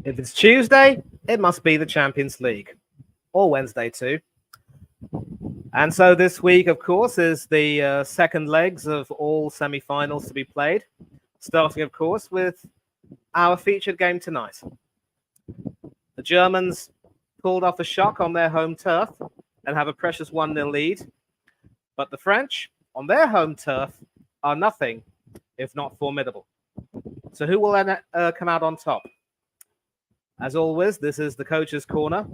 If it's Tuesday, it must be the Champions League, or Wednesday too. And so this week, of course, is the second legs of all semi-finals to be played, starting, of course, with our featured game tonight. The Germans pulled off a shock on their home turf and have a precious 1-0 lead. But the French, on their home turf, are nothing if not formidable. So who will then come out on top? As always, this is the Coach's Corner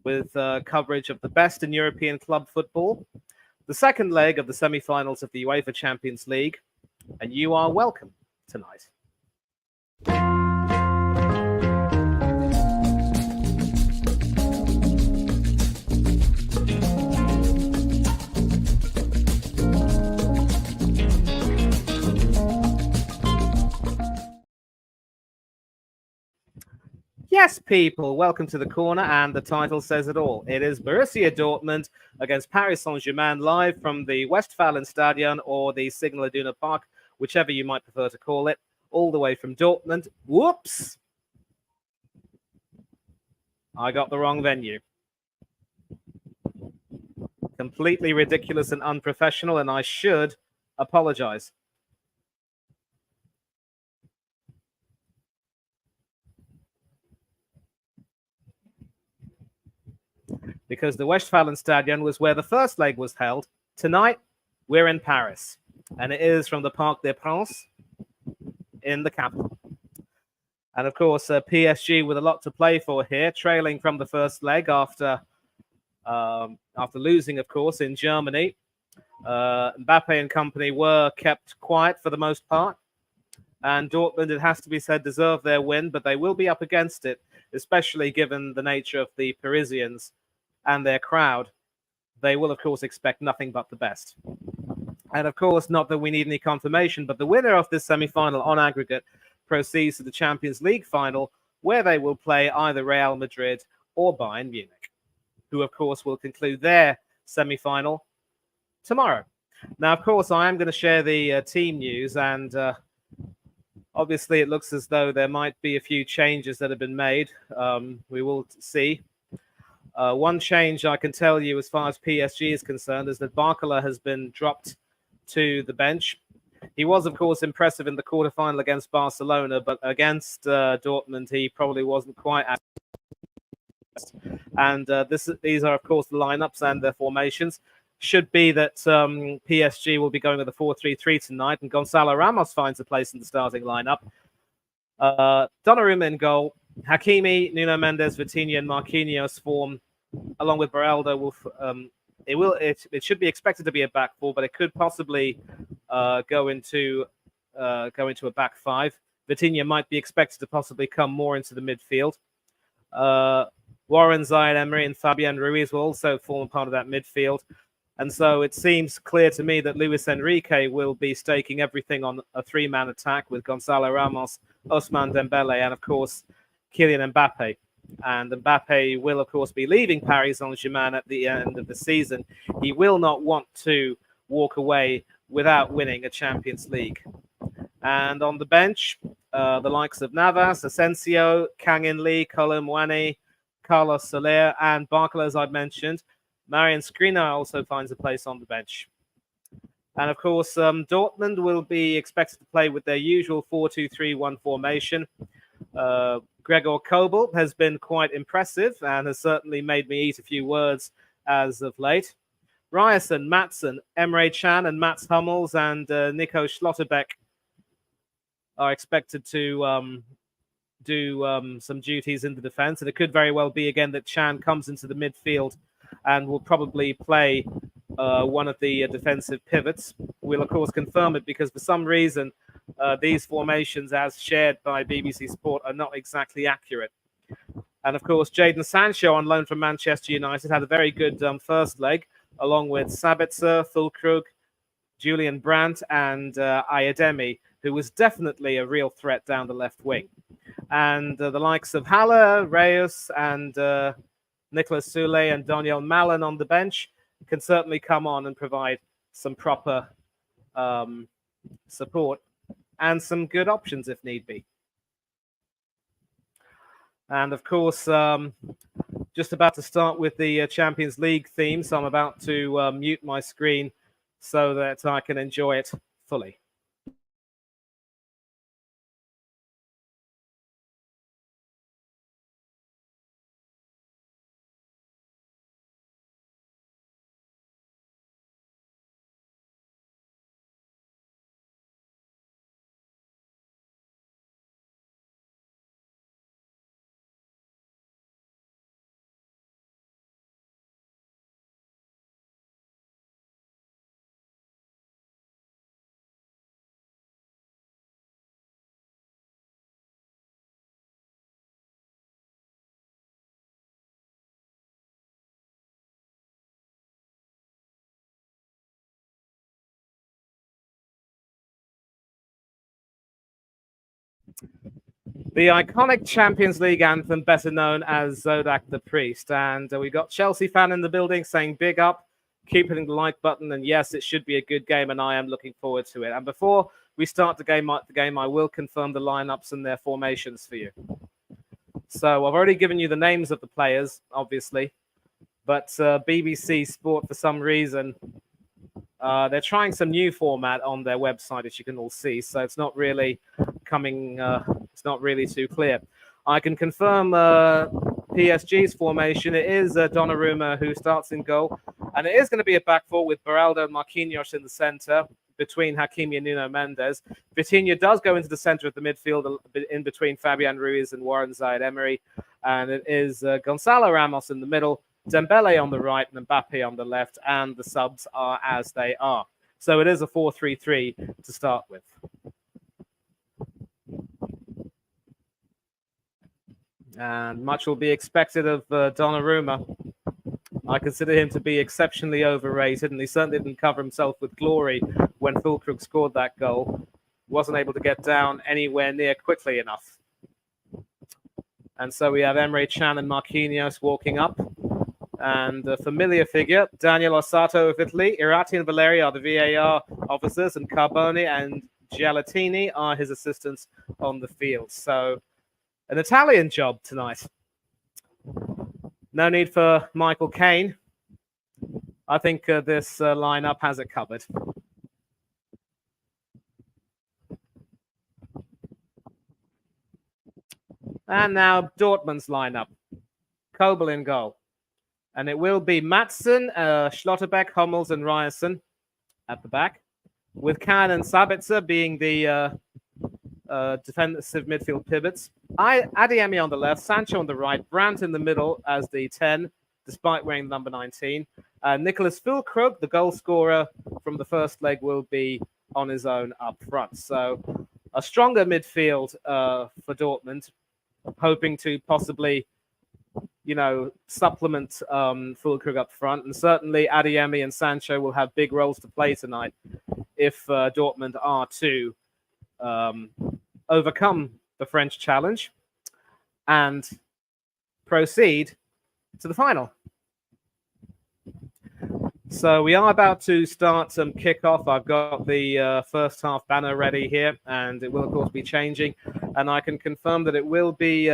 with coverage of the best in European club football, the second leg of the semi-finals of the UEFA Champions League, and you are welcome tonight. Yes, people, welcome to the corner, and the title says it all. It is Borussia Dortmund against Paris Saint-Germain, live from the Westfalenstadion or the Signal Iduna Park, whichever you might prefer to call it, all the way from Dortmund. Whoops! I got the wrong venue. Completely ridiculous and unprofessional, and I should apologize. Because the Westfalenstadion was where the first leg was held. Tonight, we're in Paris, and it is from the Parc des Princes in the capital. And of course, PSG with a lot to play for here, trailing from the first leg after losing, of course, in Germany. Mbappe and company were kept quiet for the most part. And Dortmund, it has to be said, deserve their win, but they will be up against it, especially given the nature of the Parisians and their crowd. They will, of course, expect nothing but the best. And, of course, not that we need any confirmation, but the winner of this semi-final on aggregate proceeds to the Champions League final, where they will play either Real Madrid or Bayern Munich, who, of course, will conclude their semi-final tomorrow. Now, of course, I am going to share the team news, and obviously it looks as though there might be a few changes that have been made. We will see. One change I can tell you as far as PSG is concerned is that Barcelona has been dropped to the bench. He was, of course, impressive in the quarterfinal against Barcelona, but against Dortmund, he probably wasn't quite as. And these are, of course, the lineups and their formations. Should be that PSG will be going with a 4-3-3 tonight, and Gonzalo Ramos finds a place in the starting lineup. Donnarumma in goal. Hakimi, Nuno Mendes, Vitinha, and Marquinhos form, along with Beraldo. It should be expected to be a back four, but it could possibly go into a back five. Vitinha might be expected to possibly come more into the midfield. Warren, Zaire-Emery, and Fabian Ruiz will also form a part of that midfield. And so it seems clear to me that Luis Enrique will be staking everything on a three-man attack with Gonzalo Ramos, Ousmane Dembele, and, of course, Kylian Mbappe. And Mbappe will, of course, be leaving Paris Saint-Germain at the end of the season. He will not want to walk away without winning a Champions League. And on the bench, the likes of Navas, Asensio, Kang In Lee, Kolo Muani, Carlos Soler, and Barcola, as I've mentioned. Marian Skriniar also finds a place on the bench. And, of course, Dortmund will be expected to play with their usual 4-2-3-1 formation. Gregor Kobel has been quite impressive and has certainly made me eat a few words as of late. Ryerson, Matson, Emre Can, and Mats Hummels and Nico Schlotterbeck are expected to do some duties in the defense. And it could very well be, again, that Can comes into the midfield and will probably play one of the defensive pivots. We'll, of course, confirm it because for some reason, these formations, as shared by BBC Sport, are not exactly accurate. And, of course, Jadon Sancho, on loan from Manchester United, had a very good first leg, along with Sabitzer, Füllkrug, Julian Brandt, and Ayademi, who was definitely a real threat down the left wing. And the likes of Haller, Reyes, and Nicolas Soule and Daniel Malin on the bench can certainly come on and provide some proper support and some good options if need be. And of course, just about to start with the Champions League theme, so I'm about to mute my screen so that I can enjoy it fully. The iconic Champions League anthem, better known as Zodak the Priest. And we've got Chelsea fan in the building saying big up, keep hitting the like button. And yes, it should be a good game, and I am looking forward to it. And before we start the game, I will confirm the lineups and their formations for you. So I've already given you the names of the players, obviously. But BBC Sport, for some reason, they're trying some new format on their website, as you can all see. So it's not really coming, it's not really too clear. I can confirm PSG's formation. It is Donnarumma who starts in goal. And it is going to be a back four with Beraldo and Marquinhos in the center between Hakimi and Nuno Mendes. Vitinha does go into the center of the midfield in between Fabian Ruiz and Warren Zaïre-Emery. And it is Gonzalo Ramos in the middle, Dembele on the right and Mbappe on the left, and the subs are as they are. So it is a 4-3-3 to start with. And much will be expected of Donnarumma. I consider him to be exceptionally overrated, and he certainly didn't cover himself with glory when Füllkrug scored that goal. Wasn't able to get down anywhere near quickly enough. And so we have Emre Can and Marquinhos walking up. And a familiar figure, Daniel Ossato of Italy. Irati and Valeri are the VAR officers, and Carboni and Gialatini are his assistants on the field. So an Italian job tonight. No need for Michael Caine. I think this lineup has it covered. And now Dortmund's lineup. Kobel in goal. And it will be Maatsen, Schlotterbeck, Hummels, and Ryerson at the back, with Kahn and Sabitzer being the defensive midfield pivots. Adeyemi on the left, Sancho on the right, Brandt in the middle as the 10, despite wearing number 19. Nicholas Füllkrug, the goal scorer from the first leg, will be on his own up front. So a stronger midfield for Dortmund, hoping to possibly supplement Füllkrug up front. And certainly Adeyemi and Sancho will have big roles to play tonight if Dortmund are to overcome the French challenge and proceed to the final. So we are about to start some kickoff. I've got the first half banner ready here, and it will, of course, be changing. And I can confirm that it will be...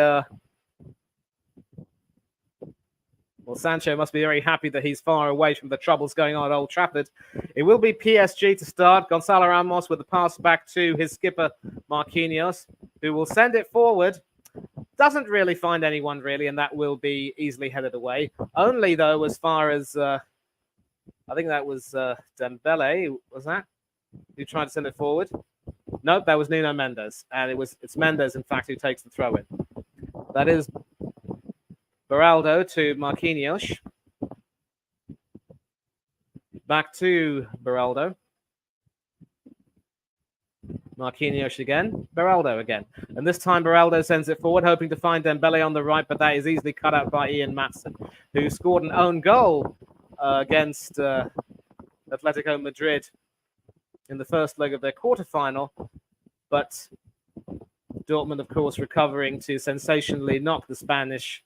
Well, Sancho must be very happy that he's far away from the troubles going on at Old Trafford. It will be PSG to start. Gonzalo Ramos with the pass back to his skipper, Marquinhos, who will send it forward. Doesn't really find anyone, really, and that will be easily headed away. Only, though, as far as... I think that was Dembele, was that? Who tried to send it forward? Nope, that was Nuno Mendes. And it's Mendes, in fact, who takes the throw in. That is Beraldo to Marquinhos. Back to Beraldo. Marquinhos again. Beraldo again. And this time Beraldo sends it forward, hoping to find Dembele on the right, but that is easily cut out by Ian Maatsen, who scored an own goal against Atletico Madrid in the first leg of their quarterfinal. But Dortmund, of course, recovering to sensationally knock the Spanish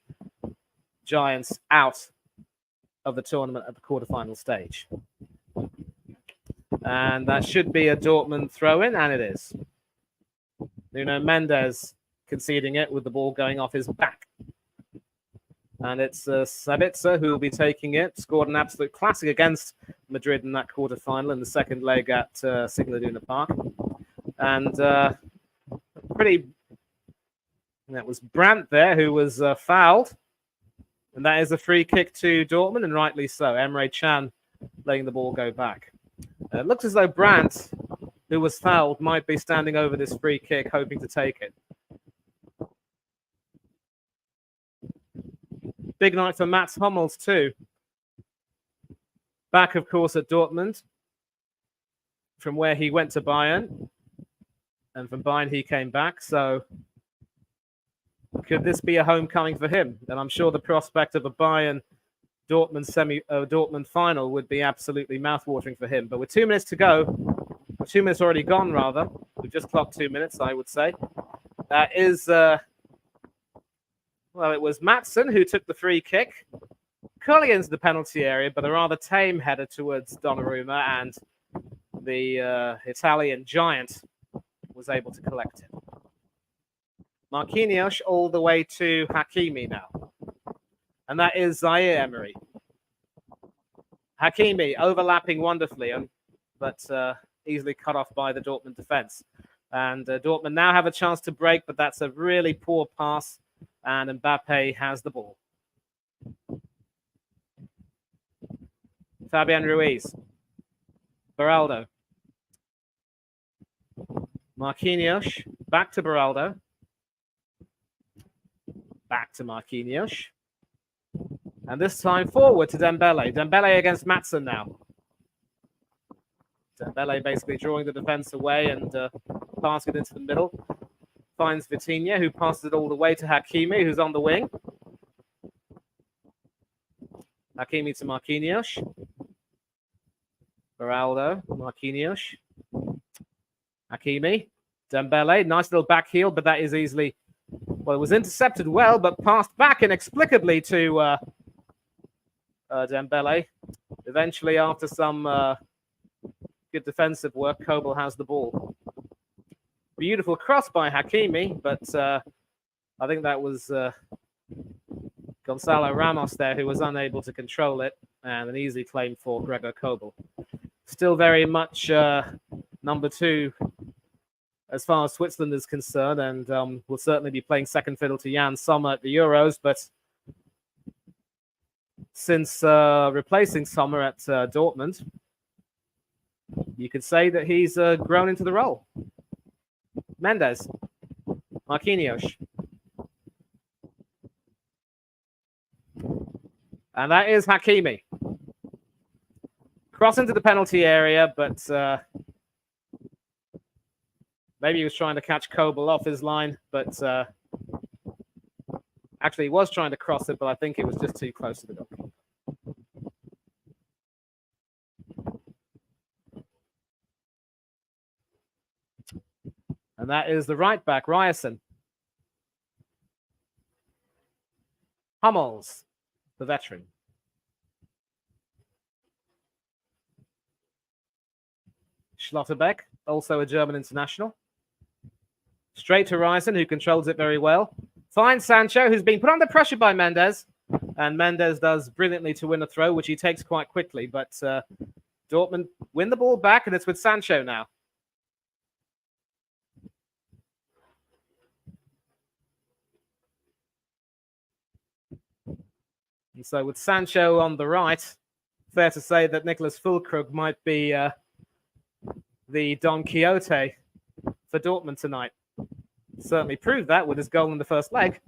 Giants out of the tournament at the quarterfinal stage. And that should be a Dortmund throw-in, and it is. Nuno Mendes conceding it with the ball going off his back. And it's Sabitzer who will be taking it. Scored an absolute classic against Madrid in that quarterfinal in the second leg at Signal Iduna Park. And that was Brandt there who was fouled. And that is a free kick to Dortmund, and rightly so. Emre Can letting the ball go back. It looks as though Brandt, who was fouled, might be standing over this free kick, hoping to take it. Big night for Mats Hummels too. Back, of course, at Dortmund, from where he went to Bayern. And from Bayern, he came back. So could this be a homecoming for him? And I'm sure the prospect of a Bayern Dortmund final would be absolutely mouthwatering for him. But with 2 minutes to go, 2 minutes already gone, rather. We've just clocked 2 minutes, I would say. That is, it was Maatsen who took the free kick, curling into the penalty area, but a rather tame header towards Donnarumma, and the Italian giant was able to collect it. Marquinhos all the way to Hakimi now. And that is Zaire Emery. Hakimi overlapping wonderfully, but easily cut off by the Dortmund defense. And Dortmund now have a chance to break, but that's a really poor pass. And Mbappe has the ball. Fabian Ruiz. Beraldo. Marquinhos. Back to Beraldo. Back to Marquinhos. And this time forward to Dembele. Dembele against Maatsen now. Dembele basically drawing the defense away and passing it into the middle. Finds Vitinha, who passes it all the way to Hakimi, who's on the wing. Hakimi to Marquinhos. Beraldo, Marquinhos. Hakimi. Dembele, nice little back heel, but that is easily... Well, it was intercepted well, but passed back inexplicably to Dembele. Eventually, after some good defensive work, Kobel has the ball. Beautiful cross by Hakimi, but I think that was Gonzalo Ramos there who was unable to control it, and an easy claim for Gregor Kobel. Still very much number two as far as Switzerland is concerned, and will certainly be playing second fiddle to Jan Sommer at the Euros, but since replacing Sommer at Dortmund, you could say that he's grown into the role. Mendes, Marquinhos. And that is Hakimi. Cross into the penalty area, but maybe he was trying to catch Kobel off his line, but actually he was trying to cross it, but I think it was just too close to the goal. And that is the right back, Ryerson. Hummels, the veteran. Schlotterbeck, also a German international. Straight to Ryerson, who controls it very well. Finds Sancho, who's been put under pressure by Mendes. And Mendes does brilliantly to win a throw, which he takes quite quickly. But Dortmund win the ball back, and it's with Sancho now. And so with Sancho on the right, fair to say that Nicholas Füllkrug might be the Don Quixote for Dortmund tonight. Certainly proved that with his goal in the first leg.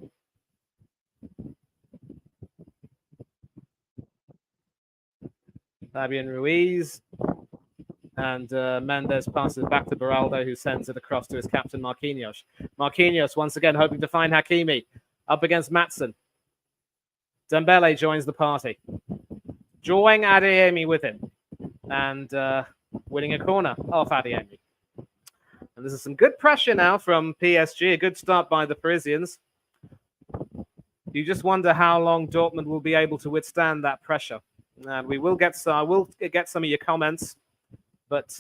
Fabian Ruiz. And Mendes passes it back to Beraldo, who sends it across to his captain, Marquinhos. Marquinhos, once again, hoping to find Hakimi. Up against Maatsen. Dembele joins the party. Drawing Adeyemi with him. And winning a corner off Adeyemi. And this is some good pressure now from PSG. A good start by the Parisians. You just wonder how long Dortmund will be able to withstand that pressure. And we will get some, I will get some of your comments. But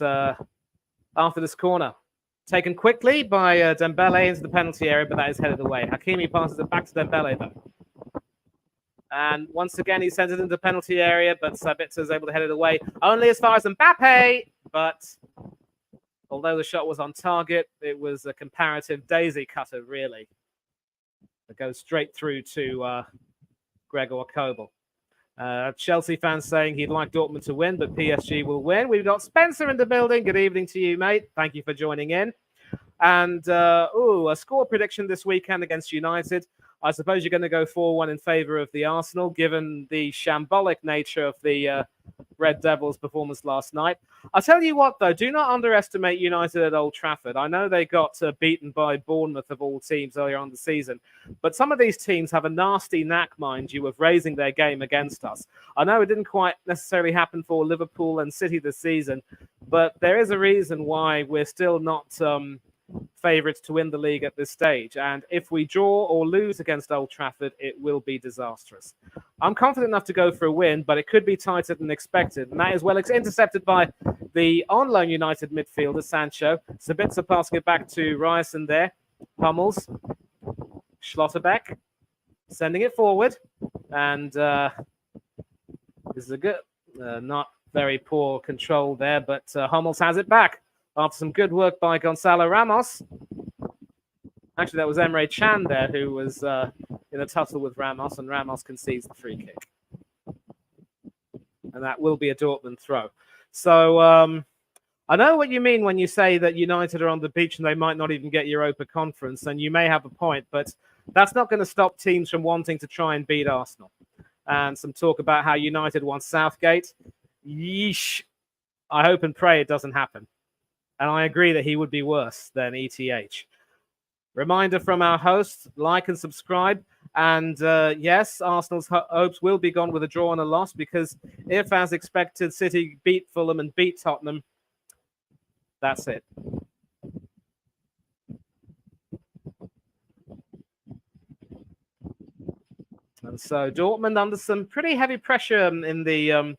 after this corner, taken quickly by Dembele into the penalty area, but that is headed away. Hakimi passes it back to Dembele, though. And once again, he sends it into the penalty area, but Sabitzer is able to head it away. Only as far as Mbappe, but although the shot was on target, it was a comparative daisy cutter, really. It goes straight through to Gregor Kobel. Chelsea fans saying he'd like Dortmund to win, but PSG will win. We've got Spencer in the building. Good evening to you, mate. Thank you for joining in. And, a score prediction this weekend against United. I suppose you're going to go 4-1 in favour of the Arsenal, given the shambolic nature of the Red Devils' performance last night. I'll tell you what, though, do not underestimate United at Old Trafford. I know they got beaten by Bournemouth of all teams earlier on the season, but some of these teams have a nasty knack, mind you, of raising their game against us. I know it didn't quite necessarily happen for Liverpool and City this season, but there is a reason why we're still not favourites to win the league at this stage. And if we draw or lose against Old Trafford, it will be disastrous. I'm confident enough to go for a win, but it could be tighter than expected. And that is well intercepted by the on-loan United midfielder, Sancho. Sabitzer passing it back to Ryerson there. Hummels. Schlotterbeck. Sending it forward. And this is a good, not very poor control there, but Hummels has it back. After some good work by Gonzalo Ramos. Actually, that was Emre Can there who was in a tussle with Ramos, and Ramos concedes the free kick. And that will be a Dortmund throw. So I know what you mean when you say that United are on the beach and they might not even get Europa Conference, and you may have a point, but that's not going to stop teams from wanting to try and beat Arsenal. And some talk about how United wants Southgate. Yeesh. I hope and pray it doesn't happen. And I agree that he would be worse than ETH. Reminder from our host, like and subscribe. And yes, Arsenal's hopes will be gone with a draw and a loss, because if, as expected, City beat Fulham and beat Tottenham, that's it. And so Dortmund under some pretty heavy pressure in the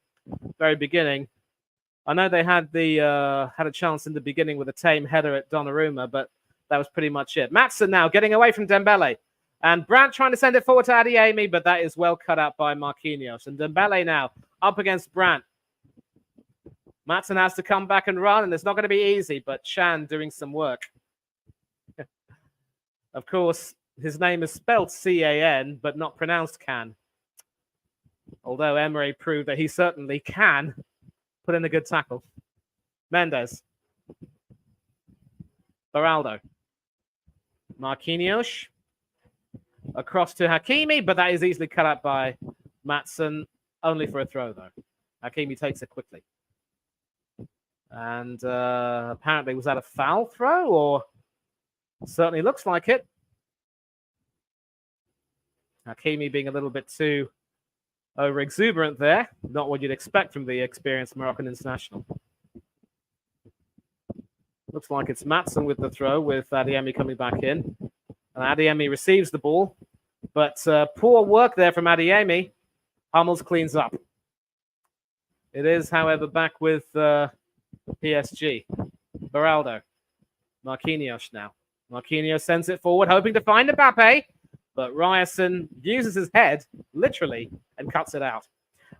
very beginning. I know they had a chance in the beginning with a tame header at Donnarumma, but that was pretty much it. Maatsen now getting away from Dembele. And Brandt trying to send it forward to Adeyemi, but that is well cut out by Marquinhos. And Dembele now up against Brandt. Maatsen has to come back and run, and it's not going to be easy, but Chan doing some work. Of course, his name is spelled C-A-N, but not pronounced Can. Although Emery proved that he certainly can put in a good tackle. Mendes. Beraldo. Marquinhos. Across to Hakimi, but that is easily cut out by Maatsen. Only for a throw, though. Hakimi takes it quickly. And apparently, was that a foul throw? Or certainly looks like it. Hakimi being a little bit too over-exuberant there. Not what you'd expect from the experienced Moroccan international. Looks like it's Maatsen with the throw, with Adeyemi coming back in. And Adeyemi receives the ball. But poor work there from Adeyemi. Hummels cleans up. It is, however, back with PSG. Beraldo. Marquinhos now. Marquinhos sends it forward, hoping to find Mbappe. But Ryerson uses his head, literally, and cuts it out.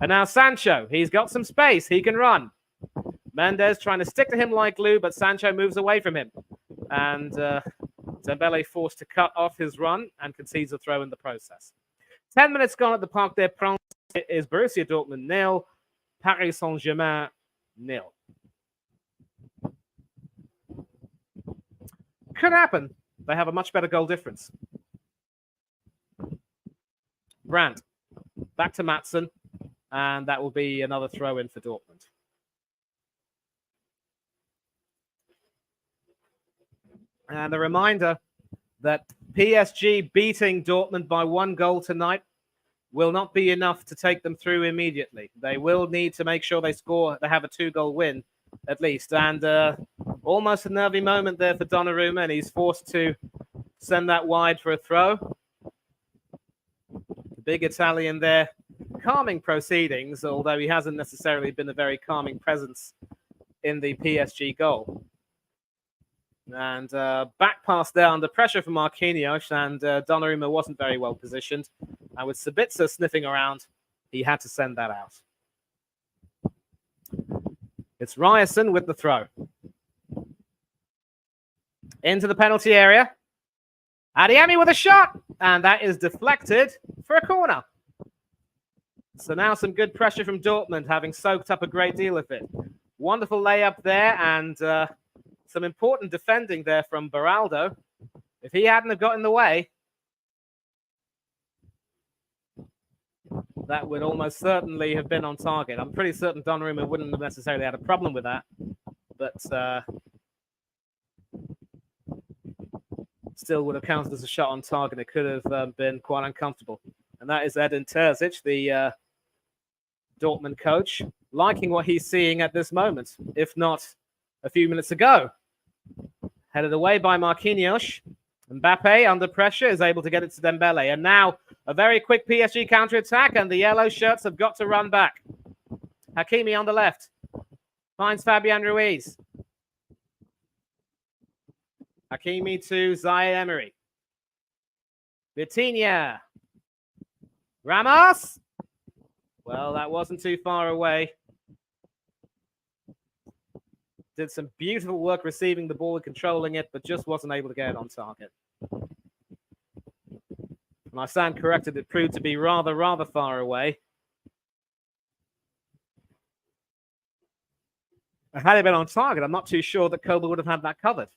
And now Sancho. He's got some space. He can run. Mendes trying to stick to him like glue, but Sancho moves away from him. And Dembele forced to cut off his run and concedes a throw in the process. 10 minutes gone at the Parc des Princes. It is Borussia Dortmund 0, Paris Saint-Germain 0. Could happen. They have a much better goal difference. Brandt. Back to Maatsen. And that will be another throw-in for Dortmund. And a reminder that PSG beating Dortmund by 1 goal tonight will not be enough to take them through immediately. They will need to make sure they have a 2-goal win at least. And almost a nervy moment there for Donnarumma, and he's forced to send that wide for a throw. The big Italian there, calming proceedings, although he hasn't necessarily been a very calming presence in the PSG goal. And back pass there under pressure from Marquinhos, and Donnarumma wasn't very well positioned. And with Sabitzer sniffing around, he had to send that out. It's Ryerson with the throw. Into the penalty area. Adeyemi with a shot. And that is deflected for a corner. So now some good pressure from Dortmund, having soaked up a great deal of it. Wonderful layup there, and some important defending there from Beraldo. If he hadn't have got in the way, that would almost certainly have been on target. I'm pretty certain Donnarumma wouldn't have necessarily had a problem with that, but still would have counted as a shot on target. It could have been quite uncomfortable. And that is Edin Terzic, the Dortmund coach, liking what he's seeing at this moment, if not a few minutes ago. Headed away by Marquinhos. Mbappe, under pressure, is able to get it to Dembele. And now a very quick PSG counter-attack, and the yellow shirts have got to run back. Hakimi on the left. Finds Fabian Ruiz. Hakimi to Zaire Emery. Vitinha. Ramos. Well, that wasn't too far away. Did some beautiful work receiving the ball and controlling it, but just wasn't able to get it on target. And I stand corrected, it proved to be rather far away. Had it been on target, I'm not too sure that Kobel would have had that covered.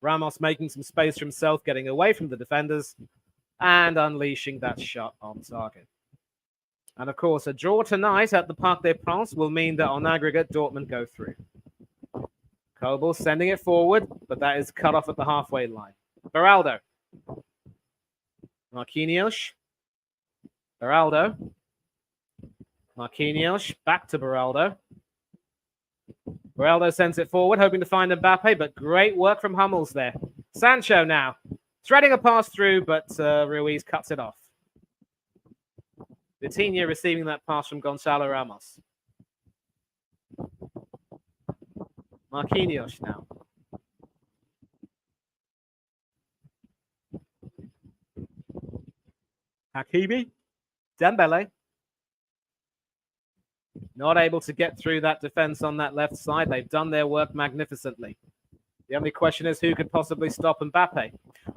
Ramos making some space for himself, getting away from the defenders, and unleashing that shot on target. And of course, a draw tonight at the Parc des Princes will mean that on aggregate, Dortmund go through. Kobel sending it forward, but that is cut off at the halfway line. Beraldo. Marquinhos. Beraldo. Marquinhos. Back to Beraldo. Beraldo sends it forward, hoping to find Mbappe, but great work from Hummels there. Sancho now. Threading a pass through, but Ruiz cuts it off. Vitinha receiving that pass from Gonzalo Ramos. Marquinhos now. Hakimi. Dembele. Not able to get through that defense on that left side. They've done their work magnificently. The only question is who could possibly stop Mbappe.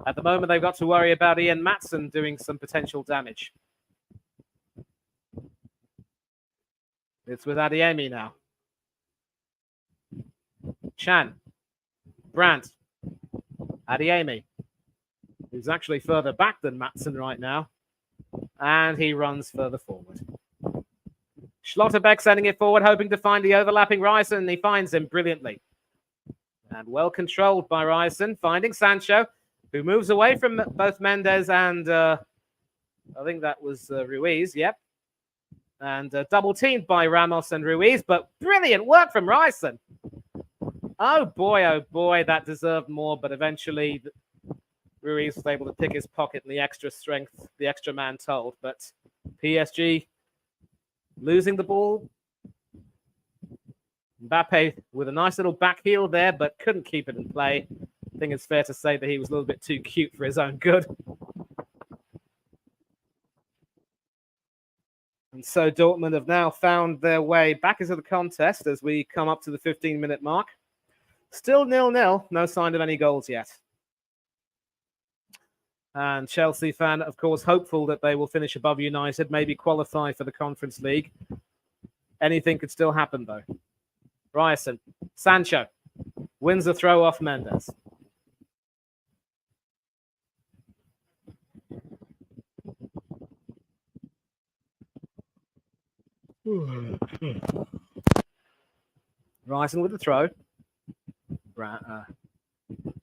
At the moment, they've got to worry about Ian Maatsen doing some potential damage. It's with Adeyemi now. Chan. Brandt. Adeyemi, who's actually further back than Maatsen right now. And he runs further forward. Schlotterbeck sending it forward, hoping to find the overlapping Ryerson, and he finds him brilliantly. And well controlled by Ryerson, finding Sancho, who moves away from both Mendes and I think that was Ruiz, yep. And double teamed by Ramos and Ruiz, but brilliant work from Ryerson. Oh boy, that deserved more, but eventually Ruiz was able to pick his pocket and the extra strength, the extra man told. But PSG losing the ball. Mbappe with a nice little back heel there, but couldn't keep it in play. I think it's fair to say that he was a little bit too cute for his own good. And so Dortmund have now found their way back into the contest as we come up to the 15-minute mark. Still 0-0, no sign of any goals yet. And Chelsea fan, of course, hopeful that they will finish above United, maybe qualify for the Conference League. Anything could still happen, though. Ryerson, Sancho, wins the throw off Mendes. Ryerson with the throw.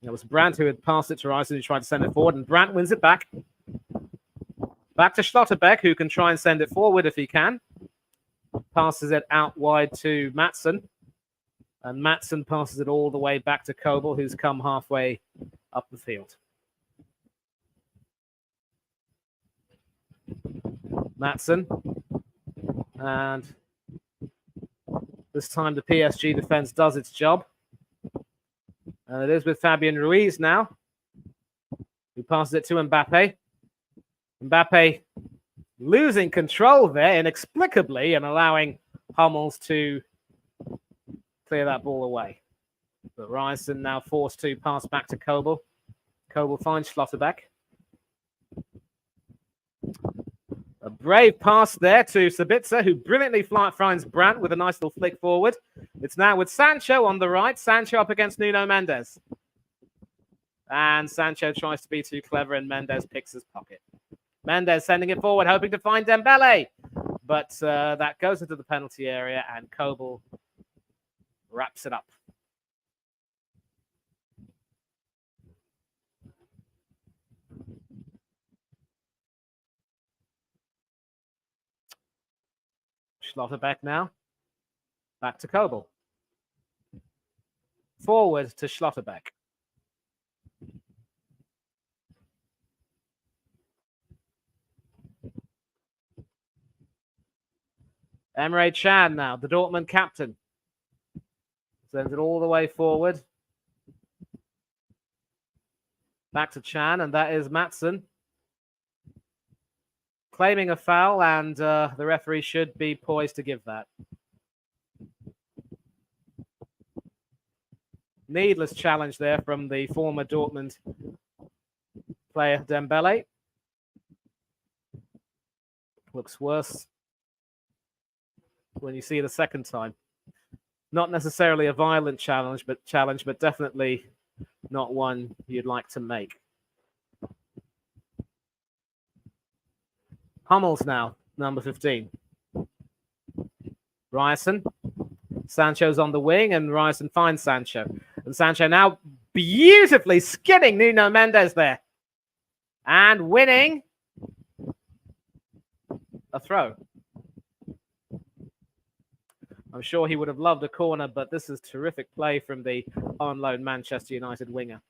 It was Brandt who had passed it to Ryerson, who tried to send it forward, and Brandt wins it back. Back to Schlotterbeck, who can try and send it forward if he can. Passes it out wide to Maatsen. And Maatsen passes it all the way back to Kobel, who's come halfway up the field. Maatsen. And this time the PSG defense does its job. And it is with Fabian Ruiz now, who passes it to Mbappe. Mbappe losing control there inexplicably and allowing Hummels to clear that ball away. But Ryerson now forced to pass back to Kobel. Kobel finds Schlotterbeck. A brave pass there to Sabitzer, who brilliantly finds Brandt with a nice little flick forward. It's now with Sancho on the right. Sancho up against Nuno Mendes. And Sancho tries to be too clever, and Mendes picks his pocket. Mendes sending it forward, hoping to find Dembele. But that goes into the penalty area, and Kobel wraps it up. Schlotterbeck now. Back to Kobel. Forward to Schlotterbeck. Emre Can now, the Dortmund captain. Sends it all the way forward. Back to Can, and that is Maatsen. Claiming a foul, and the referee should be poised to give that. Needless challenge there from the former Dortmund player Dembele. Looks worse when you see it a second time. Not necessarily a violent challenge, but definitely not one you'd like to make. Hummels now, number 15. Ryerson. Sancho's on the wing, and Ryerson finds Sancho. And Sancho now beautifully skidding Nuno Mendes there. And winning a throw. I'm sure he would have loved a corner, but this is terrific play from the on-loan Manchester United winger.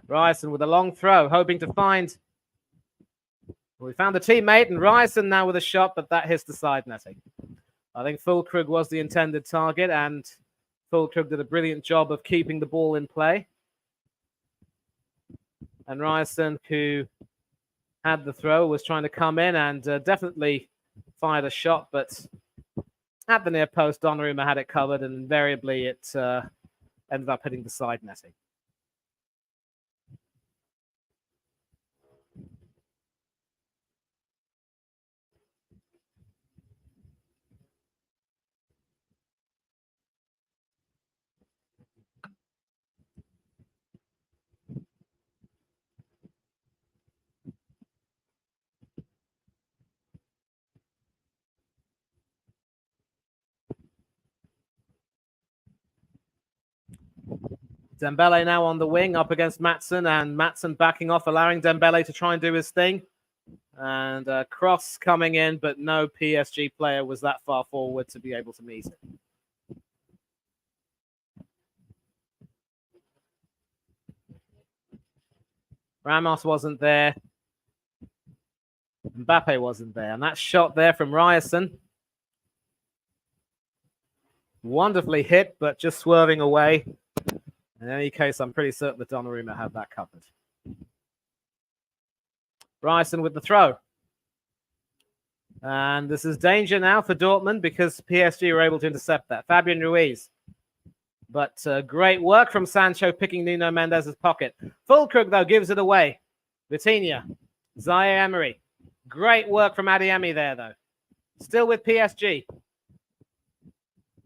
Ryerson with a long throw, hoping to find... Well, we found a teammate, and Ryerson now with a shot, but that hits the side netting. I think Füllkrug was the intended target, and Füllkrug did a brilliant job of keeping the ball in play. And Ryerson, who had the throw, was trying to come in and definitely fired a shot, but at the near post, Donnarumma had it covered, and invariably it ended up hitting the side netting. Dembele now on the wing up against Maatsen, and Maatsen backing off, allowing Dembele to try and do his thing. And a cross coming in, but no PSG player was that far forward to be able to meet it. Ramos wasn't there. Mbappe wasn't there. And that shot there from Ryerson. Wonderfully hit, but just swerving away. In any case, I'm pretty certain that Donnarumma had that covered. Ryerson with the throw. And this is danger now for Dortmund because PSG were able to intercept that. Fabian Ruiz. But great work from Sancho picking Nuno Mendes' pocket. Füllkrug, though, gives it away. Vitinha. Zaire Emery. Great work from Adeyemi there, though. Still with PSG.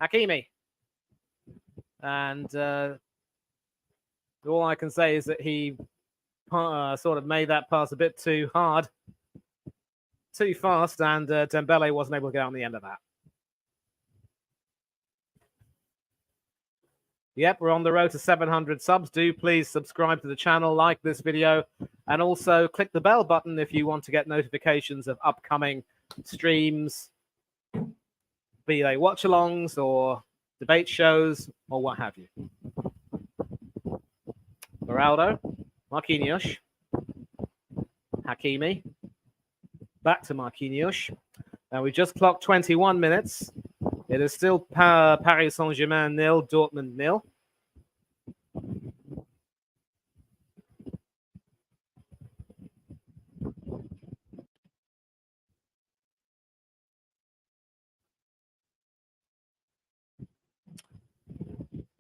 Hakimi. And all I can say is that he sort of made that pass a bit too hard, too fast, and Dembele wasn't able to get on the end of that. Yep, we're on the road to 700 subs. Do please subscribe to the channel, like this video, and also click the bell button if you want to get notifications of upcoming streams, be they watch-alongs or debate shows or what have you. Ronaldo, Marquinhos, Hakimi, back to Marquinhos. Now we just clocked 21 minutes. It is still Paris Saint-Germain 0, Dortmund 0.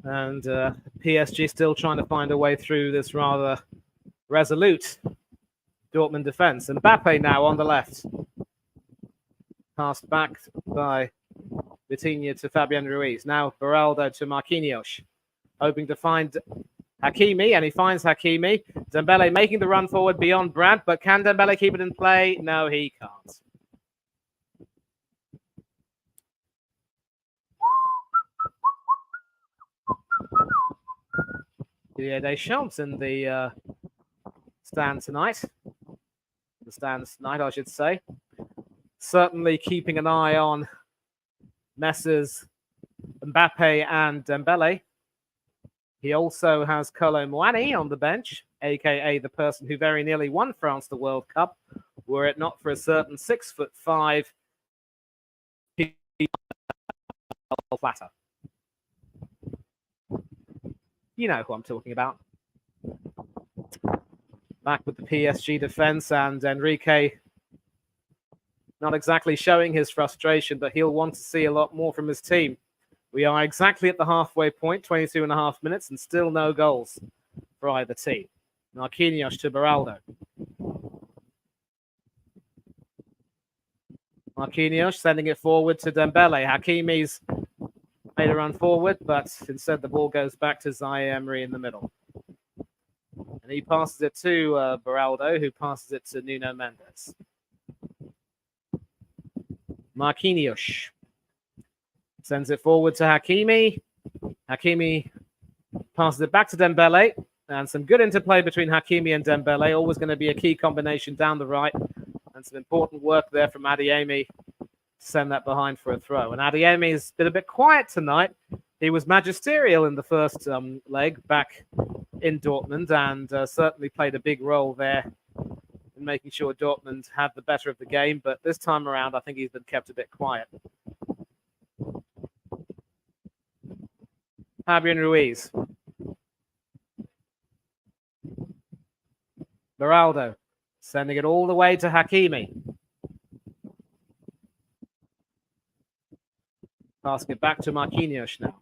And PSG still trying to find a way through this rather resolute Dortmund defense. And Mbappe now on the left. Passed back by Vitinha to Fabian Ruiz. Now Beraldo to Marquinhos. Hoping to find Hakimi, and he finds Hakimi. Dembele making the run forward beyond Brandt, but can Dembele keep it in play? No, he can't. Didier Deschamps in the stands tonight. The stands tonight, I should say. Certainly keeping an eye on Messrs Mbappe and Dembele. He also has Kolo Muani on the bench, aka the person who very nearly won France the World Cup, were it not for a certain 6'5" platter. You know who I'm talking about. Back with the PSG defense, and Enrique not exactly showing his frustration, but he'll want to see a lot more from his team. We are exactly at the halfway point, 22 and a half minutes, and still no goals for either team. Marquinhos to Beraldo. Marquinhos sending it forward to Dembele. Hakimi's made a run forward, but instead the ball goes back to Zaire Emery in the middle. And he passes it to Beraldo, who passes it to Nuno Mendes. Marquinhos sends it forward to Hakimi. Hakimi passes it back to Dembele. And some good interplay between Hakimi and Dembele. Always going to be a key combination down the right. And some important work there from Adeyemi to send that behind for a throw. And Adeyemi has been a bit quiet tonight. He was magisterial in the first leg back in Dortmund, and certainly played a big role there in making sure Dortmund had the better of the game. But this time around, I think he's been kept a bit quiet. Fabian Ruiz. Beraldo sending it all the way to Hakimi. Passing it back to Marquinhos now.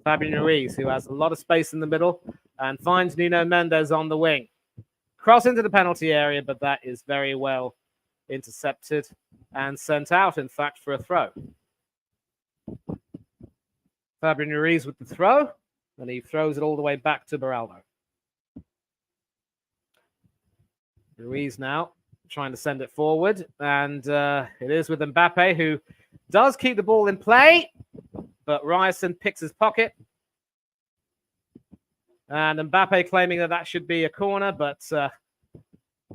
Fabian Ruiz, who has a lot of space in the middle, and finds Nuno Mendes on the wing. Cross into the penalty area, but that is very well intercepted and sent out, in fact, for a throw. Fabian Ruiz with the throw, and he throws it all the way back to Beraldo. Ruiz now trying to send it forward, and it is with Mbappe, who does keep the ball in play, but Ryerson picks his pocket. And Mbappe claiming that should be a corner, but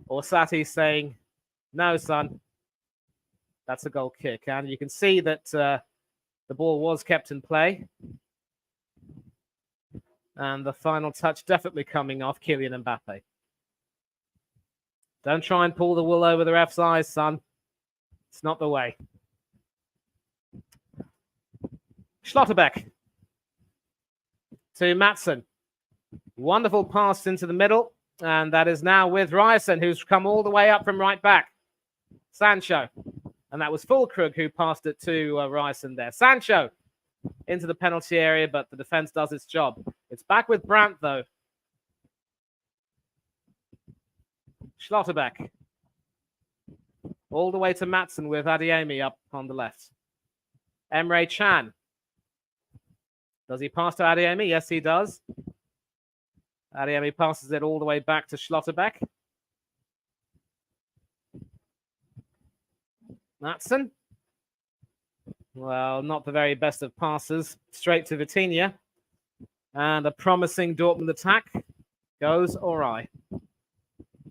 Orsatti saying, no, son, that's a goal kick. And you can see that the ball was kept in play. And the final touch definitely coming off Kylian Mbappe. Don't try and pull the wool over the ref's eyes, son. It's not the way. Schlotterbeck to Maatsen. Wonderful pass into the middle. And that is now with Ryerson, who's come all the way up from right back. Sancho. And that was Fulkrug who passed it to Ryerson there. Sancho into the penalty area, but the defense does its job. It's back with Brandt, though. Schlotterbeck. All the way to Maatsen with Adeyemi up on the left. Emre Can. Does he pass to Adeyemi? Yes, he does. Adeyemi passes it all the way back to Schlotterbeck. Maatsen. Well, not the very best of passes. Straight to Vitinha. And a promising Dortmund attack goes awry.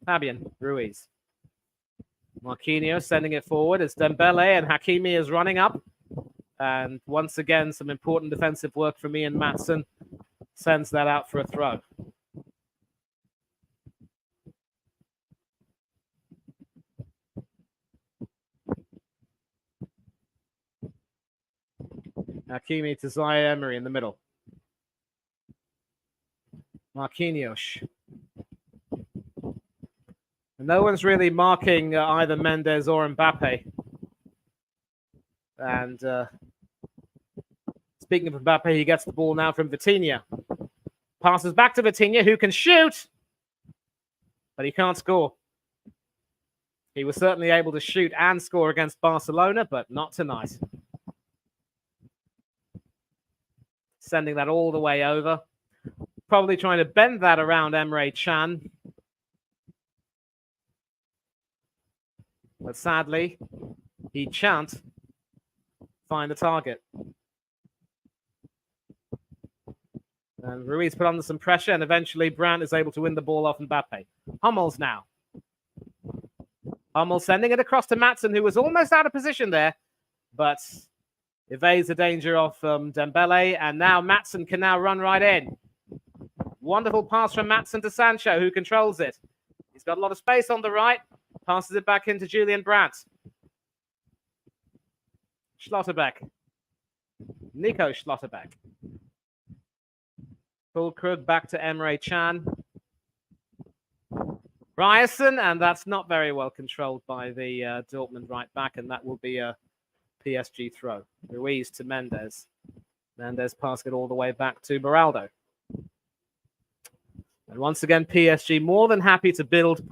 Fabian Ruiz. Marquinhos sending it forward as Dembele and Hakimi is running up. And once again, some important defensive work from Ian Maatsen sends that out for a throw. Hakimi to Zaire Emery in the middle. Marquinhos. And no one's really marking either Mendes or Mbappe. And speaking of Mbappe, he gets the ball now from Vitinha. Passes back to Vitinha, who can shoot, but he can't score. He was certainly able to shoot and score against Barcelona, but not tonight. Sending that all the way over. Probably trying to bend that around Emre Can. But sadly, he can't find the target. And Ruiz put under some pressure, and eventually Brandt is able to win the ball off Mbappe. Hummels now. Hummels sending it across to Maatsen, who was almost out of position there, but evades the danger of Dembele, and now Maatsen can now run right in. Wonderful pass from Maatsen to Sancho, who controls it. He's got a lot of space on the right, passes it back into Julian Brandt. Schlotterbeck. Nico Schlotterbeck. Fulkrug back to Emre Can. Ryerson, and that's not very well controlled by the Dortmund right back, and that will be a PSG throw. Ruiz to Mendes. Mendes passing it all the way back to Beraldo. And once again, PSG more than happy to build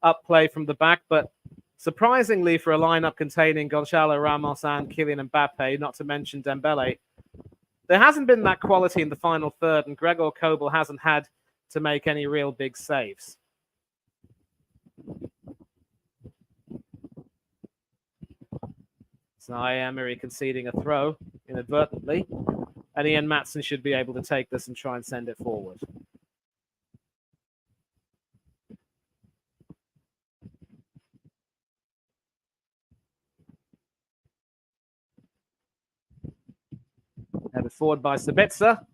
up play from the back, but surprisingly for a lineup containing Gonçalo Ramos and Kylian Mbappe, not to mention Dembele, there hasn't been that quality in the final third, and Gregor Kobel hasn't had to make any real big saves. Zaire Emery conceding a throw inadvertently, and Ian Maatsen should be able to take this and try and send it forward. Headed forward by Sabitzer.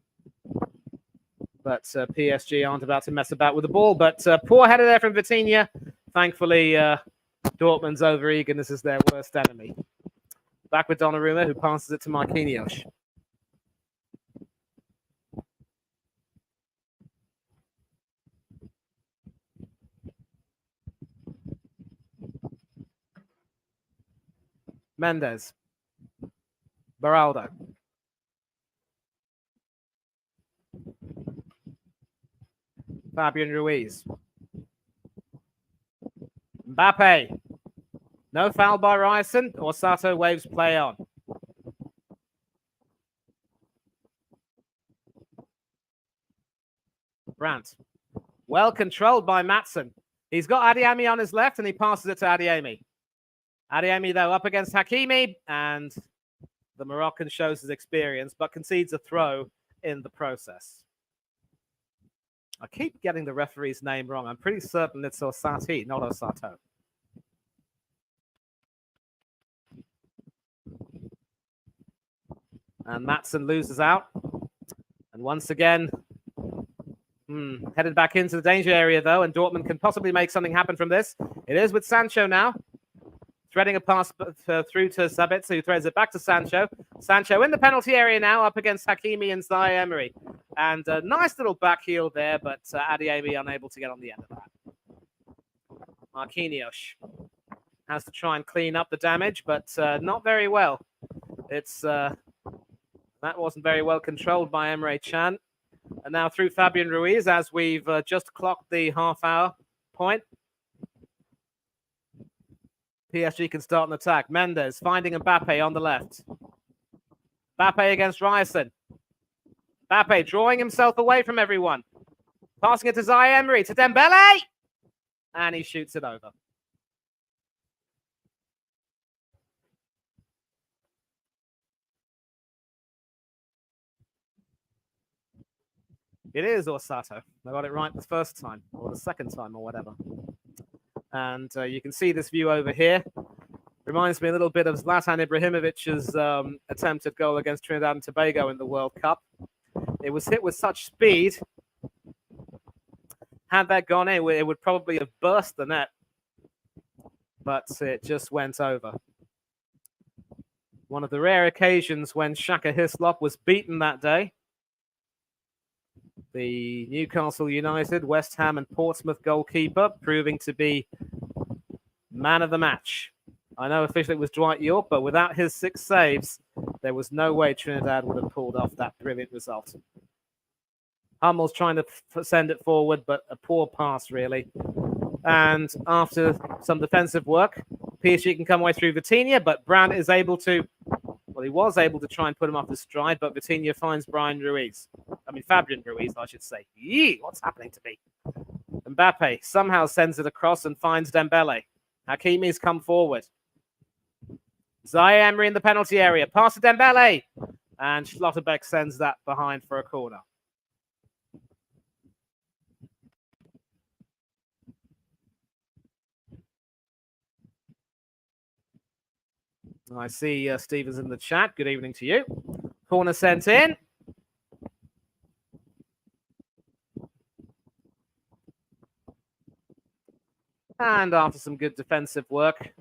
But PSG aren't about to mess about with the ball. But poor header there from Vitinha. Thankfully, Dortmund's over-eagerness is their worst enemy. Back with Donnarumma, who passes it to Marquinhos. Mendes. Beraldo. Fabian Ruiz. Mbappe. No foul by Ryerson. Orsato waves play on. Brandt. Well controlled by Maatsen. He's got Adeyemi on his left and he passes it to Adeyemi. Adeyemi, though, up against Hakimi, and the Moroccan shows his experience, but concedes a throw in the process. I keep getting the referee's name wrong. I'm pretty certain it's Orsati, not Orsato. And Maatsen loses out. And once again, headed back into the danger area, though, and Dortmund can possibly make something happen from this. It is with Sancho now. Threading a pass through to Sabitzer, who throws it back to Sancho. Sancho in the penalty area now, up against Hakimi and Zaire Emery. And a nice little back heel there, but Adeyemi unable to get on the end of that. Marquinhos has to try and clean up the damage, but not very well. That wasn't very well controlled by Emre Can. And now through Fabian Ruiz, as we've just clocked the half-hour point. PSG can start an attack. Mendes finding Mbappe on the left. Mbappe against Ryerson. Mbappe drawing himself away from everyone. Passing it to Zaire Emery, to Dembele! And he shoots it over. It is Orsato. I got it right the first time, or the second time, or whatever. And you can see this view over here. Reminds me a little bit of Zlatan Ibrahimovic's attempted goal against Trinidad and Tobago in the World Cup. It was hit with such speed. Had that gone in, it would probably have burst the net. But it just went over. One of the rare occasions when Shaka Hislop was beaten that day. The Newcastle United, West Ham and Portsmouth goalkeeper proving to be man of the match. I know officially it was Dwight York, but without his 6 saves, there was no way Trinidad would have pulled off that brilliant result. Hummel's trying to send it forward, but a poor pass, really. And after some defensive work, PSG can come away through Vitinha, but Brandt is able to, well, he was able to try and put him off his stride, but Vitinha finds Fabian Ruiz, I should say. Yee, what's happening to me? Mbappe somehow sends it across and finds Dembele. Hakimi's come forward. Zaire Emery in the penalty area. Pass to Dembele. And Schlotterbeck sends that behind for a corner. I see Stevens in the chat. Good evening to you. Corner sent in. And after some good defensive work,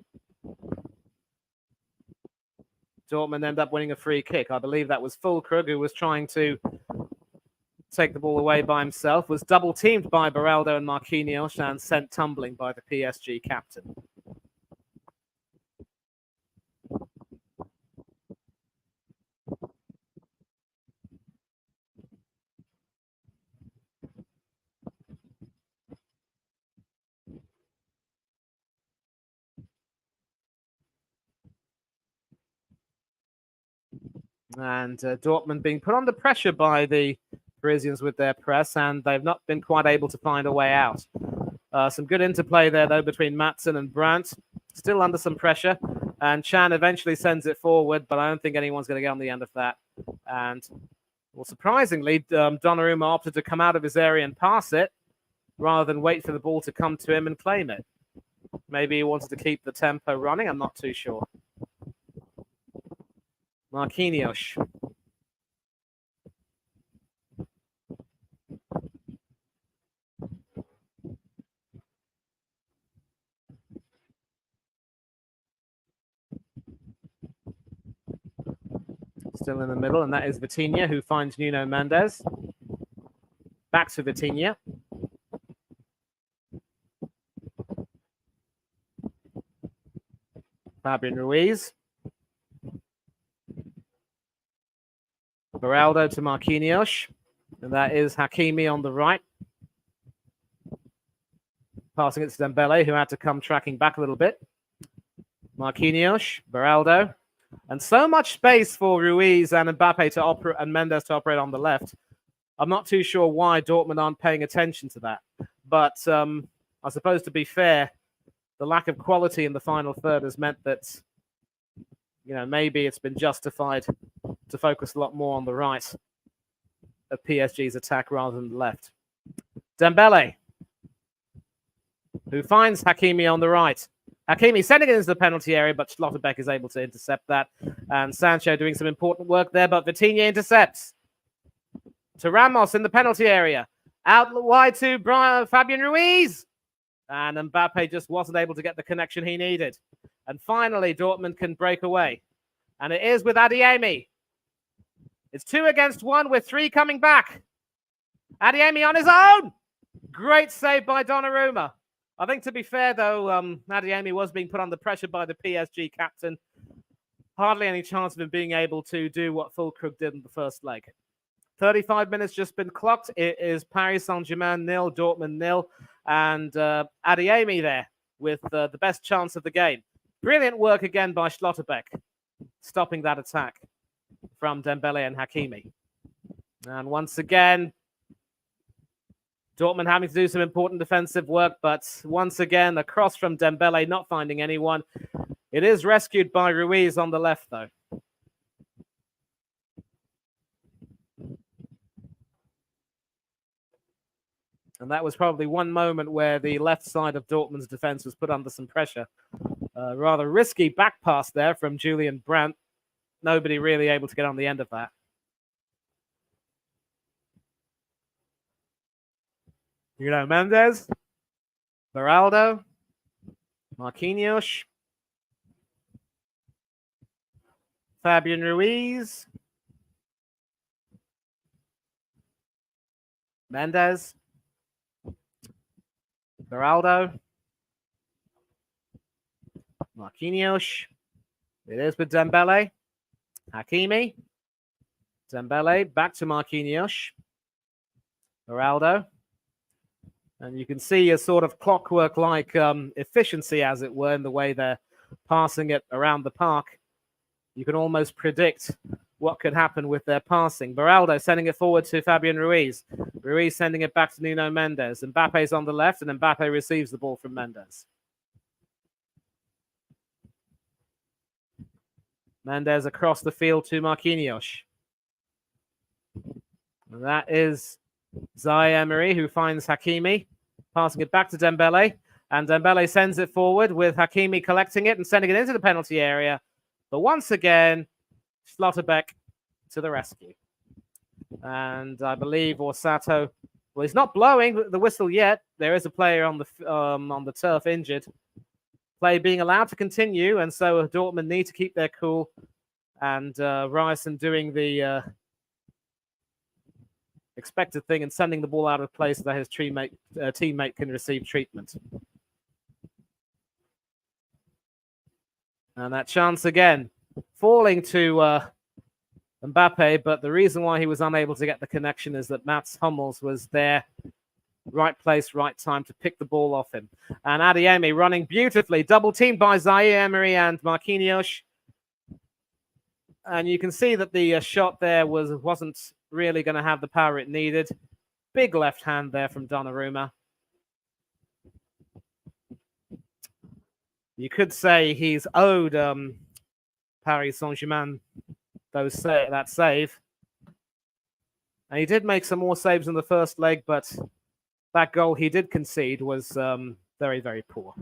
Dortmund end up winning a free kick. I believe that was Füllkrug, who was trying to take the ball away by himself, was double teamed by Beraldo and Marquinhos and sent tumbling by the PSG captain. And Dortmund being put under pressure by the Parisians with their press, and they've not been quite able to find a way out. Some good interplay there, though, between Matson and Brandt. Still under some pressure. And Chan eventually sends it forward, but I don't think anyone's going to get on the end of that. And, well, surprisingly, Donnarumma opted to come out of his area and pass it, rather than wait for the ball to come to him and claim it. Maybe he wanted to keep the tempo running. I'm not too sure. Marquinhos. Still in the middle, and that is Vitinha, who finds Nuno Mendes. Back to Vitinha. Fabian Ruiz. Beraldo to Marquinhos. And that is Hakimi on the right. Passing it to Dembele, who had to come tracking back a little bit. Marquinhos, Beraldo. And so much space for Ruiz and Mbappe to operate and Mendes to operate on the left. I'm not too sure why Dortmund aren't paying attention to that. But I suppose, to be fair, the lack of quality in the final third has meant that, you know, maybe it's been justified to focus a lot more on the right of PSG's attack rather than the left. Dembele, who finds Hakimi on the right. Hakimi sending it into the penalty area, but Schlotterbeck is able to intercept that. And Sancho doing some important work there, but Vitinha intercepts. To Ramos in the penalty area. Out wide to Fabian Ruiz. And Mbappe just wasn't able to get the connection he needed. And finally, Dortmund can break away. And it is with Adeyemi. It's 2 against 1 with 3 coming back. Adeyemi on his own. Great save by Donnarumma. I think, to be fair, though, Adeyemi was being put under pressure by the PSG captain. Hardly any chance of him being able to do what Füllkrug did in the first leg. 35 minutes just been clocked. It is Paris Saint-Germain 0, Dortmund 0. And Adeyemi there with the best chance of the game. Brilliant work again by Schlotterbeck, stopping that attack from Dembele and Hakimi. And once again, Dortmund having to do some important defensive work, but once again, a cross from Dembele, not finding anyone. It is rescued by Ruiz on the left, though. And that was probably one moment where the left side of Dortmund's defense was put under some pressure. Rather risky back pass there from Julian Brandt. Nobody really able to get on the end of that. Nuno Mendes, Beraldo, Marquinhos, Fabian Ruiz. Mendes. Beraldo. Marquinhos. It is with Dembele. Hakimi. Dembele back to Marquinhos. Beraldo. And you can see a sort of clockwork-like efficiency, as it were, in the way they're passing it around the park. You can almost predict what could happen with their passing. Beraldo sending it forward to Fabian Ruiz. Ruiz sending it back to Nuno Mendes. Mbappe's on the left, and Mbappe receives the ball from Mendes. Mendes across the field to Marquinhos. And that is Zaire Emery, who finds Hakimi, passing it back to Dembele. And Dembele sends it forward with Hakimi collecting it and sending it into the penalty area. But once again, Schlotterbeck to the rescue. And I believe Orsato, well, he's not blowing the whistle yet. There is a player on the turf injured. Play being allowed to continue, and so Dortmund need to keep their cool. And Ryerson doing the expected thing and sending the ball out of place so that his teammate can receive treatment. And that chance again, falling to Mbappe, but the reason why he was unable to get the connection is that Mats Hummels was there, right place, right time to pick the ball off him. And Adeyemi running beautifully, double teamed by Zaire Emery and Marquinhos. And you can see that the shot there wasn't really going to have the power it needed. Big left hand there from Donnarumma. You could say he's owed Paris Saint-Germain that save. And he did make some more saves in the first leg, but that goal he did concede was very, very poor.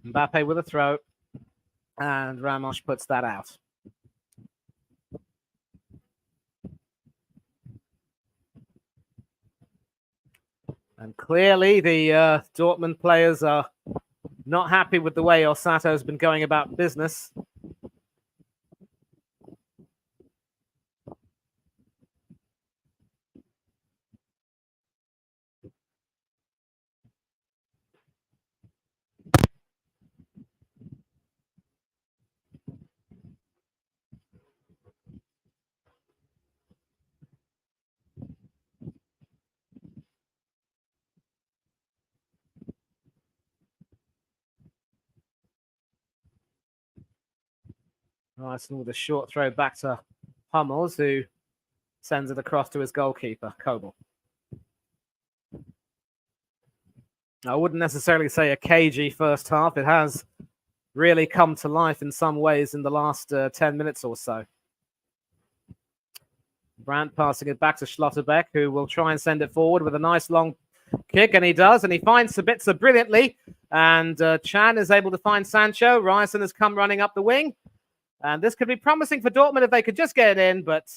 Mbappe with a throw, and Ramos puts that out. And clearly the Dortmund players are not happy with the way Orsato's been going about business. Ryerson with a short throw back to Hummels, who sends it across to his goalkeeper, Kobel. I wouldn't necessarily say a cagey first half. It has really come to life in some ways in the last 10 minutes or so. Brandt passing it back to Schlotterbeck, who will try and send it forward with a nice long kick, and he does, and he finds Sabitzer brilliantly, and Chan is able to find Sancho. Ryerson has come running up the wing, and this could be promising for Dortmund if they could just get it in, but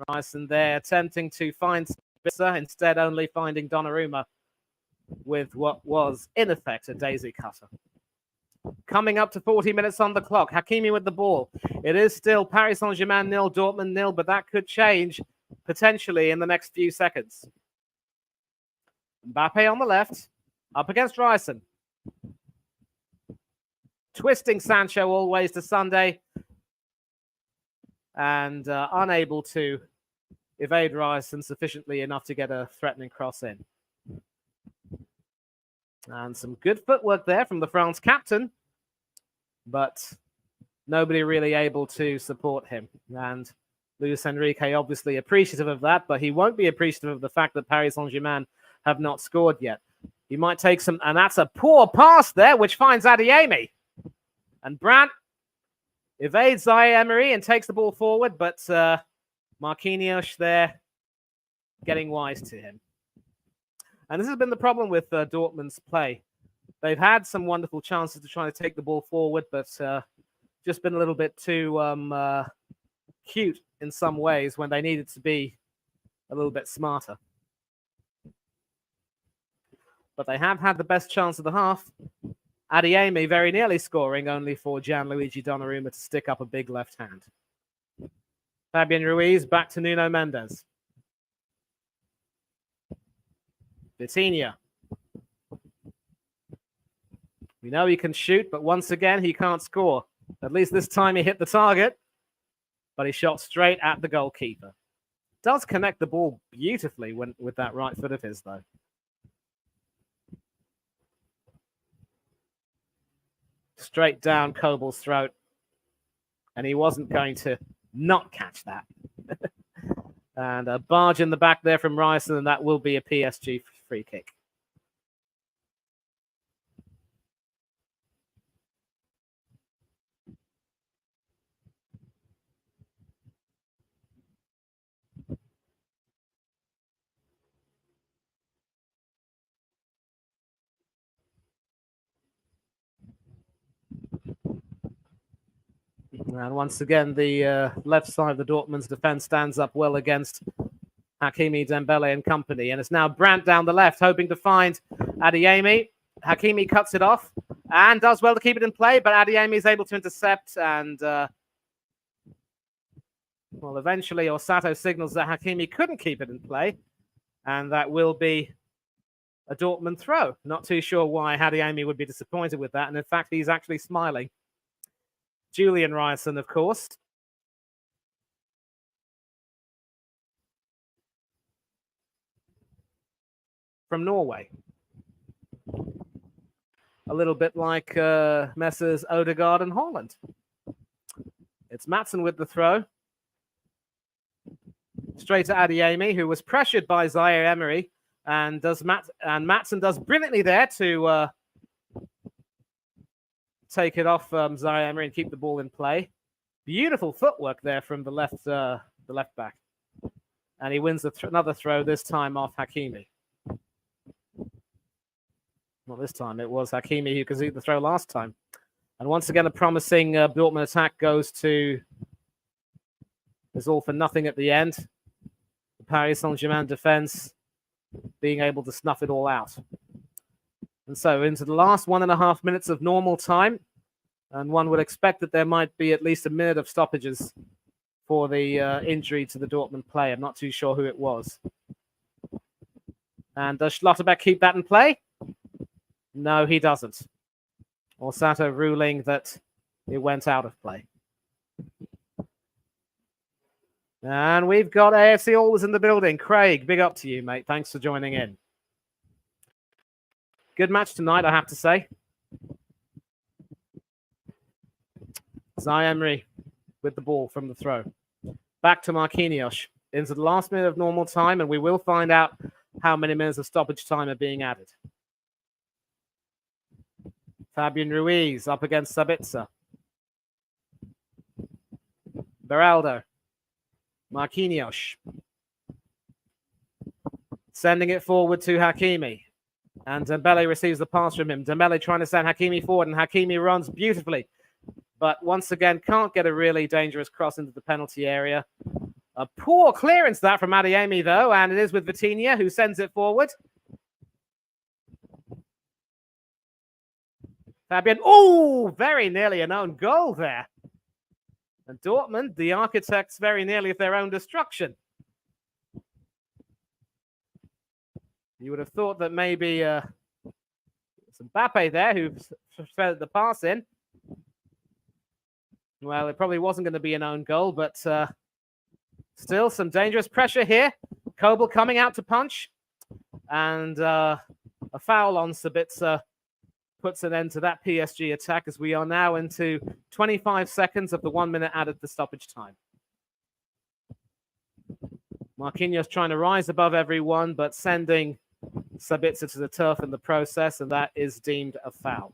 Ryerson there attempting to find Sabitzer, instead only finding Donnarumma with what was, in effect, a daisy cutter. Coming up to 40 minutes on the clock. Hakimi with the ball. It is still Paris Saint-Germain 0, Dortmund 0, but that could change potentially in the next few seconds. Mbappe on the left, up against Ryerson. Twisting Sancho always to Sunday, and unable to evade Ryerson sufficiently enough to get a threatening cross in. And some good footwork there from the France captain, but nobody really able to support him. And Luis Enrique obviously appreciative of that, but he won't be appreciative of the fact that Paris Saint-Germain have not scored yet. He might take some, and that's a poor pass there, which finds Adeyemi. And Brandt evades Zaire Emery and takes the ball forward, but Marquinhos there getting wise to him. And this has been the problem with Dortmund's play. They've had some wonderful chances to try to take the ball forward, but just been a little bit too cute in some ways when they needed to be a little bit smarter. but they have had the best chance of the half. Adeyemi very nearly scoring, only for Gianluigi Donnarumma to stick up a big left hand. Fabian Ruiz back to Nuno Mendes. Vitinha. We know he can shoot, but once again, he can't score. At least this time he hit the target, but he shot straight at the goalkeeper. Does connect the ball beautifully with that right foot of his, though. Straight down Kobel's throat. And he wasn't going to not catch that. And a barge in the back there from Ryerson, and that will be a PSG free kick. And once again, the left side of the Dortmund's defense stands up well against Hakimi, Dembele and company. And it's now Brandt down the left, hoping to find Adeyemi. Hakimi cuts it off and does well to keep it in play, but Adeyemi is able to intercept. And, well, eventually Osato signals that Hakimi couldn't keep it in play. And that will be a Dortmund throw. Not too sure why Adeyemi would be disappointed with that. And in fact, he's actually smiling. Julian Ryerson, of course. From Norway. A little bit like Messrs. Odegaard and Haaland. It's Maatsen with the throw. Straight to Adeyemi, who was pressured by Zaire Emery. And Maatsen does brilliantly there to take it off Zaire Emery and keep the ball in play. Beautiful footwork there from the left back. And he wins another throw, this time off Hakimi. Well, this time it was Hakimi who conceded the throw last time. And once again, a promising Dortmund attack goes to... It's all for nothing at the end. The Paris Saint-Germain defense being able to snuff it all out. And so into the last 1.5 minutes of normal time. And one would expect that there might be at least a minute of stoppages for the injury to the Dortmund player. I'm not too sure who it was. And does Schlotterbeck keep that in play? No, he doesn't. Osato ruling that it went out of play. And we've got AFC Always in the building. Craig, big up to you, mate. Thanks for joining in. Good match tonight, I have to say. Zaire Emery with the ball from the throw. Back to Marquinhos into the last minute of normal time, and we will find out how many minutes of stoppage time are being added. Fabian Ruiz up against Sabitzer. Beraldo. Marquinhos. Sending it forward to Hakimi. And Dembele receives the pass from him. Dembele trying to send Hakimi forward, and Hakimi runs beautifully. But once again, can't get a really dangerous cross into the penalty area. A poor clearance that from Adeyemi, though, and it is with Vitinha, who sends it forward. Fabian, oh, very nearly an own goal there. And Dortmund, the architects, very nearly of their own destruction. You would have thought that maybe it's Mbappe there who fed the pass in. Well, it probably wasn't going to be an own goal, but still some dangerous pressure here. Kobel coming out to punch. And a foul on Sabitzer puts an end to that PSG attack as we are now into 25 seconds of the 1 minute added to stoppage time. Marquinhos trying to rise above everyone, but sending Sabitzer to the turf in the process, and that is deemed a foul.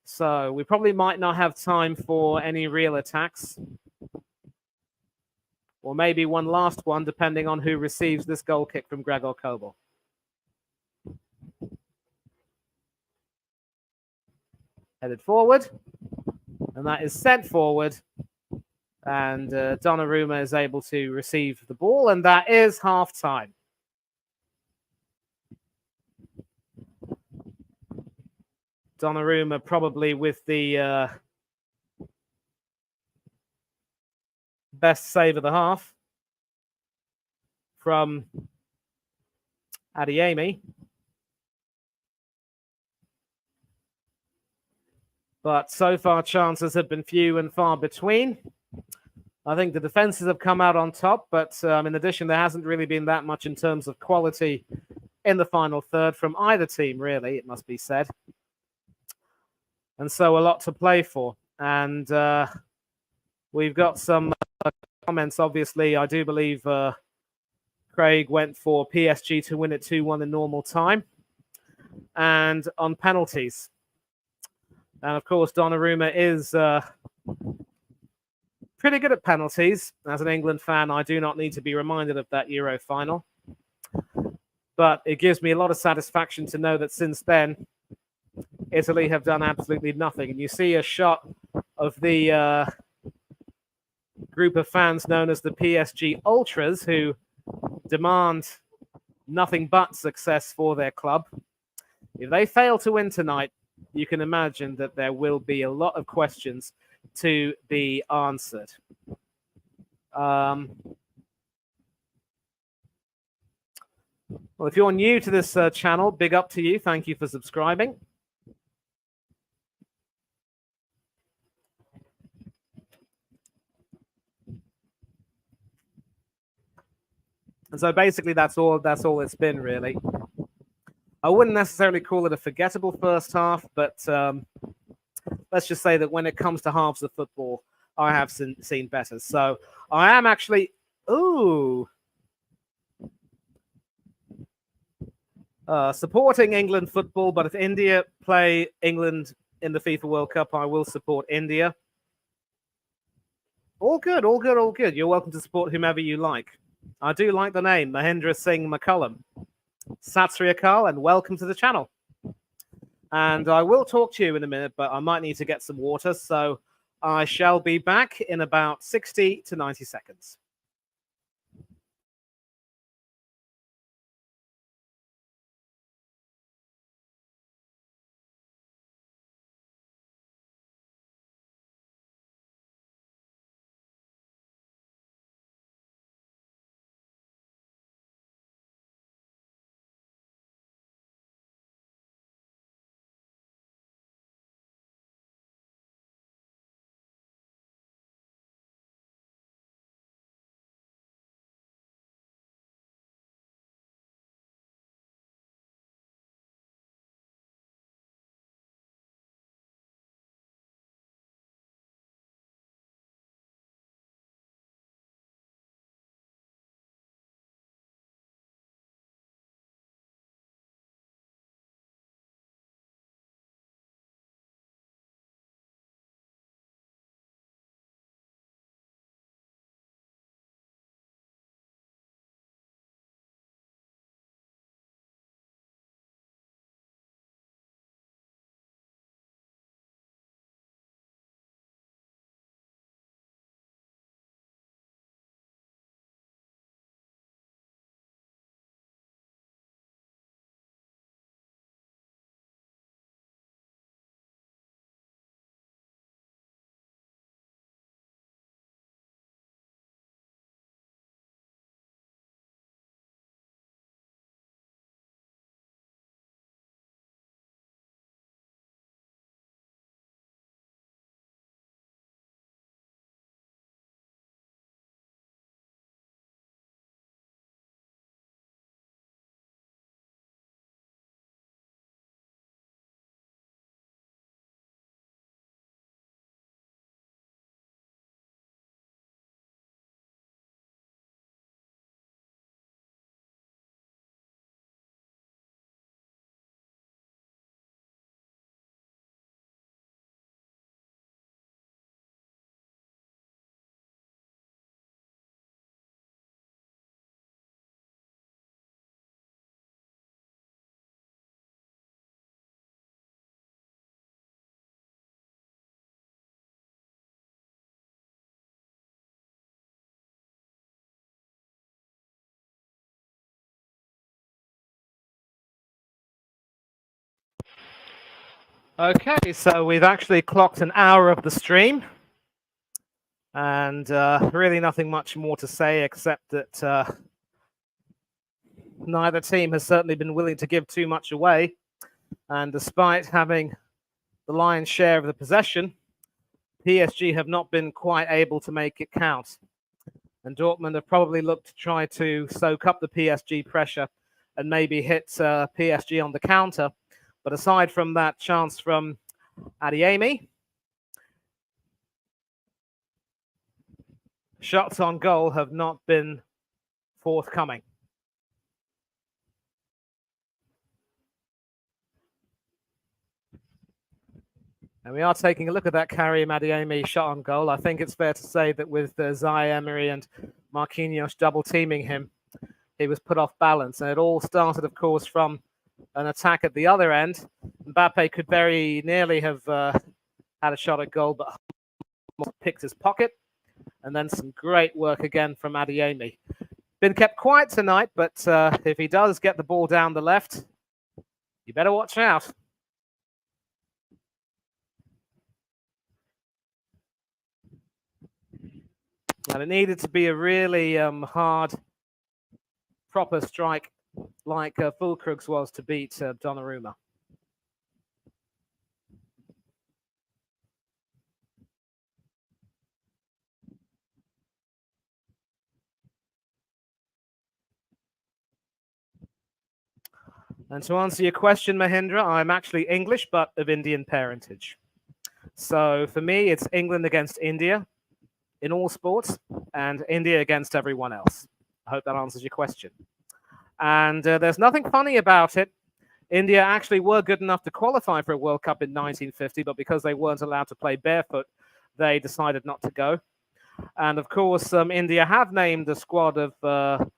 So we probably might not have time for any real attacks. Or maybe one last one, depending on who receives this goal kick from Gregor Kobel. Headed forward. And that is sent forward. And Donnarumma is able to receive the ball. And that is half-time. Donnarumma probably with the best save of the half from Adeyemi. But so far, chances have been few and far between. I think the defenses have come out on top, but in addition, there hasn't really been that much in terms of quality in the final third from either team, really, it must be said. And so a lot to play for. And we've got some comments, obviously. I do believe Craig went for PSG to win it 2-1 in normal time. And on penalties. And of course, Donnarumma is pretty good at penalties. As an England fan, I do not need to be reminded of that Euro final. But it gives me a lot of satisfaction to know that since then, Italy have done absolutely nothing. And you see a shot of the group of fans known as the PSG Ultras, who demand nothing but success for their club. If they fail to win tonight, you can imagine that there will be a lot of questions to be answered. Well, if you're new to this channel, big up to you. Thank you for subscribing. And so basically that's all it's been, really. I wouldn't necessarily call it a forgettable first half, but let's just say that when it comes to halves of football, I have seen better. So I am actually, supporting England football, but if India play England in the FIFA World Cup, I will support India. All good, all good, all good. You're welcome to support whomever you like. I do like the name, Mahendra Singh McCullum. Sat Sri Akal, and welcome to the channel. And I will talk to you in a minute, but I might need to get some water, so I shall be back in about 60 to 90 seconds. Okay, so we've actually clocked an hour of the stream, and really nothing much more to say except that neither team has certainly been willing to give too much away, and despite having the lion's share of the possession, PSG have not been quite able to make it count. And Dortmund have probably looked to try to soak up the PSG pressure and maybe hit PSG on the counter. But aside from that chance from Adeyemi, shots on goal have not been forthcoming. And we are taking a look at that Karim Adeyemi shot on goal. I think it's fair to say that with Zaire Emery and Marquinhos double teaming him, he was put off balance. And it all started, of course, from an attack at the other end. Mbappe could very nearly have had a shot at goal, but picked his pocket. And then some great work again from Adeyemi. Been kept quiet tonight, but if he does get the ball down the left, you better watch out. And it needed to be a really hard, proper strike like Fulkrug's was to beat Donnarumma. And to answer your question, Mahindra, I'm actually English, but of Indian parentage. So for me, it's England against India in all sports and India against everyone else. I hope that answers your question. And there's nothing funny about it. India actually were good enough to qualify for a World Cup in 1950, but because they weren't allowed to play barefoot, they decided not to go. And of course, India have named a squad of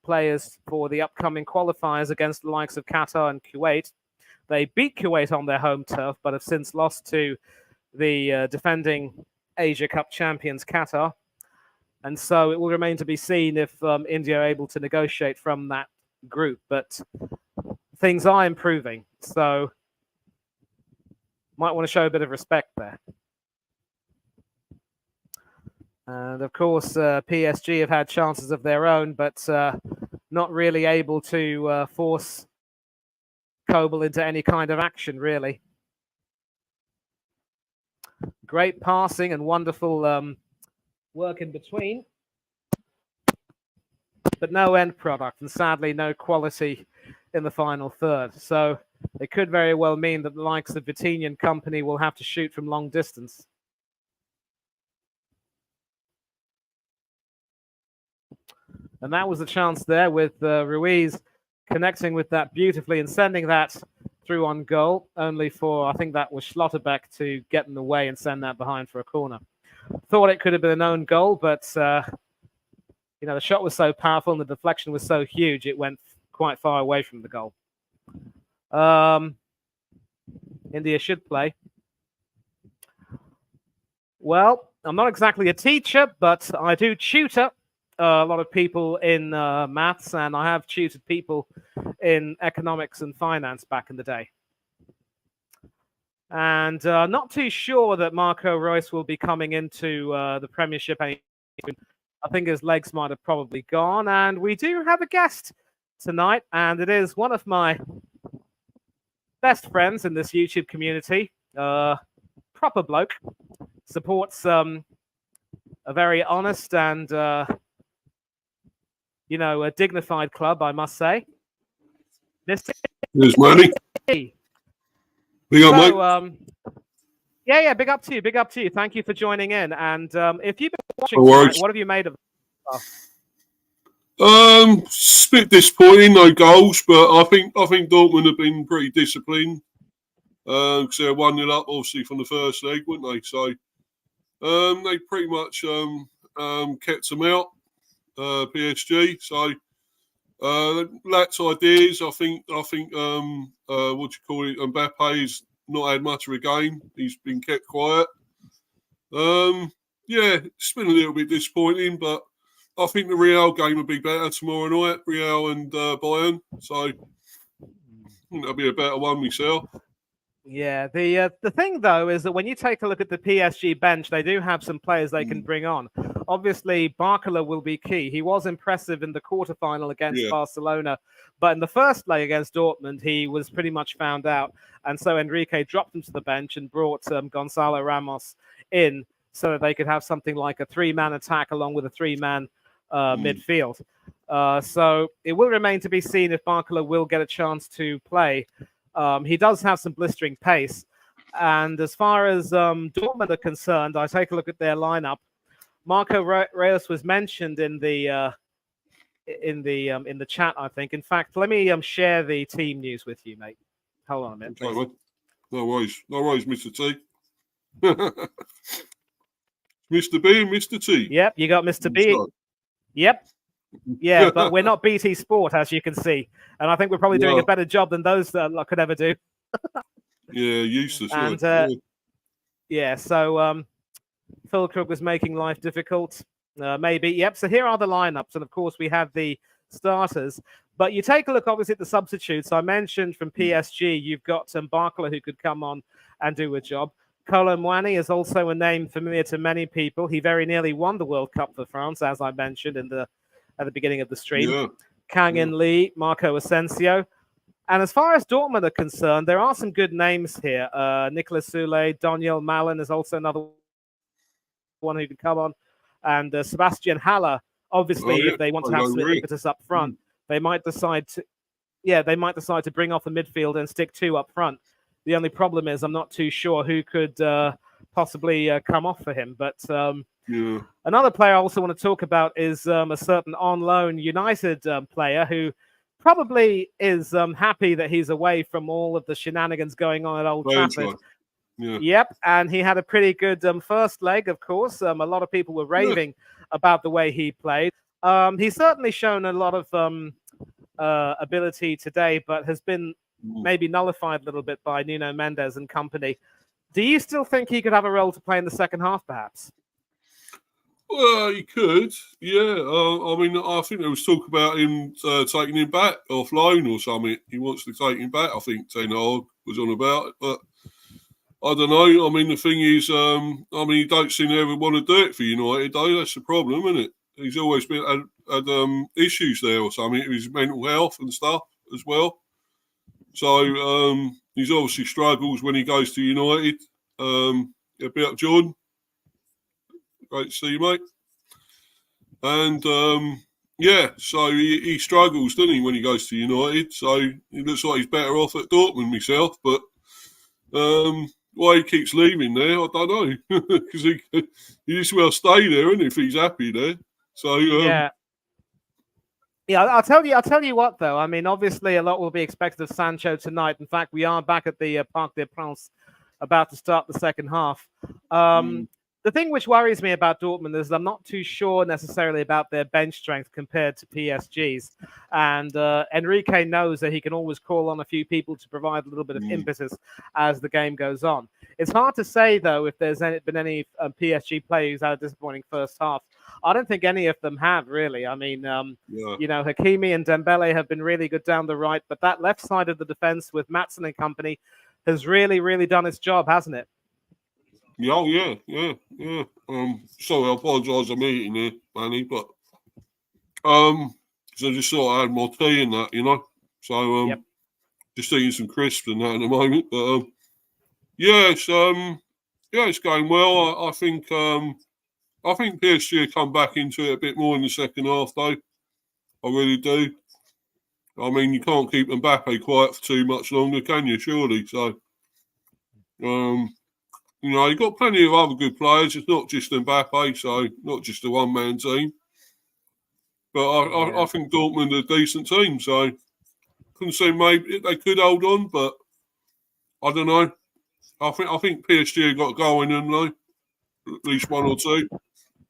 players for the upcoming qualifiers against the likes of Qatar and Kuwait. They beat Kuwait on their home turf, but have since lost to the defending Asia Cup champions, Qatar. And so it will remain to be seen if India are able to negotiate from that group. But things are improving, so might want to show a bit of respect there. And of course, PSG have had chances of their own, but not really able to force Kobel into any kind of action, really. Great passing and wonderful work in between, but no end product, and sadly no quality in the final third. So it could very well mean that the likes of Vitinha and company will have to shoot from long distance. And that was the chance there with Ruiz connecting with that beautifully and sending that through on goal, only for, I think that was Schlotterbeck to get in the way and send that behind for a corner. Thought it could have been an own goal, but you know, the shot was so powerful and the deflection was so huge, it went quite far away from the goal. India should play. Well, I'm not exactly a teacher, but I do tutor a lot of people in maths, and I have tutored people in economics and finance back in the day. And not too sure that Marco Reus will be coming into the Premiership anytime soon. I think his legs might have probably gone. And we do have a guest tonight, and it is one of my best friends in this YouTube community. Proper bloke. Supports a very honest and you know, a dignified club, I must say. There's money. Big up, mate. Yeah, big up to you. Big up to you. Thank you for joining in. And if you've been watching tonight, what have you made of it? It's a bit disappointing, no goals, but I think Dortmund have been pretty disciplined. Because they're 1-0 up, obviously, from the first leg, weren't they? So they pretty much kept them out, PSG. So lacked ideas. I think what do you call it? Mbappe's not had much of a game. He's been kept quiet. Yeah, it's been a little bit disappointing, but I think the Real game will be better tomorrow night, Real and Bayern. So I think that'll be a better one myself. Yeah, the thing though is that when you take a look at the PSG bench, they do have some players they can Mm, bring on. Obviously, Barcola will be key. He was impressive in the quarterfinal against yeah. Barcelona, but in the first leg against Dortmund, he was pretty much found out, and so Enrique dropped him to the bench and brought Gonzalo Ramos in so that they could have something like a three-man attack along with a three-man Mm, midfield. So it will remain to be seen if Barcola will get a chance to play. He does have some blistering pace. And as far as Dortmund are concerned, I take a look at their lineup. Marco Reyes was mentioned in the chat, I think. In fact, let me share the team news with you, mate. Hold on a minute, okay, please. mate. No worries, Mr. T. Mr. B and Mr. T. Yep, you got Mr. B. So, Yep, yeah, but we're not BT Sport, as you can see, and I think we're probably doing a no, better job than those that could ever do. yeah, useless. And Yeah. yeah, so Phil Crook was making life difficult. Maybe. Yep. So here are the lineups. And of course, we have the starters. But you take a look, obviously, at the substitutes. I mentioned from PSG, you've got Barcola who could come on and do a job. Kolo Muani is also a name familiar to many people. He very nearly won the World Cup for France, as I mentioned at the beginning of the stream. Yeah. Kang In Lee, Marco Asensio. And as far as Dortmund are concerned, there are some good names here. Nicolas Soule, Daniel Malin is also another one who can come on, and Sebastian Haller. Obviously, Oh, yeah. if they want to have some impetus up front, they might decide to bring off the midfield and stick two up front. The only problem is I'm not too sure who could possibly come off for him. But Yeah. another player I also want to talk about is a certain on loan United player who probably is happy that he's away from all of the shenanigans going on at Old Trafford. Yeah. Yep, and he had a pretty good first leg, of course. A lot of people were raving about the way he played. He's certainly shown a lot of ability today, but has been maybe nullified a little bit by Nuno Mendes and company. Do you still think he could have a role to play in the second half, perhaps? Well, he could, yeah. I mean, I think there was talk about him taking him back off loan or something. He wants to take him back. I think Ten Hag was on about it, but I don't know. I mean, the thing is, he don't seem to ever want to do it for United, though. That's the problem, isn't it? He's always had issues there or something with his mental health and stuff as well. So he's obviously struggles when he goes to United. A bit up, John. Great to see you, mate. And yeah, so he struggles, doesn't he, when he goes to United? So he looks like he's better off at Dortmund myself, but why he keeps leaving there, I don't know. Because he just well stay there, and if he's happy there. So yeah. I'll tell you what, though. I mean, obviously, a lot will be expected of Sancho tonight. In fact, we are back at the Parc des Princes, about to start the second half. The thing which worries me about Dortmund is I'm not too sure necessarily about their bench strength compared to PSG's. And Enrique knows that he can always call on a few people to provide a little bit of impetus as the game goes on. It's hard to say, though, if there's been any PSG players who's had a disappointing first half. I don't think any of them have, really. I mean, Hakimi and Dembele have been really good down the right, but that left side of the defense with Maatsen and company has really, really done its job, hasn't it? Yeah. Sorry, I apologise. I'm eating here, Manny, but so I just thought I had more tea and that, So just eating some crisps and that at the moment. But it's going well. I think PSG come back into it a bit more in the second half, though. I really do. I mean, you can't keep Mbappe quiet for too much longer, can you? Surely. So, you've got plenty of other good players. It's not just Mbappe, so not just a one-man team. But I think Dortmund are a decent team, so couldn't say maybe they could hold on, but I don't know. I think PSG got going, haven't they? At least one or two.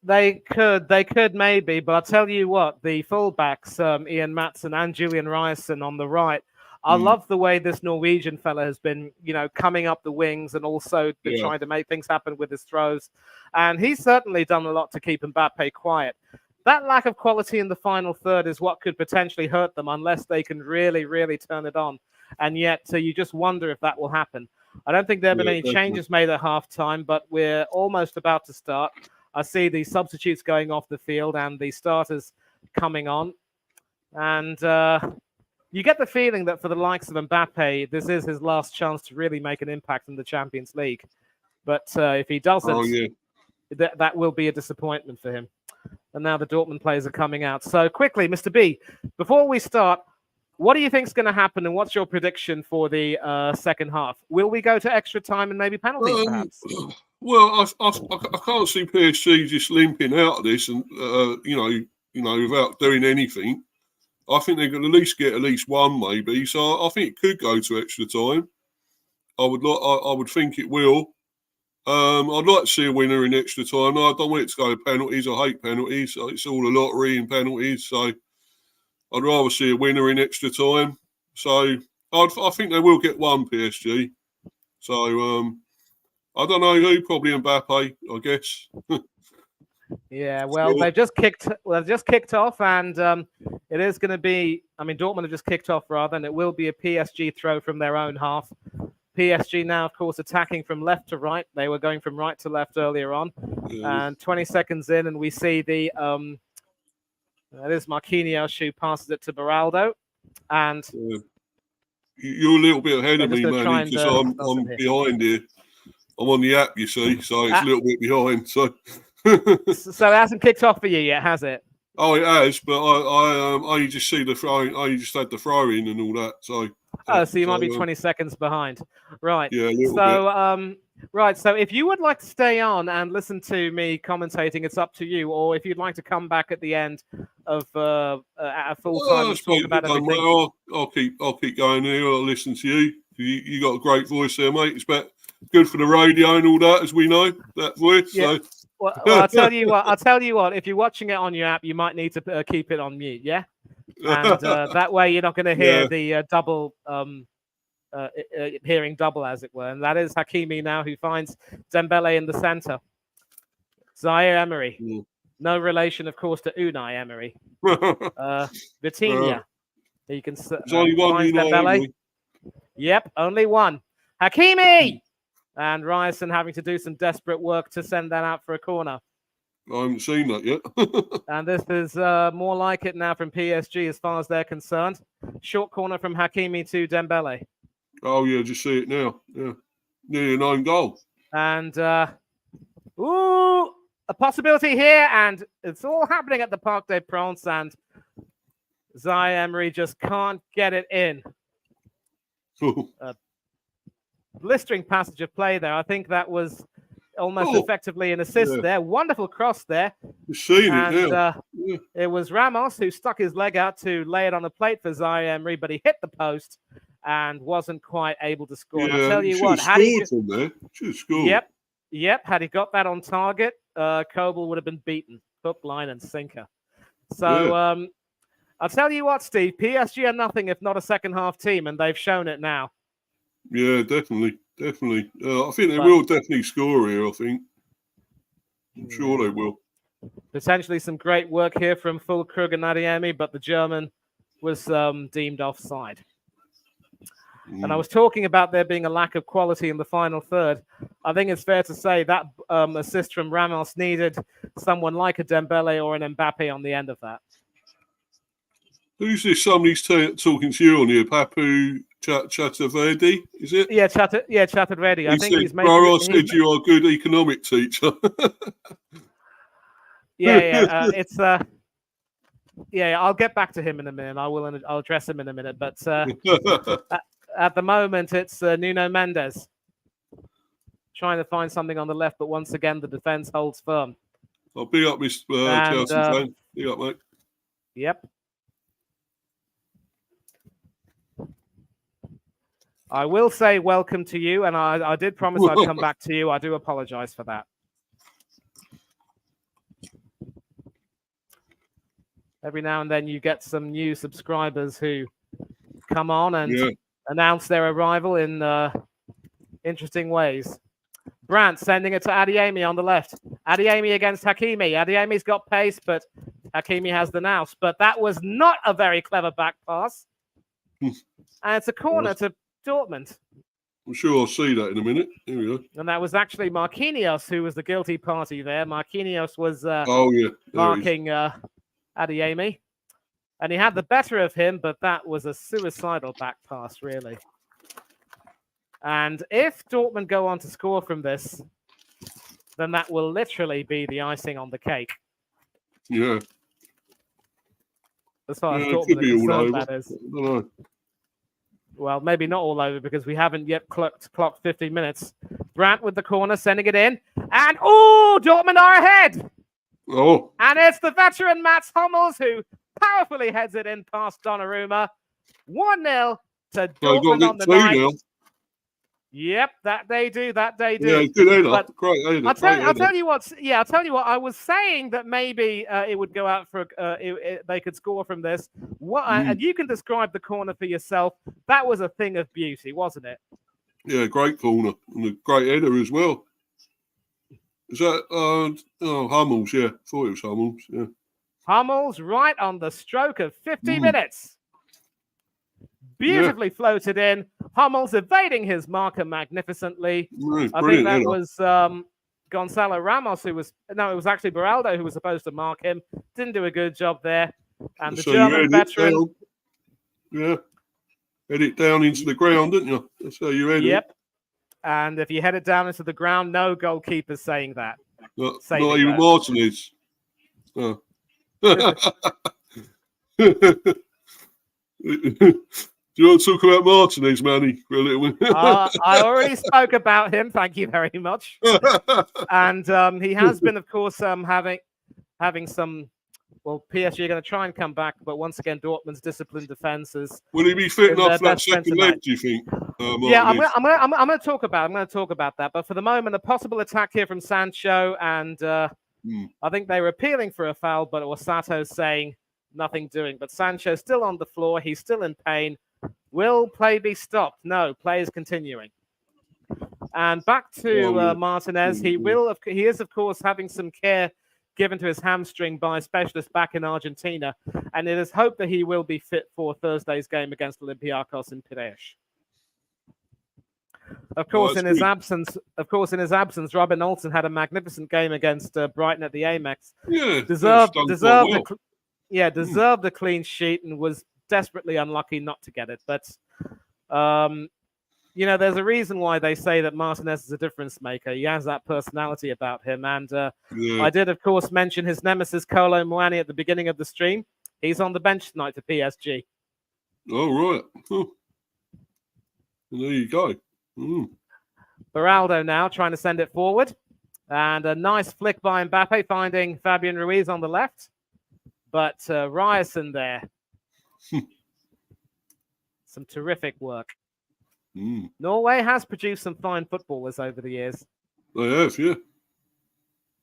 They could maybe, but I'll tell you what, the fullbacks, Ian Maatsen and Julian Ryerson on the right, I love the way this Norwegian fella has been, coming up the wings and also been trying to make things happen with his throws. And he's certainly done a lot to keep Mbappe quiet. That lack of quality in the final third is what could potentially hurt them unless they can really, really turn it on. And yet you just wonder if that will happen. I don't think there have been any definitely. changes made at halftime, but we're almost about to start. I see the substitutes going off the field and the starters coming on. And you get the feeling that for the likes of Mbappe, this is his last chance to really make an impact in the Champions League. But if he doesn't, that will be a disappointment for him. And now the Dortmund players are coming out. So quickly, Mr. B, before we start, what do you think is going to happen, and what's your prediction for the second half? Will we go to extra time and maybe penalties, perhaps? Well, I can't see PSG just limping out of this, and without doing anything. I think they're going to at least get at least one, maybe. So I think it could go to extra time. I would think it will. I'd like to see a winner in extra time. I don't want it to go to penalties. I hate penalties. It's all a lottery in penalties. So I'd rather see a winner in extra time. So I think they will get one, PSG. So I don't know who. Probably Mbappe, I guess. Yeah, well, they've just kicked off, and it is going to be. I mean, Dortmund have just kicked off, rather, and it will be a PSG throw from their own half. PSG now, of course, attacking from left to right. They were going from right to left earlier on, and 20 seconds in, and we see the that is Marquinhos who passes it to Beraldo, and you're a little bit ahead of me, man, because I'm behind here. I'm on the app, you see, so it's a little bit behind. So it hasn't kicked off for you yet, has it? Oh, it has, but I just see the throw. I just had the throw in and all that. So so you might be 20 seconds behind, right? Yeah, a little bit. Right. So if you would like to stay on and listen to me commentating, it's up to you. Or if you'd like to come back at the end of at full time and talk about everything. I'll keep going here. I'll listen to you. You got a great voice there, mate. It's good for the radio and all that, as we know, that voice. Yeah. So. Well, I'll tell you what. If you're watching it on your app, you might need to keep it on mute. Yeah, and that way you're not going to hear the double, hearing double, as it were. And that is Hakimi now, who finds Dembele in the center. Zaire Emery, no relation, of course, to Unai Emery. Vitinha, you can only one Dembele. Yep, only one. Hakimi. And Ryerson having to do some desperate work to send that out for a corner. I haven't seen that yet. And this is more like it now from PSG as far as they're concerned. Short corner from Hakimi to Dembele. Oh, yeah, just see it now. Yeah. Nearly an own goal. And, a possibility here. And it's all happening at the Parc des Princes. And Zaire Emery just can't get it in. Blistering passage of play there. I think that was almost effectively an assist there. Wonderful cross there. You've seen it now. It was Ramos who stuck his leg out to lay it on the plate for Zaire Emery, but he hit the post and wasn't quite able to score. Yeah, I'll tell you what. Should have scored. Yep. Had he got that on target, Kobel would have been beaten. Hook, line, and sinker. So I'll tell you what, Steve. PSG are nothing if not a second half team, and they've shown it now. Yeah, definitely. I think they will definitely score here, I think. I'm sure they will. Potentially some great work here from Füllkrug and Adeyemi, but the German was deemed offside. And I was talking about there being a lack of quality in the final third. I think it's fair to say that assist from Ramos needed someone like a Dembele or an Mbappe on the end of that. Who's this? Somebody's talking to you on here. Papu Chatterverdi, is it? Yeah, Chatterverdi. I think he's making. I said you are a good economic teacher. It's I'll get back to him in a minute. I'll address him in a minute. But at the moment, it's Nuno Mendes trying to find something on the left, but once again, the defense holds firm. I'll big up this Chelsea fan. Big up, mate. Yep. I will say welcome to you, and I did promise I'd come back to you. I do apologize for that. Every now and then you get some new subscribers who come on and announce their arrival in interesting ways. Brandt sending it to Adeyemi on the left. Adeyemi against Hakimi. Adeyemi's got pace, but Hakimi has the nous. But that was not a very clever back pass. And it's a corner to Dortmund. I'm sure I'll see that in a minute. Here we go. And that was actually Marquinhos who was the guilty party there. Marquinhos was marking Adeyemi. And he had the better of him, but that was a suicidal back pass, really. And if Dortmund go on to score from this, then that will literally be the icing on the cake. Yeah. As far as Dortmund are concerned, that is. I don't know. Well, maybe not all over because we haven't yet clocked 50 minutes. Brandt with the corner, sending it in. And, Dortmund are ahead. Oh. And it's the veteran Mats Hummels who powerfully heads it in past Donnarumma. 1-0 to Dortmund on the night. Now. Yep, that they do. Yeah, good header. Great header. I'll tell you what. Yeah, I'll tell you what. I was saying that maybe it would go out for. They could score from this. And you can describe the corner for yourself. That was a thing of beauty, wasn't it? Yeah, great corner and a great header as well. Is that Hummels? Yeah, thought it was Hummels. Yeah, Hummels right on the stroke of 50 minutes. Beautifully floated in. Hummels evading his marker magnificently. I think that was Gonzalo Ramos who was... No, it was actually Beraldo who was supposed to mark him. Didn't do a good job there. And the German veteran... Yeah. Head it down into the ground, didn't you? That's how you head it. Yep. And if you head it down into the ground, no goalkeeper's saying that. Not even Martinez. Oh. Do you want to talk about Martinez, Manny, for a little bit? I already spoke about him. Thank you very much. And he has been, of course, having some. Well, PSG are going to try and come back, but once again, Dortmund's disciplined defenses. Will he be fit enough for that second leg? Do you think? Yeah, I'm going to talk about. I'm going to talk about that. But for the moment, a possible attack here from Sancho, and I think they were appealing for a foul, but Osato's saying nothing doing. But Sancho's still on the floor. He's still in pain. Will play be stopped? No, play is continuing. And back to Martinez. He is, of course, having some care given to his hamstring by specialists back in Argentina. And it is hoped that he will be fit for Thursday's game against Olympiacos in Piraeus. Of course, in his absence, Robin Olsen had a magnificent game against Brighton at the Amex. Yeah, deserved a clean sheet and was desperately unlucky not to get it. But, there's a reason why they say that Martinez is a difference maker. He has that personality about him. And I did, of course, mention his nemesis, Kolo Muani, at the beginning of the stream. He's on the bench tonight for PSG. Oh, right. Oh. There you go. Beraldo now trying to send it forward. And a nice flick by Mbappe, finding Fabian Ruiz on the left. But Ryerson there. Some terrific work. Norway has produced some fine footballers over the years. They have, yeah.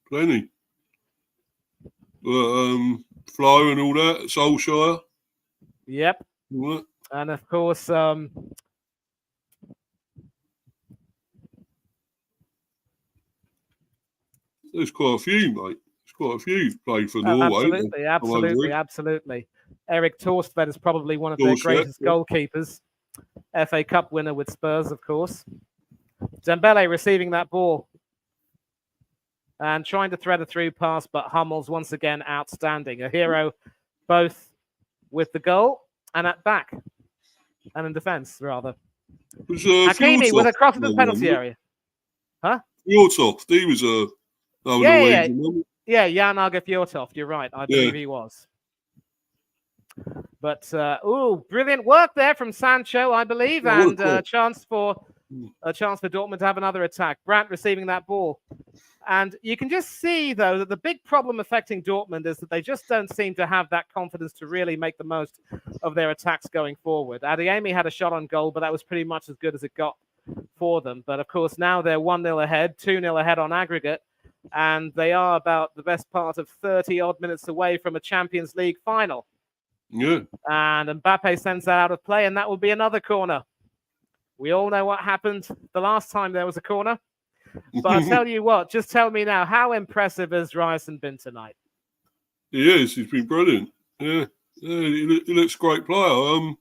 Plenty. Flo and all that, Solskjaer. Yep. What? And of course, there's quite a few, mate. There's quite a few play for Norway. Absolutely. Erik Torstvedt is probably one of their greatest goalkeepers. FA Cup winner with Spurs, of course. Dembele receiving that ball and trying to thread a through pass, but Hummels once again outstanding. A hero both with the goal and at back and in defence, rather. Hakimi with a cross in the penalty area. Huh? Fjortoft, he was Jan Arge Fjortoft, you're right. I believe he was. But brilliant work there from Sancho, I believe, and a chance for Dortmund to have another attack. Brandt receiving that ball, and you can just see though that the big problem affecting Dortmund is that they just don't seem to have that confidence to really make the most of their attacks going forward. Adeyemi had a shot on goal, but that was pretty much as good as it got for them. But of course now they're 1-0 ahead, 2-0 ahead on aggregate, and they are about the best part of 30-odd minutes away from a Champions League final. Yeah. And Mbappe sends that out of play, and that will be another corner. We all know what happened the last time there was a corner. But I'll tell you what, just tell me now, how impressive has Ryerson been tonight? He is. He's been brilliant. Yeah. He looks a great player.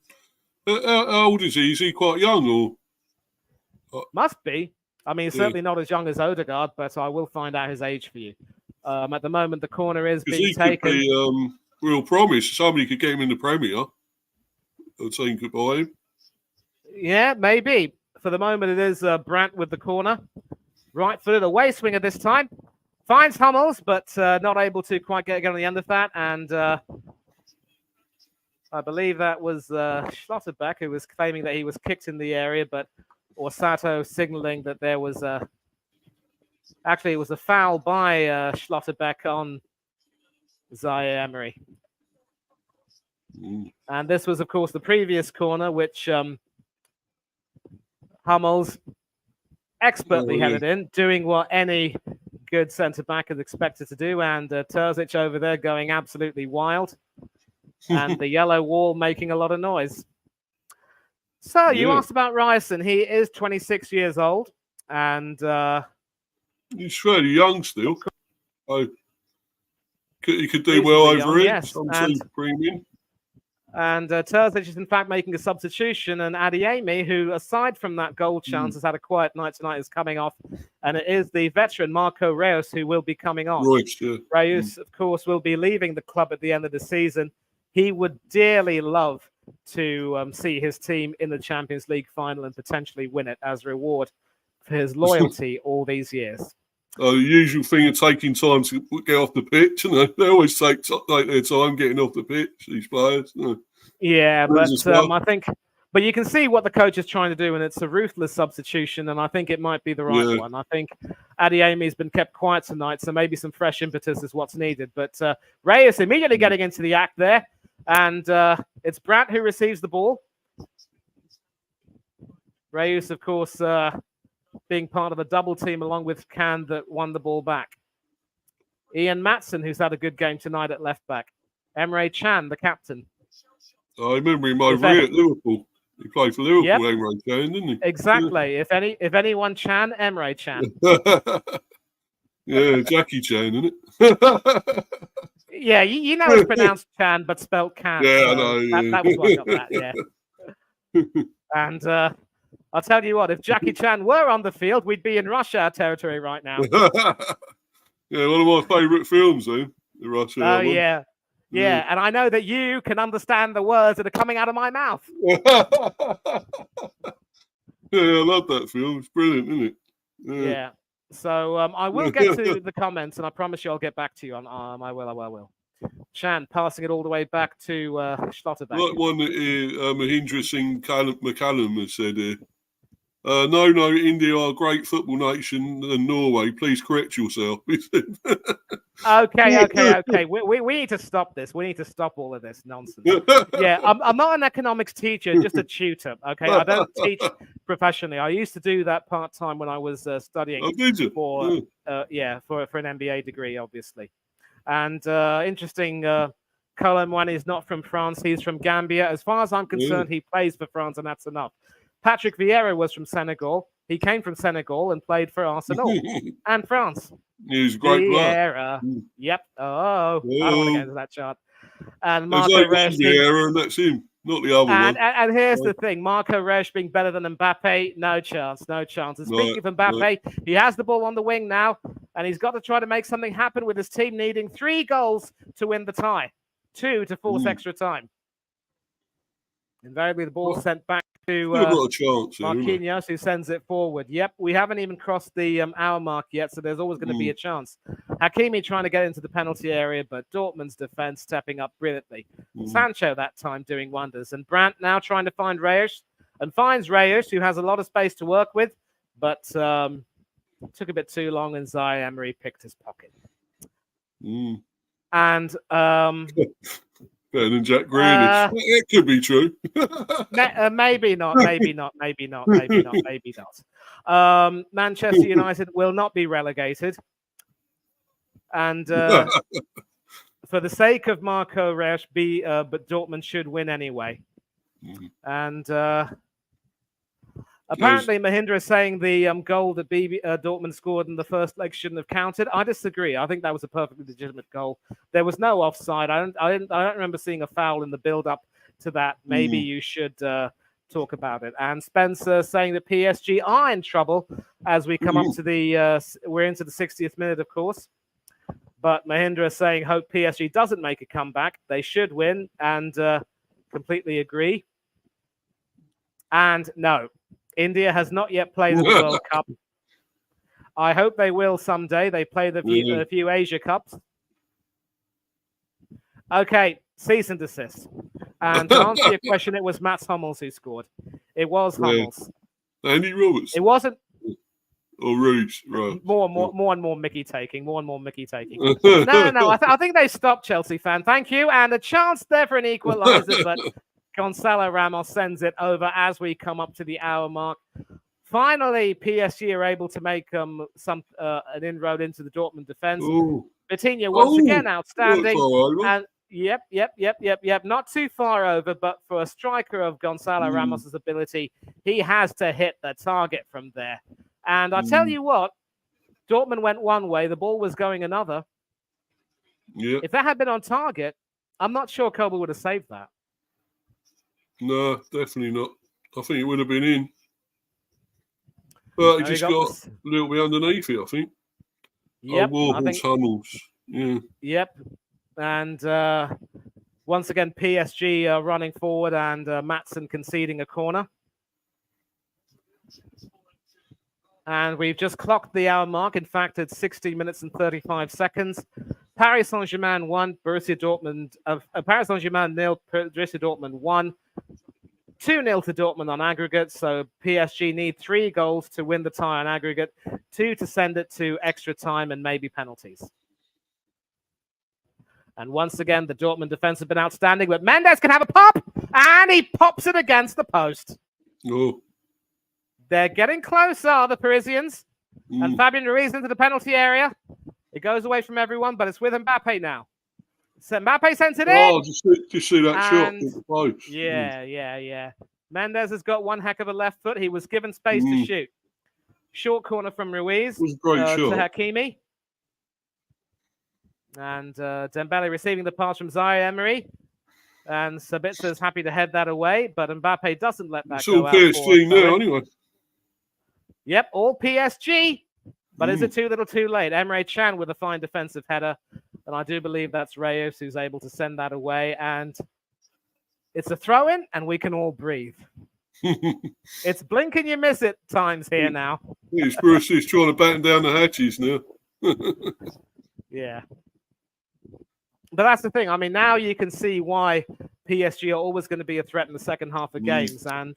How old is he? Is he quite young? Or Must be. I mean, certainly not as young as Odegaard, but I will find out his age for you. At the moment, the corner is being he taken. Could be real promise. Somebody could get him in the Premier. A team could buy him. Yeah, maybe. For the moment, it is Brandt with the corner. Right footed away swinger this time. Finds Hummels, but not able to quite get on the end of that. And I believe that was Schlotterbeck who was claiming that he was kicked in the area, but Orsato signaling that there was actually it was a foul by Schlotterbeck on Zaire Emery. And this was, of course, the previous corner, which Hummels expertly headed in, doing what any good centre-back is expected to do. And Terzic over there going absolutely wild. And the yellow wall making a lot of noise. So you asked about Ryerson. He is 26 years old. And he's fairly young still. So he could do well over it. Yes. Premium. And Terzic is, in fact, making a substitution. And Adeyemi, who, aside from that goal chance, has had a quiet night tonight, is coming off. And it is the veteran Marco Reus who will be coming on. Reus, of course, will be leaving the club at the end of the season. He would dearly love to see his team in the Champions League final and potentially win it as a reward for his loyalty all these years. The usual thing of taking time to get off the pitch, and they always take their time getting off the pitch, these players. Yeah, but I think, but you can see what the coach is trying to do, and it's a ruthless substitution, and I think it might be the right one. I think Adeyemi has been kept quiet tonight, so maybe some fresh impetus is what's needed. But Reyes immediately getting into the act there, and it's Brandt who receives the ball. Reyes, of course, being part of a double team along with Can that won the ball back. Ian Matson, who's had a good game tonight at left back. Emre Can, the captain. I remember him over here at Liverpool. He played for Liverpool, Emre Can, didn't he? Exactly. Yeah. If anyone Can, Emre Can. Yeah, Jackie Chan, isn't it? Yeah, you know it's pronounced Chan, but spelled Can. Yeah, so I know. that was what I got that, yeah. And I'll tell you what, if Jackie Chan were on the field, we'd be in Russia territory right now. Yeah, one of my favourite films, though. The Russia. Oh, yeah. Yeah, and I know that you can understand the words that are coming out of my mouth. Yeah, I love that film. It's brilliant, isn't it? Yeah. So I will get to the comments, and I promise you I'll get back to you on. I will. Chan passing it all the way back to Schlotterbeck. Like one that Mahindra Singh McCallum has said here. No, India are a great football nation than Norway. Please correct yourself. Okay. We need to stop this. We need to stop all of this nonsense. Yeah, I'm not an economics teacher, just a tutor. Okay, I don't teach professionally. I used to do that part-time when I was studying for an MBA degree, obviously. And interesting, Colin Wani is not from France. He's from Gambia. As far as I'm concerned, he plays for France, and that's enough. Patrick Vieira was from Senegal. He came from Senegal and played for Arsenal and France. He was a great player. Yep. I don't want to get into that chart. And Marco Resch. Vieira, and that's him, not the other one. And here's the thing. Marco Resch being better than Mbappe, no chance. And speaking of Mbappe, he has the ball on the wing now, and he's got to try to make something happen with his team needing 3 goals to win the tie, 2 to force extra time. Invariably, the ball sent back to Marquinhos, who sends it forward. Yep, we haven't even crossed the hour mark yet, so there's always going to be a chance. Hakimi trying to get into the penalty area, but Dortmund's defense stepping up brilliantly. Sancho that time doing wonders. And Brandt now trying to find Reyes, and finds Reyes, who has a lot of space to work with, but took a bit too long, and Zaire Emery picked his pocket. And... better than Jack Grealish. It could be true. Maybe not. Manchester United will not be relegated. And for the sake of Marco Resch, but Dortmund should win anyway. And apparently Mahindra is saying the goal that Dortmund scored in the first leg shouldn't have counted. I disagree. I think that was a perfectly legitimate goal. There was no offside. I don't remember seeing a foul in the build-up to that. Maybe you should talk about it. And Spencer saying that PSG are in trouble as we come up to we're into the 60th minute, of course. But Mahindra saying, hope PSG doesn't make a comeback. They should win, and completely agree. And no, India has not yet played in the World Cup. I hope they will someday. They play a few Asia Cups. Okay, cease and desist. And to answer your question, it was Mats Hummels who scored. It was Hummels. Andy Roberts. It wasn't. Oh, Roos, right. More and more Mickey taking. No. I think they stopped, Chelsea fan. Thank you. And a chance there for an equaliser, but Gonzalo Ramos sends it over as we come up to the hour mark. Finally, PSG are able to make an inroad into the Dortmund defense. Vitinha once again outstanding. And yep. Not too far over, but for a striker of Gonzalo Ramos's ability, he has to hit the target from there. And I tell you what, Dortmund went one way, the ball was going another. Yeah. If that had been on target, I'm not sure Kobe would have saved that. No, definitely not. I think it would have been in. But he just got a little bit underneath it, I think. Yep. Tunnels. Yeah. Yep. And once again, PSG running forward and Matson conceding a corner. And we've just clocked the hour mark. In fact, it's 60 minutes and 35 seconds. Paris Saint-Germain won. Borussia Dortmund. Paris Saint-Germain nil. Borussia Dortmund won. 2-0 to Dortmund on aggregate. So PSG need 3 goals to win the tie on aggregate. 2 to send it to extra time and maybe penalties. And once again, the Dortmund defense has been outstanding. But Mendes can have a pop. And he pops it against the post. Oh. They're getting closer, the Parisians. And Fabian Ruiz into the penalty area. It goes away from everyone, but it's with Mbappe now. So Mbappe sends it in. Oh, just see that shot. Yeah. Mendes has got one heck of a left foot. He was given space to shoot. Short corner from Ruiz. It was a great shot. To Hakimi. And Dembele receiving the pass from Zaire Emery. And Sabitzer is happy to head that away, but Mbappe doesn't let that go out. It's all PSG now, anyway. Yep, all PSG. But is it too little too late? Emre Can with a fine defensive header. And I do believe that's Reyes who's able to send that away. And it's a throw-in, and we can all breathe. It's blink and you miss it times here now. Bruce is trying to batten down the hatches now. Yeah. But that's the thing. I mean, now you can see why PSG are always going to be a threat in the second half of games. And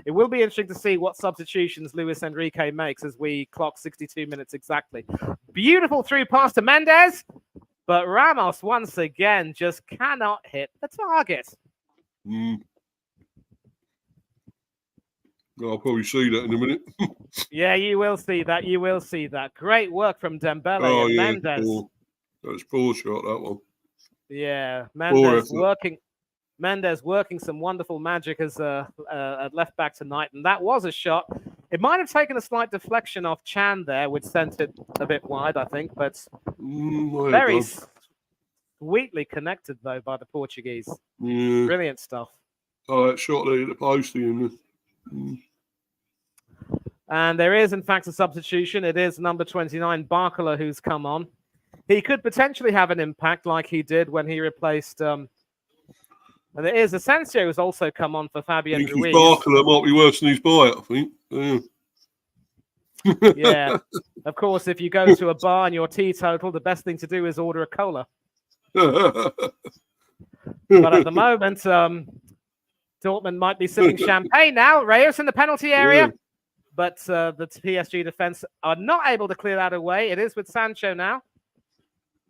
it will be interesting to see what substitutions Luis Enrique makes as we clock 62 minutes exactly. Beautiful through pass to Mendes. But Ramos, once again, just cannot hit the target. I'll probably see that in a minute. Yeah, you will see that. You will see that. Great work from Dembele and Mendes. That's poor shot, that one. Yeah, Mendes working some wonderful magic as at left back tonight, and that was a shot. It might have taken a slight deflection off Chan there, which sent it a bit wide, I think, but very sweetly connected though by the Portuguese. Yeah. Brilliant stuff. Oh, that shot there at the post again. And there is, in fact, a substitution. It is number 29, Barcola, who's come on. He could potentially have an impact like he did when he replaced... and there is Asensio who's also come on for Fabian Ruiz. Barcola might be worse than his buy, I think. Yeah. Of course, if you go to a bar and you're teetotal, the best thing to do is order a cola. But at the moment, Dortmund might be sipping champagne now. Reyes in the penalty area. Yeah. But the PSG defense are not able to clear that away. It is with Sancho now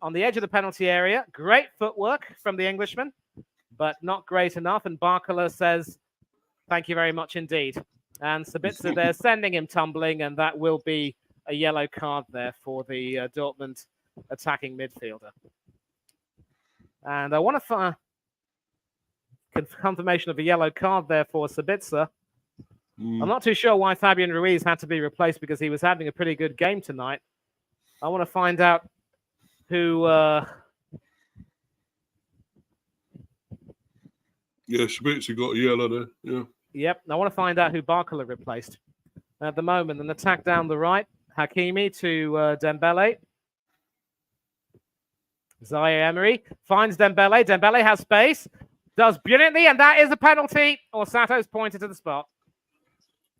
on the edge of the penalty area. Great footwork from the Englishman, but not great enough. And Barcola says, thank you very much indeed. And Sabitzer there sending him tumbling, and that will be a yellow card there for the Dortmund attacking midfielder. And I want to confirmation of a yellow card there for Sabitzer. I'm not too sure why Fabian Ruiz had to be replaced because he was having a pretty good game tonight. I want to find out who... Yeah, Sabitzer got a yellow there, yeah. Yep. I want to find out who Barcola replaced. At the moment, an attack down the right. Hakimi to Dembele. Zaire Emery finds Dembele. Dembele has space. Does brilliantly, and that is a penalty. Orsato's pointed to the spot.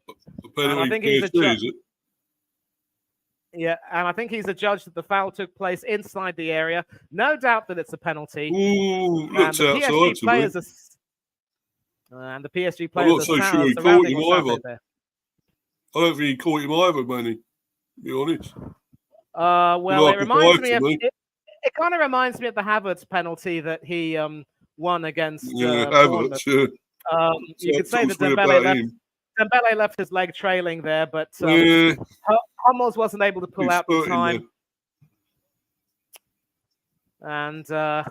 The penalty I think he's a PSG, is it? Yeah, and I think he's a judge that the foul took place inside the area. No doubt that it's a penalty. Ooh, looks and the outside PSG to me. players and the PSG I'm not players so are sure he caught surrounding him Orsato either. there. I don't think he caught him either, Manny. To be honest. Well, Like it a reminds five me to of me. it kind of reminds me of the Havertz penalty that he won against Yeah, Bournemouth. Havertz, yeah. You could say Talks that me about him. Dembele left his leg trailing there, but Yeah, Hummels wasn't able to pull he's out the spurting time. And I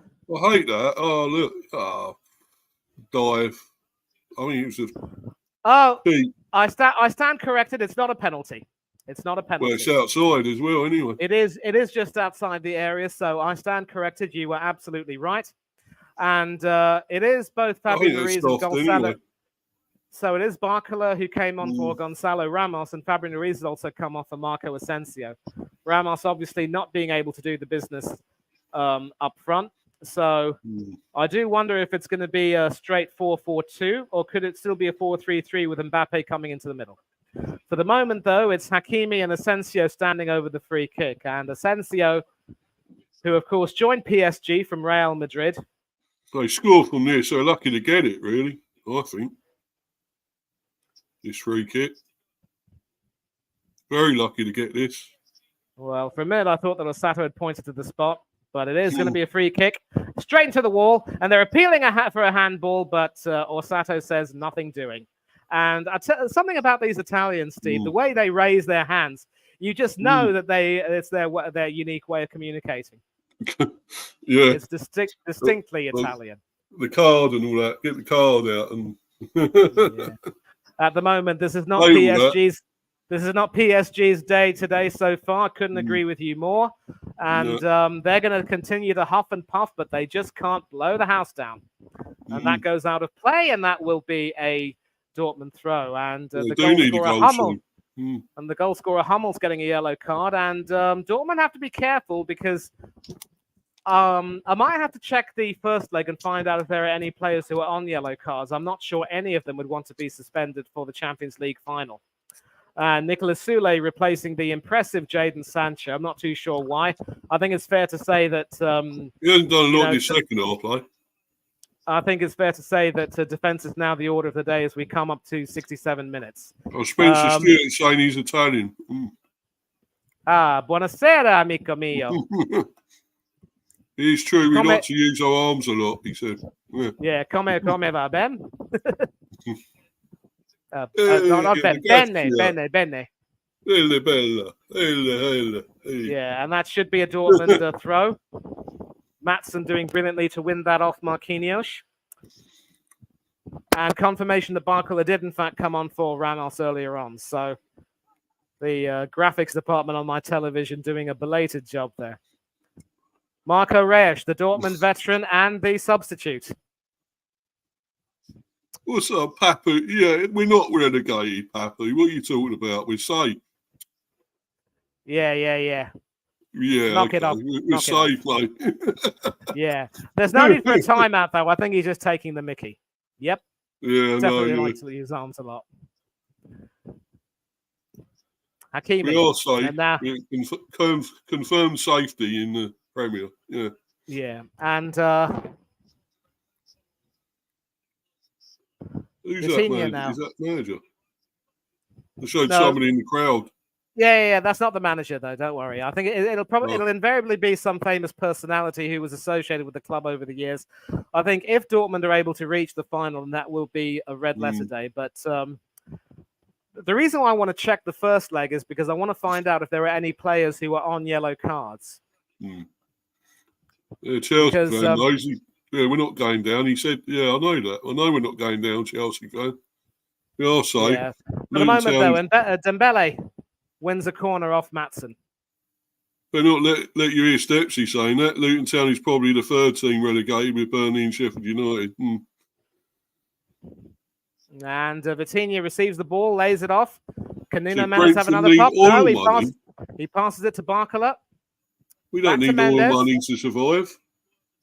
hate that. Oh, look. Oh, dive. I mean, it was I stand corrected. It's not a penalty. It's not a penalty. well, it's outside as well, anyway. It is just outside the area, so I stand corrected. You were absolutely right. And it is both Fabio Ruiz and Gonzalo. Anyway. So it is Barcola who came on for Gonzalo Ramos, and Fabio Ruiz has also come off for Marco Asensio. Ramos obviously not being able to do the business up front. So I do wonder if it's going to be a straight 4-4-2, or could it still be a 4-3-3 with Mbappe coming into the middle? For the moment, though, it's Hakimi and Asensio standing over the free kick. And Asensio, who, of course, joined PSG from Real Madrid. They score from there, so lucky to get it, really, I think. This free kick. Very lucky to get this. Well, for a minute, I thought that Osato had pointed to the spot, but it is going to be a free kick. Straight into the wall, and they're appealing for a handball, but Orsato says nothing doing. And something about these Italians, Steve, the way they raise their hands, you just know that it's their unique way of communicating. Yeah. It's distinctly Italian. The card and all that. Get the card out. And yeah. At the moment, this is not PSG's day today so far. Couldn't agree with you more. And they're going to continue to huff and puff, but they just can't blow the house down. And that goes out of play, and that will be a Dortmund throw. And the goal scorer Hummel's getting a yellow card. And Dortmund have to be careful because I might have to check the first leg and find out if there are any players who are on yellow cards. I'm not sure any of them would want to be suspended for the Champions League final. Nicolas Soulé replacing the impressive Jadon Sancho. I'm not too sure why. I think it's fair to say that he hasn't done a lot in his second half, though. I think it's fair to say that defence is now the order of the day as we come up to 67 minutes. Oh, Spencer Stewart saying he's Italian. Buonasera, amico mio. It's true, we like to use our arms a lot, he said. Yeah, come va ben? Bene. Bella. Yeah, and that should be a Dortmund throw. Maatsen doing brilliantly to win that off Marquinhos. And confirmation that Barcola did, in fact, come on for Ramos earlier on. So the graphics department on my television doing a belated job there. Marco Reus, the Dortmund veteran and the substitute. What's up, Papu? Yeah, we're not relegated, Papu. What are you talking about? We're safe. Yeah. Yeah, Knock it off. We're safe, mate. Yeah. There's no need for a timeout, though. I think he's just taking the mickey. Yep. Yeah, definitely likes to use arms a lot. Hakimi. We are safe. And now, confirmed safety in the Premier. Yeah. Yeah. And who's that manager? now. Is that manager? I showed somebody in the crowd. Yeah, that's not the manager though. Don't worry. I think it'll invariably be some famous personality who was associated with the club over the years. I think if Dortmund are able to reach the final, then that will be a red letter day. But the reason why I want to check the first leg is because I want to find out if there are any players who are on yellow cards. Yeah, Chelsea fan knows. Yeah, we're not going down. He said, "Yeah, I know that. I know we're not going down." Chelsea fan. We are safe. Yeah. For the moment though, and Dembele wins a corner off Maatsen. But not let you hear Stepsy saying that. Luton Town is probably the third team relegated with Burnley and Sheffield United. And Vitinha receives the ball, lays it off. Can Nuno So Mendes have Brentford another need pop? oil No, money. he passes it to Barcola. We don't Back to need oil Mendes. money to survive.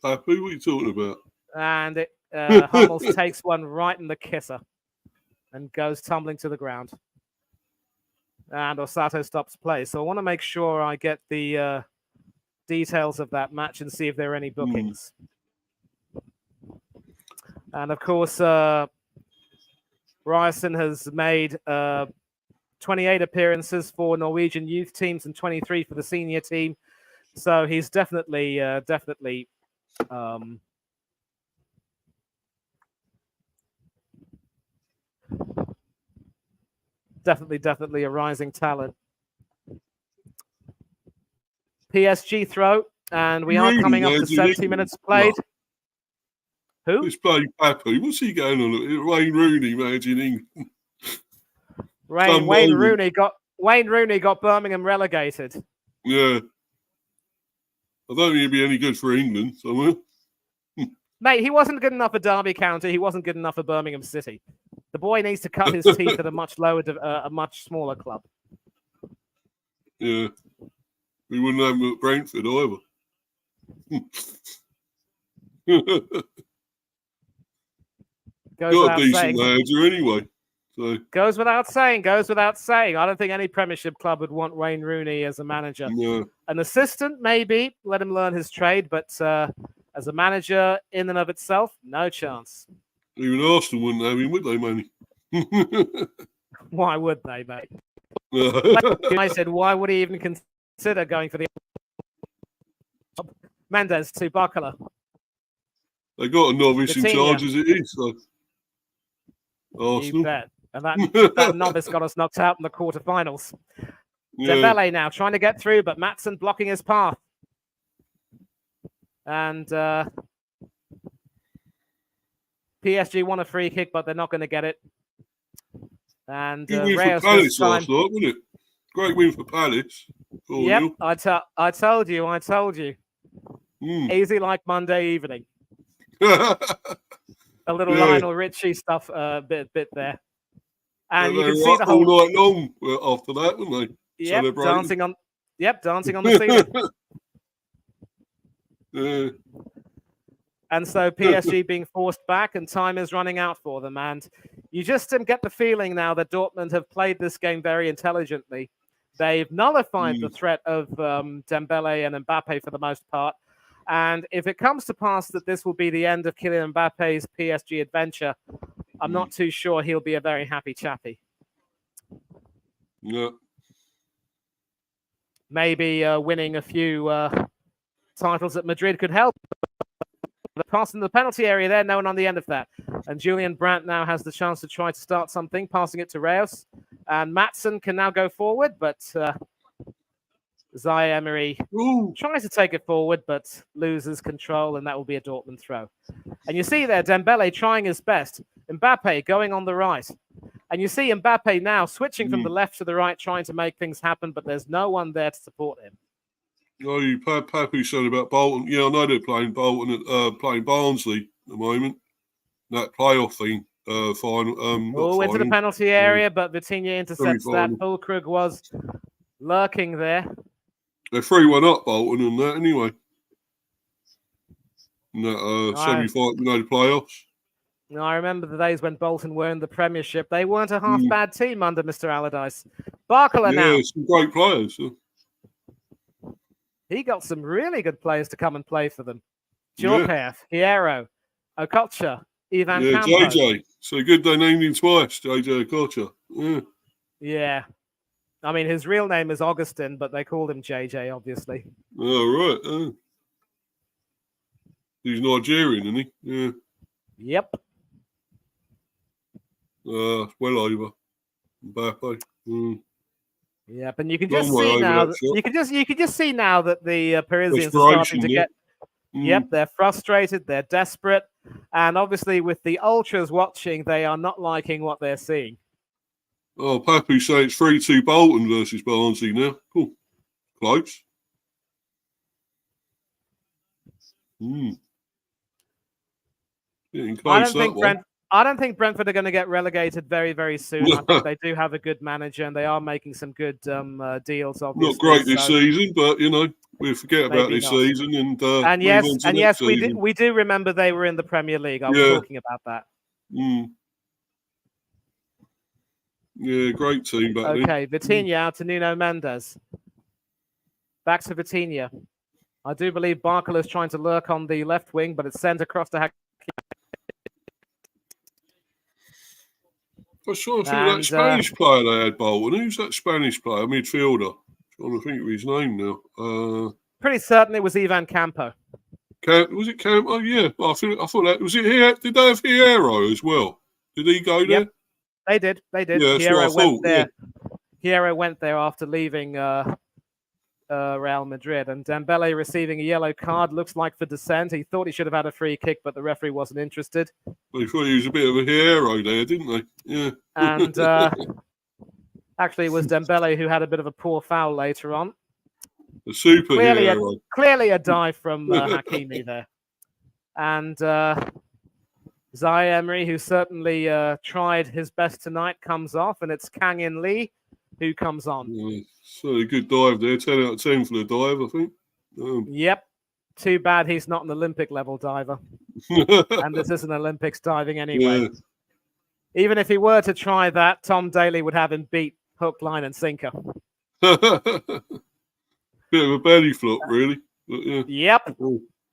Papu, what are you talking about? And Hummels takes one right in the kisser and goes tumbling to the ground. And Osato stops play. So I want to make sure I get the details of that match and see if there are any bookings. And of course, Ryerson has made 28 appearances for Norwegian youth teams and 23 for the senior team. So he's definitely definitely a rising talent. PSG throw, and we are coming up to 70 minutes played. Who? This bloody Papu. What's he going on? Wayne Rooney managing England. Wayne Rooney got Birmingham relegated. Yeah. I don't think he'd be any good for England somewhere. Mate, he wasn't good enough for Derby County. He wasn't good enough for Birmingham City. The boy needs to cut his teeth at a much smaller club. Yeah. We wouldn't have him at Brentford either. Got a decent manager anyway. So. Goes without saying. I don't think any Premiership club would want Wayne Rooney as a manager. No. An assistant, maybe. Let him learn his trade. But as a manager in and of itself, no chance. Even Arsenal wouldn't have him, would they, Manny? Why would they, mate? I said, why would he even consider going for the Mendes to Barcola? They got a novice in charge as it is, so Arsenal. You bet. And that novice got us knocked out in the quarterfinals. Yeah. Dembele now trying to get through, but Maatsen blocking his path. And PSG won a free kick, but they're not going to get it. And good win for Palace last night, wasn't it? Great win for Palace. Yep, I told you. Easy like Monday evening. A little Lionel Richie stuff, bit there. And you can see the whole all night long after that, weren't they? Yep, dancing on the ceiling. Yeah. And so PSG being forced back, and time is running out for them. And you just get the feeling now that Dortmund have played this game very intelligently. They've nullified the threat of Dembele and Mbappe for the most part. And if it comes to pass that this will be the end of Kylian Mbappe's PSG adventure, I'm not too sure he'll be a very happy chappy. Yeah. Maybe winning a few titles at Madrid could help. Passing the penalty area there, no one on the end of that. And Julian Brandt now has the chance to try to start something, passing it to Reus. And Maatsen can now go forward, but Zaire Emery tries to take it forward, but loses control, and that will be a Dortmund throw. And you see there, Dembele trying his best. Mbappe going on the right. And you see Mbappe now switching from the left to the right, trying to make things happen, but there's no one there to support him. Oh, you Papu said about Bolton. Yeah, I know they're playing Bolton, playing Barnsley at the moment. That playoff thing, final. Into the penalty area, but Vitinha intercepts that. Fulkrug was lurking there. They're 3-1 up, Bolton, on that anyway. In that semi-final, the playoffs. No, I remember the days when Bolton were in the Premiership. They weren't a half bad team under Mr. Allardyce. Barcola now. Yeah, some great players. So. He got some really good players to come and play for them. Djurkaeff, Hierro, Okocha, Ivan Campo. JJ. So good they named him twice, JJ Okocha. Yeah. Yeah. I mean, his real name is Augustin, but they called him JJ, obviously. Oh, right. He's Nigerian, isn't he? Yeah. Yep. Well over. Mbappe. Yep, and you can just see now. You can just see now that the Parisians are starting to get. Yep, they're frustrated. They're desperate, and obviously with the ultras watching, they are not liking what they're seeing. Oh, Papu say it's 3-2 Bolton versus Barnsley now. Cool, close. Getting close. I don't think Brentford are going to get relegated very, very soon. I think they do have a good manager, and they are making some good deals. Obviously, Not great this season, but we'll forget about this season and move on to next season. we do remember they were in the Premier League. I was talking about that. Yeah, great team back then. Okay, Vitinha out to Nuno Mendes. Back to Vitinha. I do believe Barkel is trying to lurk on the left wing, but it's sent across to Hakimi. I was trying to think of that Spanish player they had, Bolton. Who's that Spanish player, midfielder? I'm trying to think of his name now. Pretty certain it was Ivan Campo. Was it Campo? Oh, yeah. I thought that was it. Here, did they have Hierro as well? Did he go there? Yep, they did. They did. Yeah, Hierro went there. Yeah. Hierro went there after leaving Real Madrid, and Dembele receiving a yellow card. Looks like for dissent. He thought he should have had a free kick, but the referee wasn't interested. They thought he was a bit of a hero there, didn't they? Yeah. And actually, it was Dembele who had a bit of a poor foul later on. A superhero. Clearly a dive from Hakimi there. And Zaire Emery, who certainly tried his best tonight, comes off, and it's Kang In Lee who comes on. Yeah, so a good dive there. 10 out of 10 for the dive, I think. Yep. Too bad he's not an Olympic level diver. And this isn't Olympics diving anyway. Yeah. Even if he were to try that, Tom Daly would have him beat hook, line, and sinker. Bit of a belly flop, really. But, yeah. Yep.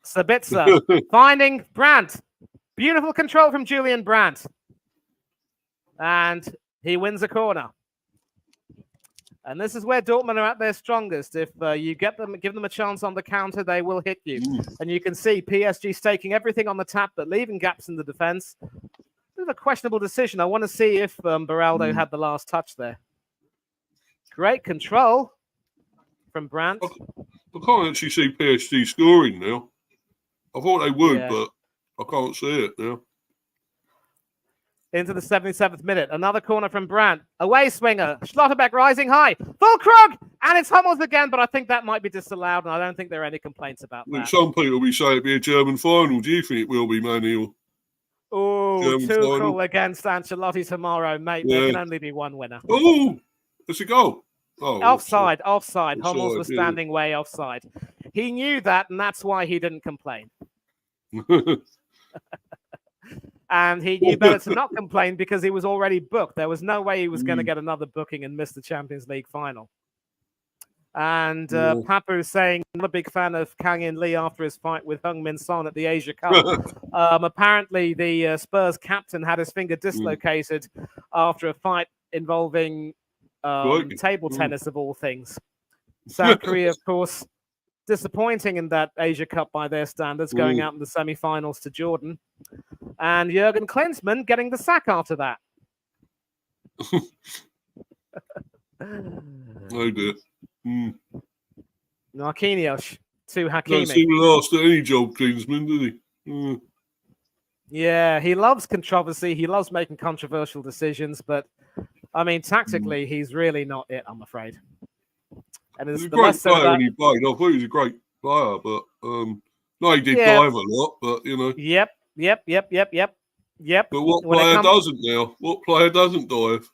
Sabitzer finding Brandt. Beautiful control from Julian Brandt. And he wins a corner. And this is where Dortmund are at their strongest. If you give them a chance on the counter, they will hit you. And you can see PSG staking everything on the tap, but leaving gaps in the defense. Bit of a questionable decision. I want to see if Beraldo had the last touch there. Great control from Brandt. I can't actually see PSG scoring now. I thought they would, but I can't see it now. Into the 77th minute. Another corner from Brandt. Away swinger. Schlotterbeck rising high. Full Krug! And it's Hummels again, but I think that might be disallowed, and I don't think there are any complaints about that. Some people will be saying it'll be a German final. Do you think it will be, Manuel? Oh, Tuchel against Ancelotti tomorrow, mate. Yeah. There can only be one winner. Oh, it's a goal. Oh, offside. Hummels was standing way offside. He knew that, and that's why he didn't complain. And he knew better to not complain because he was already booked. There was no way he was going to get another booking and miss the Champions League final. And Papu saying, I'm not a big fan of Kang In Lee after his fight with Heung-min Son at the Asia Cup. Apparently, the Spurs captain had his finger dislocated after a fight involving table tennis, of all things. South Korea, of course, disappointing in that Asia Cup by their standards, going out in the semi-finals to Jordan. And Jurgen Klinsmann getting the sack after that. Oh dear. Marquinhos to Hakimi. Don't seem to last at any job, Klinsmann, did he? Yeah, he loves controversy. He loves making controversial decisions, but I mean, tactically, he's really not it, I'm afraid. And he's a great player when he played. I thought he was a great player, but no, he did dive a lot, but Yep. But what player doesn't now? What player doesn't dive?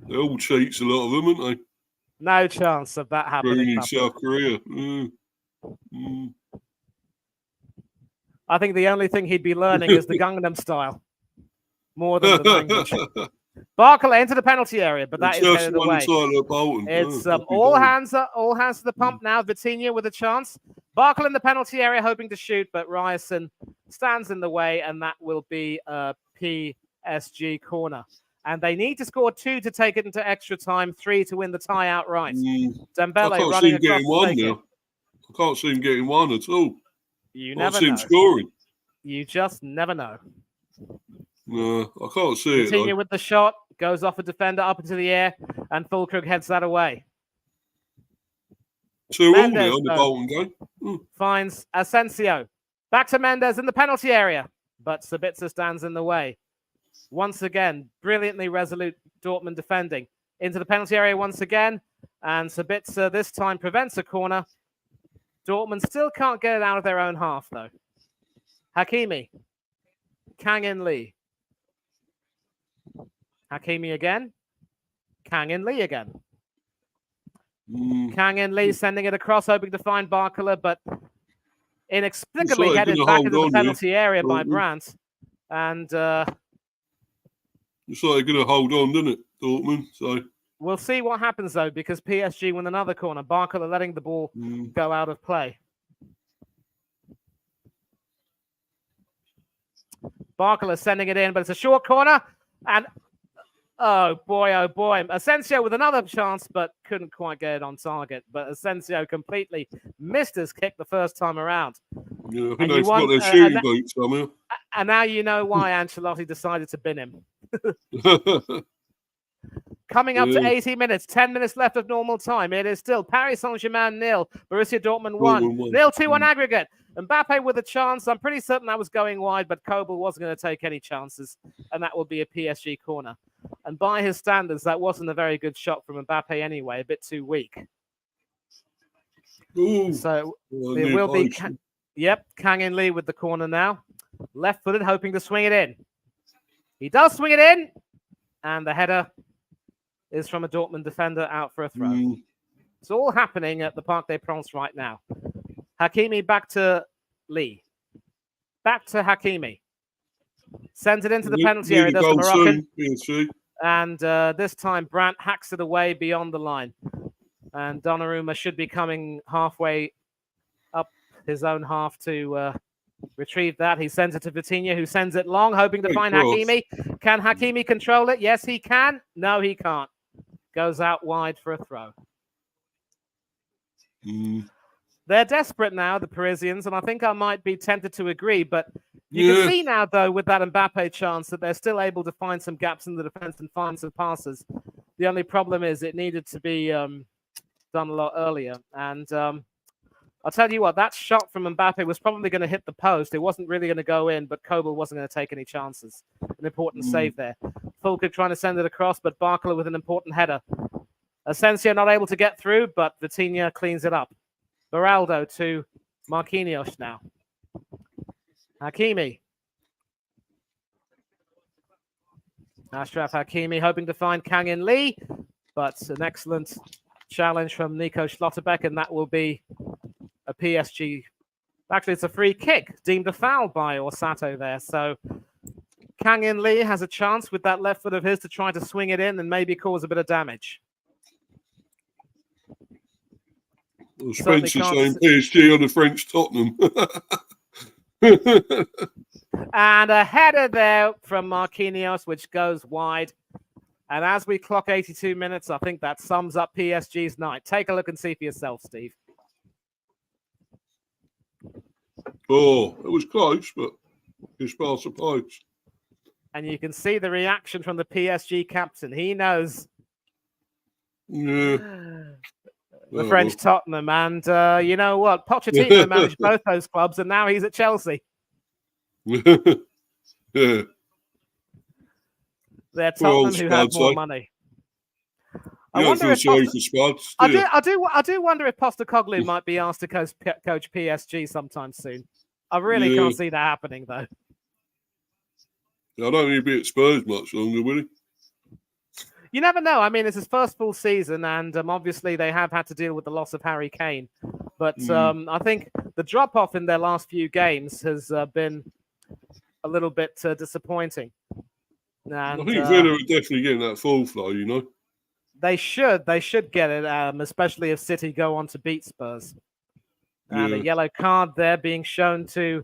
They're all cheats, a lot of them, aren't they? No chance of that happening. In South Korea. I think the only thing he'd be learning is the Gangnam style, more than the language. Barkel into the penalty area, but that is headed away. It's all hands to the pump now. Vitinha with a chance. Barkel in the penalty area, hoping to shoot, but Ryerson stands in the way, and that will be a PSG corner. And they need to score 2 to take it into extra time, 3 to win the tie outright. Dembele running across the now. I can't see him getting one at all. You never know. Him scoring. You just never know. No, I can't see it. Continue with the shot, goes off a defender up into the air, and Fulkrug heads that away. 2-all on the Bolton game. Finds Asensio. Back to Mendes in the penalty area, but Sabitzer stands in the way. Once again, brilliantly resolute Dortmund defending. Into the penalty area once again, and Sabitzer this time prevents a corner. Dortmund still can't get it out of their own half, though. Hakimi. Kang-in Lee. Hakimi again. Kang-in Lee again. Kang-in Lee sending it across, hoping to find Barcola, but inexplicably headed back into the penalty area by Brandt. And it's like they're going to hold on, doesn't it, Dortmund? So we'll see what happens, though, because PSG win another corner. Barcola letting the ball go out of play. Barcola sending it in, but it's a short corner. And oh boy, Asensio with another chance, but couldn't quite get it on target. But Asensio completely missed his kick the first time around. Yeah, I think they've got their shooting boots somehow. And now you know why Ancelotti decided to bin him. Coming up to 80 minutes, 10 minutes left of normal time. It is still Paris Saint-Germain 0, Borussia Dortmund 1. 0-2 on aggregate. Mbappe with a chance. I'm pretty certain that was going wide, but Kobel wasn't going to take any chances, and that will be a PSG corner. And by his standards, that wasn't a very good shot from Mbappe anyway, a bit too weak. Ooh, so it will be, Kang-in Lee with the corner now. Left-footed, hoping to swing it in. He does swing it in, and the header is from a Dortmund defender out for a throw. It's all happening at the Parc des Princes right now. Hakimi back to Lee. Back to Hakimi. Sends it into the penalty area, does the Moroccan. And this time, Brandt hacks it away beyond the line. And Donnarumma should be coming halfway up his own half to retrieve that. He sends it to Vitinha, who sends it long, hoping to find Hakimi. Can Hakimi control it? Yes, he can. No, he can't. Goes out wide for a throw. They're desperate now, the Parisians, and I think I might be tempted to agree, but you can see now, though, with that Mbappe chance, that they're still able to find some gaps in the defense and find some passes. The only problem is it needed to be done a lot earlier. And I'll tell you what, that shot from Mbappe was probably going to hit the post. It wasn't really going to go in, but Kobel wasn't going to take any chances. An important save there. Fulker trying to send it across, but Barcola with an important header. Asensio not able to get through, but Vitinha cleans it up. Beraldo to Marquinhos now. Hakimi. Ashraf Hakimi hoping to find Kang-in Lee, but an excellent challenge from Nico Schlotterbeck, and that will be a PSG. Actually, it's a free kick, deemed a foul by Orsato there. So Kang-in Lee has a chance with that left foot of his to try to swing it in and maybe cause a bit of damage. Well, Spencer saying PSG on the French Tottenham. And a header there from Marquinhos, which goes wide. And as we clock 82 minutes, I think that sums up PSG's night. Take a look and see for yourself, Steve. Oh, it was close, but it's past the post. And you can see the reaction from the PSG captain. He knows the French Tottenham. And you know what? Pochettino managed both those clubs, and now he's at Chelsea. Yeah. They're Tottenham who have more money. I wonder if I do wonder if Postecoglou might be asked to coach PSG sometime soon. I really can't see that happening, though. I don't think he'll be at Spurs much longer, will he? You never know. I mean, it's his first full season, and obviously they have had to deal with the loss of Harry Kane. But I think the drop-off in their last few games has been a little bit disappointing. And, I think Villa are definitely getting that full flow, you know. They should get it, especially if City go on to beat Spurs. And a yellow card there being shown to,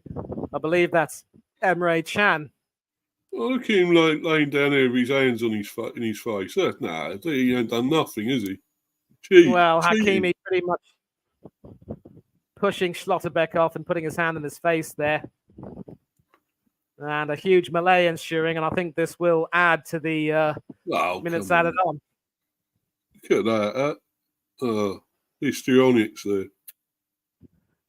I believe that's Emre Can. Oh, look at him laying down there with his hands on his face. Nah, he ain't done nothing, is he? Hakimi pretty much pushing Schlotterbeck off and putting his hand in his face there. And a huge melee ensuing, and I think this will add to the minutes added on. Look at that. Histrionics there.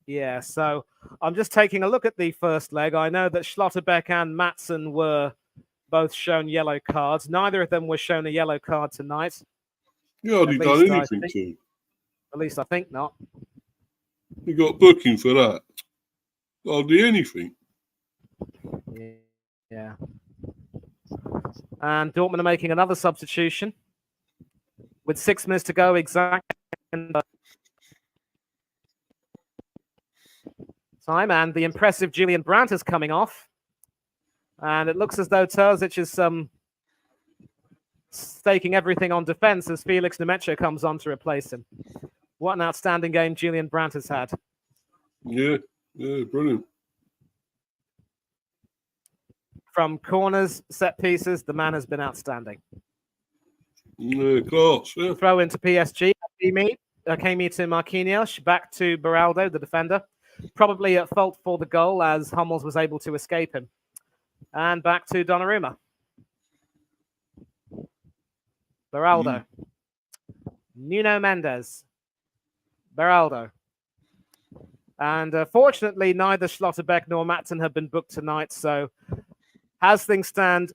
Yeah, so I'm just taking a look at the first leg. I know that Schlotterbeck and Maatsen were both shown yellow cards. Neither of them were shown a yellow card tonight. You hardly done anything to him. At least I think not. You got booking for that. Hardly anything. Yeah. And Dortmund are making another substitution with 6 minutes to go exactly. Time, and the impressive Julian Brandt is coming off. And it looks as though Terzic is staking everything on defense as Felix Nemetcha comes on to replace him. What an outstanding game Julian Brandt has had. Yeah, brilliant. From corners, set pieces, the man has been outstanding. Yeah, class, yeah. Throw into PSG. Hakimi to Marquinhos, back to Beraldo, the defender. Probably at fault for the goal as Hummels was able to escape him. And back to Donnarumma. Beraldo. Nuno Mendes. Beraldo. And fortunately, neither Schlotterbeck nor Matson have been booked tonight. So as things stand,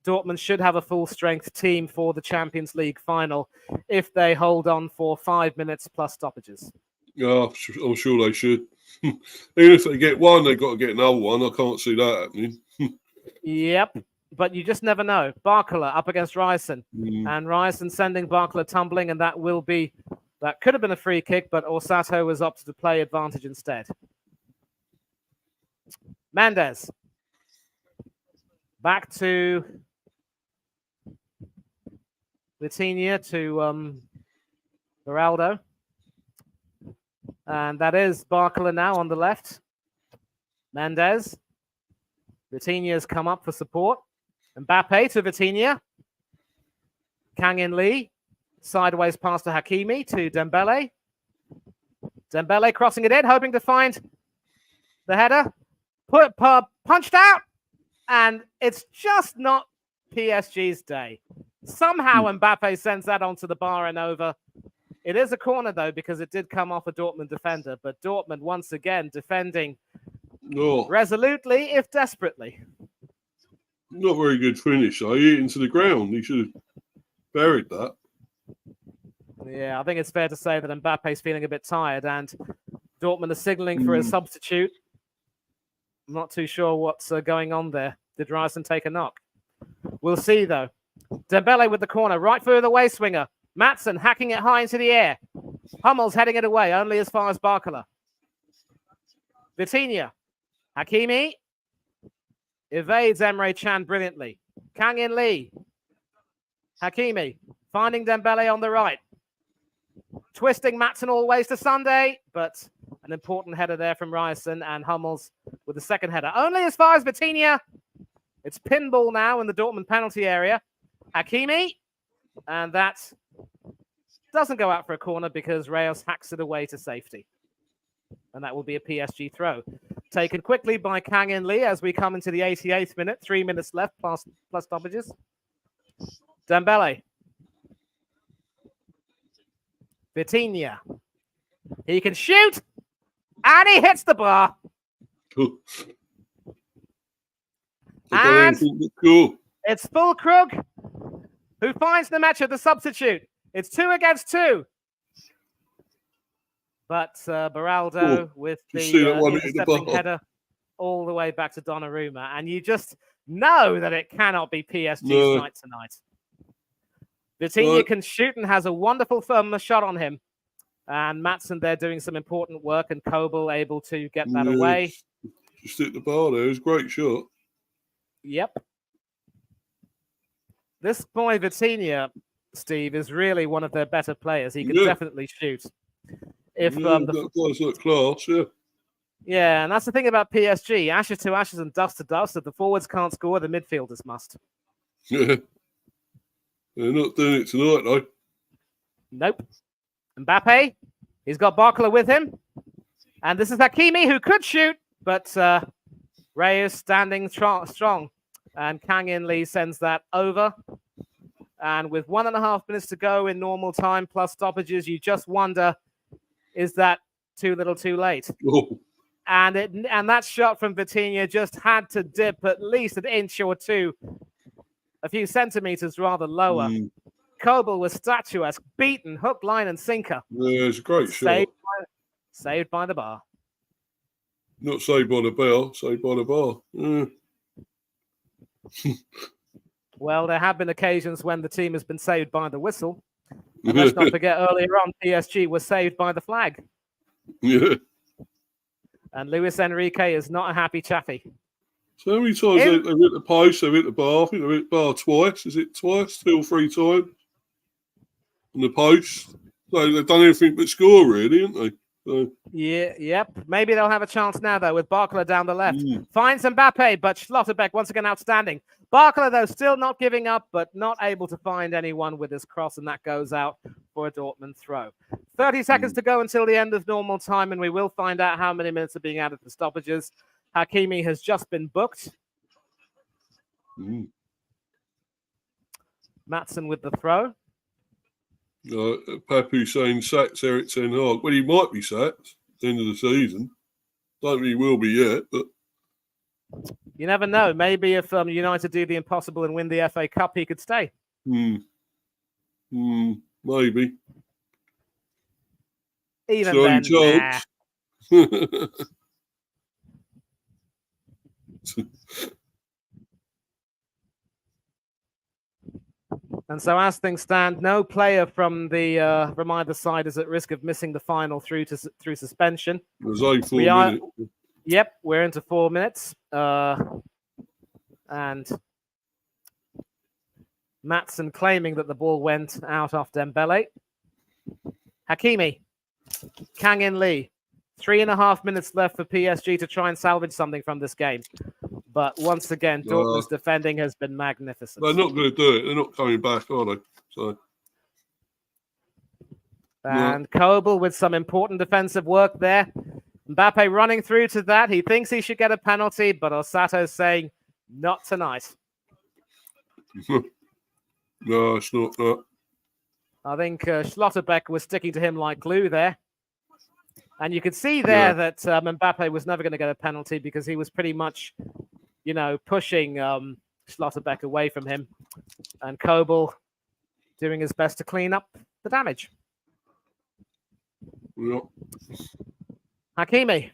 Dortmund should have a full-strength team for the Champions League final if they hold on for 5 minutes plus stoppages. Yeah, I'm sure they should. Even if they get one, they've got to get another one. I can't see that happening. Yep, but you just never know. Barcola up against Ryerson, and Ryerson sending Barcola tumbling, and that could have been a free kick, but Orsato was opted to play advantage instead. Mendes. Back to Vitinha to Beraldo. And that is Barcola now on the left. Mendes. Vitinha has come up for support. Mbappe to Vitinha. Kang In Lee. Sideways pass to Hakimi to Dembele. Dembele crossing it in, hoping to find the header. Punched out. And it's just not PSG's day. Somehow Mbappe sends that onto the bar and over. It is a corner, though, because it did come off a Dortmund defender. But Dortmund, once again, defending resolutely, if desperately. Not very good finish, though. He hit into the ground. He should have buried that. Yeah, I think it's fair to say that Mbappe's feeling a bit tired, and Dortmund are signalling for a substitute. I'm not too sure what's going on there. Did Ryerson take a knock? We'll see, though. Dembele with the corner, right through the way swinger. Matson hacking it high into the air. Hummels heading it away, only as far as Barcola. Vitinha. Hakimi. Evades Emre Can brilliantly. Kang In Lee. Hakimi. Finding Dembele on the right. Twisting Matson all the ways to Sunday, but an important header there from Ryerson, and Hummels with the second header. Only as far as Vitinha. It's pinball now in the Dortmund penalty area. Hakimi. And that doesn't go out for a corner because Reyes hacks it away to safety. And that will be a PSG throw. Taken quickly by Kang In Lee as we come into the 88th minute. 3 minutes left plus stoppages. Dembele. Vitinha. He can shoot. And he hits the bar. And it's Füllkrug who finds the match at the substitute. It's 2 against 2. But Beraldo with the intercepting header all the way back to Donnarumma. And you just know that it cannot be PSG's night tonight. Vitinha can shoot and has a wonderful shot on him. And Matson there doing some important work, and Kobel able to get that away. Just hit the bar there. It was a great shot. Yep. This boy Vitinha, Steve, is really one of their better players. He can definitely shoot. If that guy's like class, yeah, and that's the thing about PSG. Ashes to ashes and dust to dust. If the forwards can't score, the midfielders must. Yeah. They're not doing it tonight, though. Nope. Mbappe, he's got Barcola with him. And this is Hakimi, who could shoot, but Reyes standing strong. And Kang In Lee sends that over. And with 1.5 minutes to go in normal time plus stoppages, you just wonder, is that too little too late? Oh. And that shot from Vitinha just had to dip at least an inch or two, a few centimeters rather lower. Kobel was statuesque, beaten, hook, line, and sinker. Yeah, it's a great shot. Saved by the bar. Not Saved by the Bell, Saved by the Bar. Well, there have been occasions when the team has been saved by the whistle. And let's not forget earlier on, PSG was saved by the flag. Yeah. And Luis Enrique is not a happy chappy. So how many times they've hit the post, they've hit the bar? I think they've hit the bar twice. Is it twice? 2 or 3 times? On the post. So they've done everything but score, really, haven't they? So. Yeah, yep. Maybe they'll have a chance now, though, with Barcola down the left. Finds Mbappe, but Schlotterbeck once again outstanding. Barcola, though, still not giving up, but not able to find anyone with his cross, and that goes out for a Dortmund throw. 30 seconds to go until the end of normal time, and we will find out how many minutes are being added for stoppages. Hakimi has just been booked. Maatsen with the throw. Papu saying sacks Eric Ten Hag. Well, he might be sacked at the end of the season. Don't think he will be yet, but you never know. Maybe if United do the impossible and win the FA Cup, he could stay. Maybe. Even then, nah. And so, as things stand, no player from either side is at risk of missing the final through suspension. There's only 4 minutes. Yep, we're into 4 minutes. And Maatsen claiming that the ball went out off Dembele. Hakimi, Kang-in Lee. 3.5 minutes left for PSG to try and salvage something from this game. But once again, Dortmund's defending has been magnificent. They're not going to do it. They're not coming back, are they? So. And Kobel with some important defensive work there. Mbappe running through to that. He thinks he should get a penalty, but Osato's saying, not tonight. No, it's not that. I think Schlotterbeck was sticking to him like glue there. And you could see there that Mbappe was never going to get a penalty because he was pretty much, pushing Schlotterbeck away from him. And Kobel doing his best to clean up the damage. Yep. Hakimi.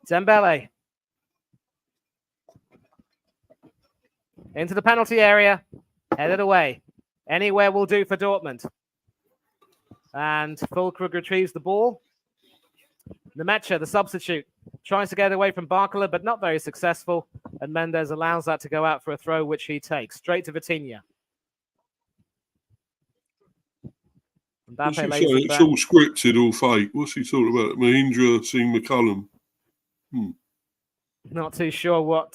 Dembele. Into the penalty area. Headed away. Anywhere will do for Dortmund. And Füllkrug retrieves the ball. Nemecha, the substitute, tries to get away from Barcola, but not very successful. And Mendes allows that to go out for a throw, which he takes. Straight to Vitinha. Mbappe lays it's all scripted, all fake. What's he talking about? Mahindra Singh McCullum. Not too sure what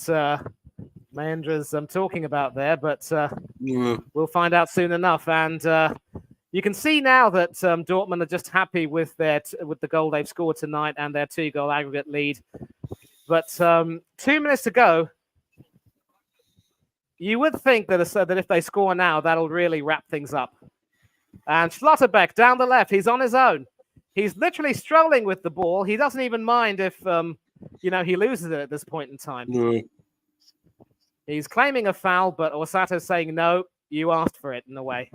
Mahindra's talking about there, but we'll find out soon enough. And you can see now that Dortmund are just happy with the goal they've scored tonight and their 2-goal aggregate lead. But 2 minutes to go. You would think that if they score now, that'll really wrap things up. And Schlotterbeck down the left, he's on his own. He's literally strolling with the ball. He doesn't even mind if he loses it at this point in time. No. He's claiming a foul, but Osato's saying no. You asked for it in a way.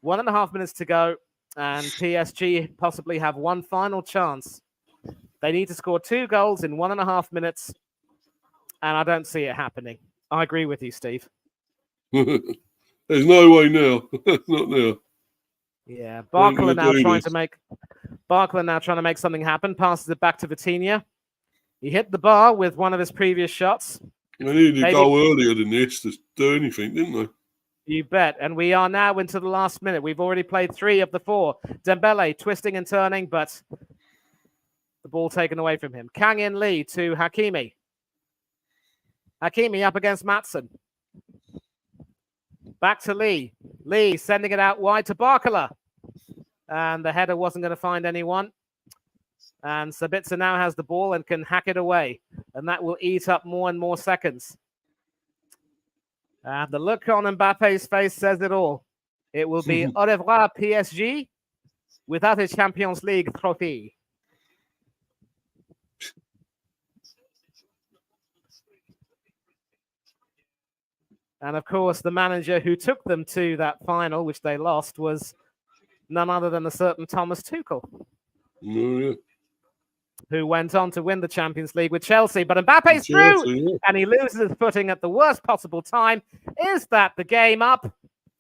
1.5 minutes to go, and PSG possibly have one final chance. They need to score 2 goals in 1.5 minutes, and I don't see it happening. I agree with you, Steve. There's no way now. Not now. Yeah, Barcola now trying to make something happen. Passes it back to Vitinha. He hit the bar with one of his previous shots. They needed to go earlier than this to do anything, didn't they? You bet. And we are now into the last minute. We've already played 3 of the 4. Dembele twisting and turning, but the ball taken away from him. Kang-in Lee to Hakimi. Hakimi up against Maatsen. Back to Lee. Lee sending it out wide to Barcola. And the header wasn't going to find anyone. And Sabitzer now has the ball and can hack it away. And that will eat up more and more seconds. And the look on Mbappe's face says it all. It will be au revoir PSG without a Champions League trophy. And of course, the manager who took them to that final, which they lost, was none other than a certain Thomas Tuchel. Yeah. who went on to win the Champions League with Chelsea. But Mbappe's through, and he loses his footing at the worst possible time. Is that the game up?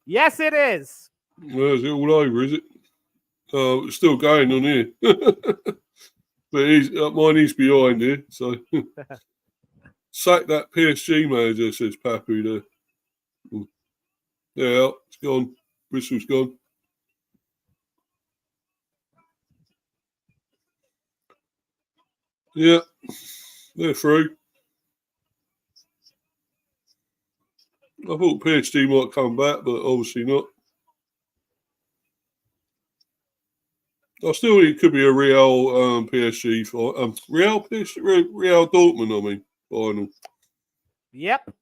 Yes, it is. Well, is it all over, is it? Oh, it's still going on here. But mine is behind here, so... Sack that PSG manager, says Papu there. Yeah, it's gone. Bristol's gone. Yeah, they're through. I thought PSG might come back, but obviously not. I still think it could be a Real PSG Real Dortmund, I mean, final. Yep.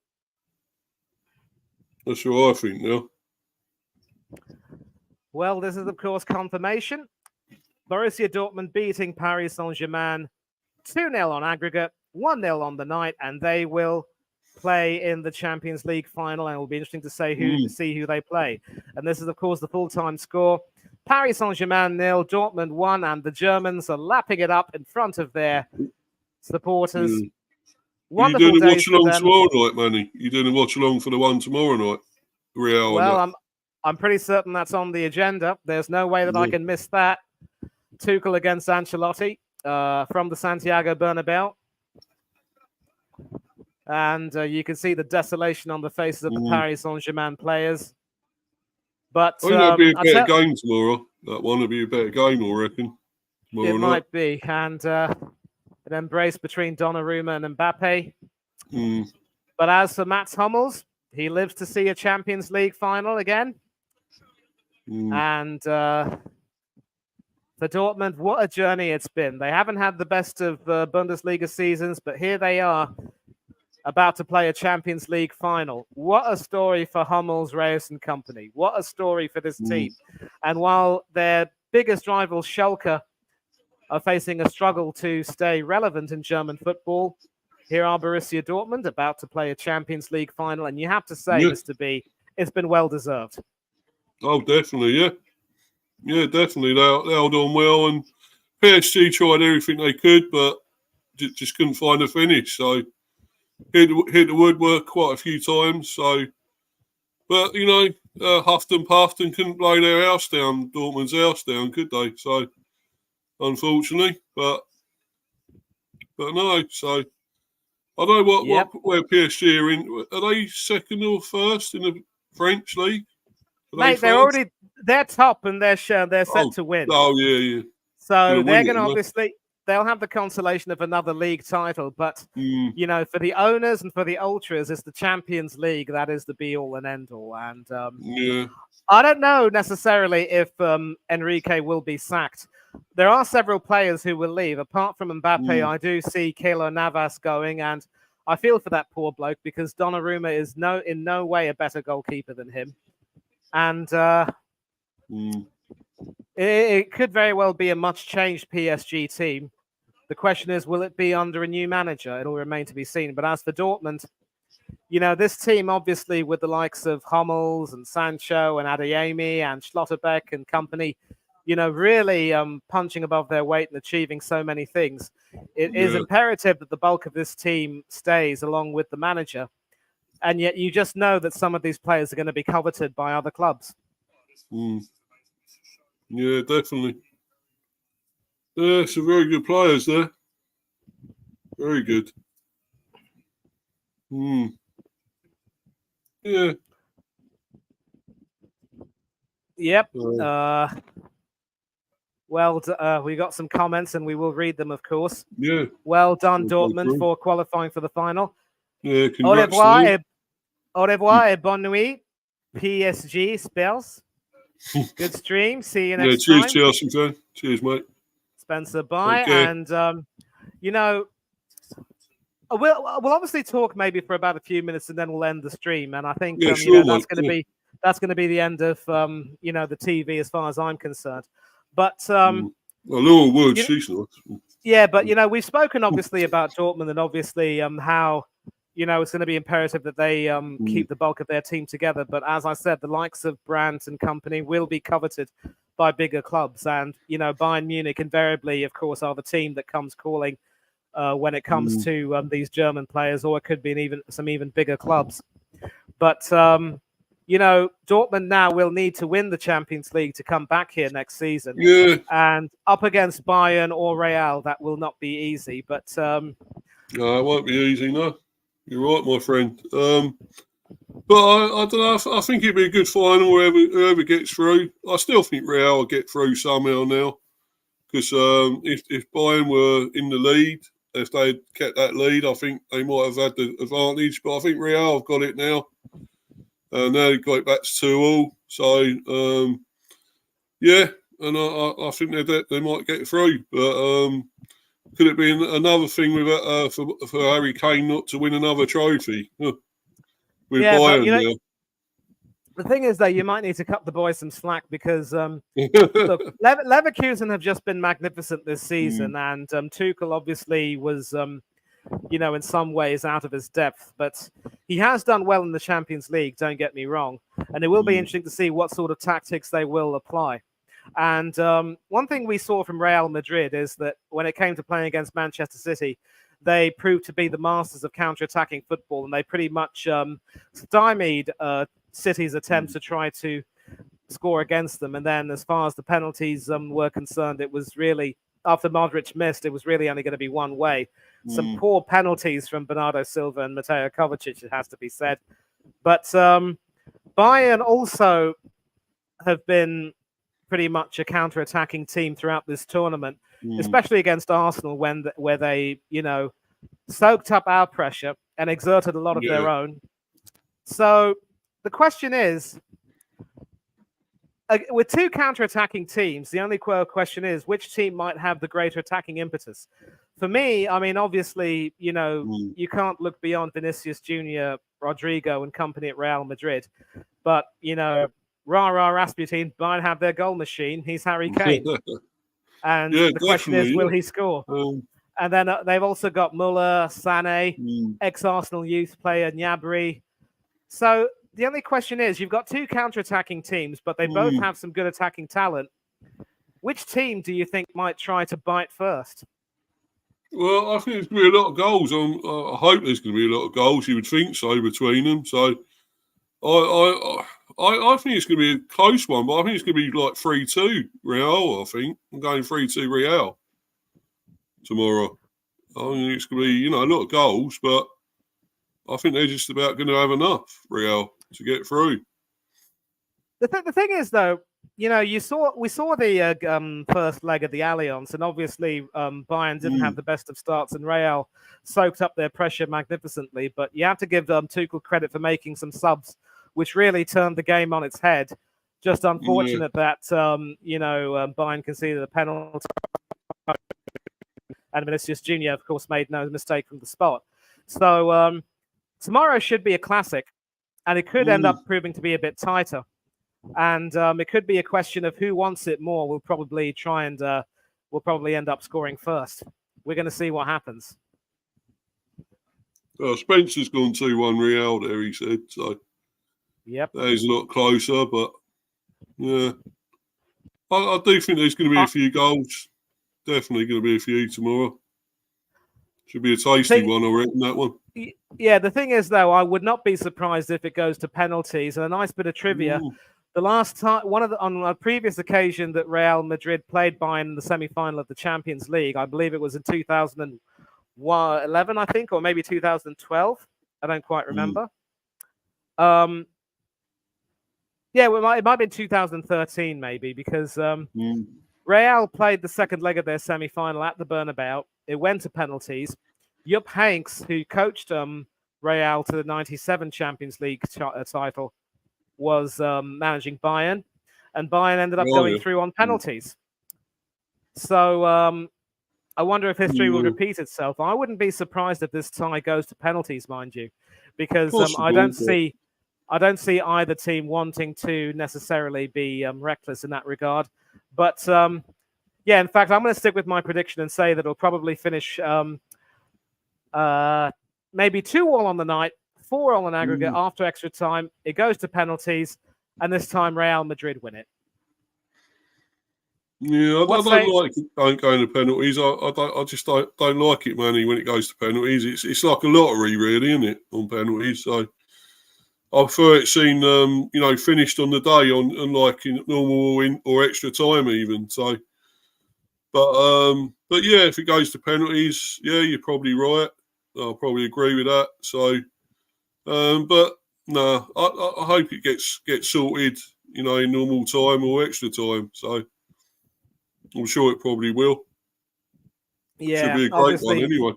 That's what I think now. Well, this is, of course, confirmation. Borussia Dortmund beating Paris Saint-Germain 2-0 on aggregate, 1-0 on the night, and they will play in the Champions League final, and it will be interesting to see who they play. And this is, of course, the full-time score. Paris Saint-Germain 0, Dortmund 1, and the Germans are lapping it up in front of their supporters. Wonderful you doing a days watch along for them. tomorrow night, Manny? You doing a watch along for the one tomorrow night? Real. Well, I'm pretty certain that's on the agenda. There's no way that I can miss that. Tuchel against Ancelotti from the Santiago Bernabeu. And you can see the desolation on the faces of the Paris Saint-Germain players. But I think that'll be a better game tomorrow. That one will be a better game, I reckon. It might be. And an embrace between Donnarumma and Mbappe. But as for Mats Hummels, he lives to see a Champions League final again. And for Dortmund, what a journey it's been. They haven't had the best of Bundesliga seasons, but here they are about to play a Champions League final. What a story for Hummels, Reyes and company. What a story for this team. And while their biggest rival, Schalke, are facing a struggle to stay relevant in German football, here are Borussia Dortmund about to play a Champions League final. And you have to say, Mr. B, it's been well-deserved. Oh, definitely, yeah. Yeah, definitely. They held on well, and PSG tried everything they could, but just couldn't find a finish. So hit the woodwork quite a few times. So, but huffed and puffed and couldn't blow their house down, Dortmund's house down, could they? So, unfortunately, but no. So I don't know where PSG are in. Are they second or first in the French league? Mate, they're top and they're set to win. Oh yeah. So they're going to obviously, they'll have the consolation of another league title, but for the owners and for the ultras, it's the Champions League that is the be all and end all. And I don't know necessarily if Enrique will be sacked. There are several players who will leave. Apart from Mbappe, I do see Keylor Navas going, and I feel for that poor bloke because Donnarumma is in no way a better goalkeeper than him. And it could very well be a much changed PSG team. The question is, will it be under a new manager? It'll remain to be seen. But as for Dortmund, this team, obviously, with the likes of Hummels and Sancho and Adeyemi and Schlotterbeck and company, really punching above their weight and achieving so many things. It is imperative that the bulk of this team stays along with the manager. And yet you just know that some of these players are going to be coveted by other clubs. Yeah, definitely. Yeah, some very good players there. Very good. Yeah. Yep. We got some comments and we will read them, of course. Yeah. Well done, Dortmund, for qualifying for the final. Yeah, Au revoir et bonne nuit. PSG Spurs. Good stream. See you next time. Cheers, Chelsea. Cheers, mate. Spencer, bye. Okay. And, we'll obviously talk maybe for about a few minutes and then we'll end the stream. And I think that's going to be the end of, the TV as far as I'm concerned. But little words, she's not. Yeah, but we've spoken obviously about Dortmund and obviously how it's going to be imperative that they keep the bulk of their team together. But as I said, the likes of Brandt and company will be coveted by bigger clubs. And, Bayern Munich invariably, of course, are the team that comes calling when it comes to these German players, or it could be some even bigger clubs. But, Dortmund now will need to win the Champions League to come back here next season. Yeah. And up against Bayern or Real, that will not be easy. But no, it won't be easy, no. You're right, my friend. But I don't know. I think it'd be a good final, whoever gets through. I still think Real will get through somehow now. Because if Bayern were in the lead, if they'd kept that lead, I think they might have had the advantage. But I think Real have got it now. Now they've got it back to 2-2. So, yeah. And I think they might get through. But could it be another thing with for Harry Kane not to win another trophy? With Bayern, the thing is, though, you might need to cut the boys some slack because, look, Leverkusen have just been magnificent this season, and Tuchel obviously was, in some ways out of his depth, but he has done well in the Champions League, don't get me wrong, and it will be interesting to see what sort of tactics they will apply. And one thing we saw from Real Madrid is that when it came to playing against Manchester City, they proved to be the masters of counter-attacking football, and they pretty much stymied City's attempts to try to score against them. And then as far as the penalties were concerned, it was really, after Modric missed, it was really only going to be one way. Some poor penalties from Bernardo Silva and Mateo Kovacic, it has to be said. But Bayern also have been pretty much a counter-attacking team throughout this tournament, especially against Arsenal where they, soaked up our pressure and exerted a lot of their own. So the question is, with two counter-attacking teams, the only question is which team might have the greater attacking impetus. For me, I mean, obviously, you can't look beyond Vinicius Jr., Rodrigo and company at Real Madrid. But, Rara Rasputin might have their goal machine. He's Harry Kane. And the question is, will he score? And then they've also got Muller, Sané, ex-Arsenal youth player Gnabry. So the only question is, you've got two counter-attacking teams, but they both have some good attacking talent. Which team do you think might try to bite first? Well, I think there's going to be a lot of goals. I hope there's going to be a lot of goals. You would think so between them. So I think it's going to be a close one, but I think it's going to be like 3-2 Real. I think I'm going 3-2 Real tomorrow. I think it's going to be, a lot of goals, but I think they're just about going to have enough, Real, to get through. The thing is, though, we saw the first leg of the Allianz, and obviously Bayern didn't have the best of starts, and Real soaked up their pressure magnificently. But you have to give Tuchel credit for making some subs, which really turned the game on its head. Just unfortunate that Bayern conceded a penalty, and Vinicius Jr., of course, made no mistake from the spot. So tomorrow should be a classic, and it could end up proving to be a bit tighter. And it could be a question of who wants it more. We'll probably end up scoring first. We're going to see what happens. Well, Spencer's gone 2-1 Real there, he said. So yep, that is a lot closer, but yeah, I do think there's going to be a few goals. Definitely going to be a few tomorrow. Should be a tasty one, I reckon, that one. Yeah, the thing is, though, I would not be surprised if it goes to penalties. And a nice bit of trivia. The last time, on a previous occasion that Real Madrid played Bayern in the semi-final of the Champions League, I believe it was in 2011, I think, or maybe 2012. I don't quite remember. Yeah, it might have been 2013, maybe, because Real played the second leg of their semi-final at the Bernabeu. It went to penalties. Jupp Heynckes, who coached Real to the 97 Champions League title, was managing Bayern, and Bayern ended up going through on penalties. So I wonder if history will repeat itself. I wouldn't be surprised if this tie goes to penalties, mind you, because I don't see either team wanting to necessarily be reckless in that regard. But yeah, in fact, I'm going to stick with my prediction and say that it'll probably finish maybe 2-2 on the night, 4-4 on aggregate after extra time. It goes to penalties, and this time Real Madrid win it. Yeah, I What don't say? like it going to penalties. I just don't like it, Manny, when it goes to penalties. It's like a lottery, really, isn't it, on penalties? So I prefer it seen, finished on the day on like in normal or extra time even. So, but yeah, if it goes to penalties, yeah, you're probably right. I'll probably agree with that. So, but no, I hope it gets sorted, in normal time or extra time. So I'm sure it probably will. Should Yeah, be a great one anyway.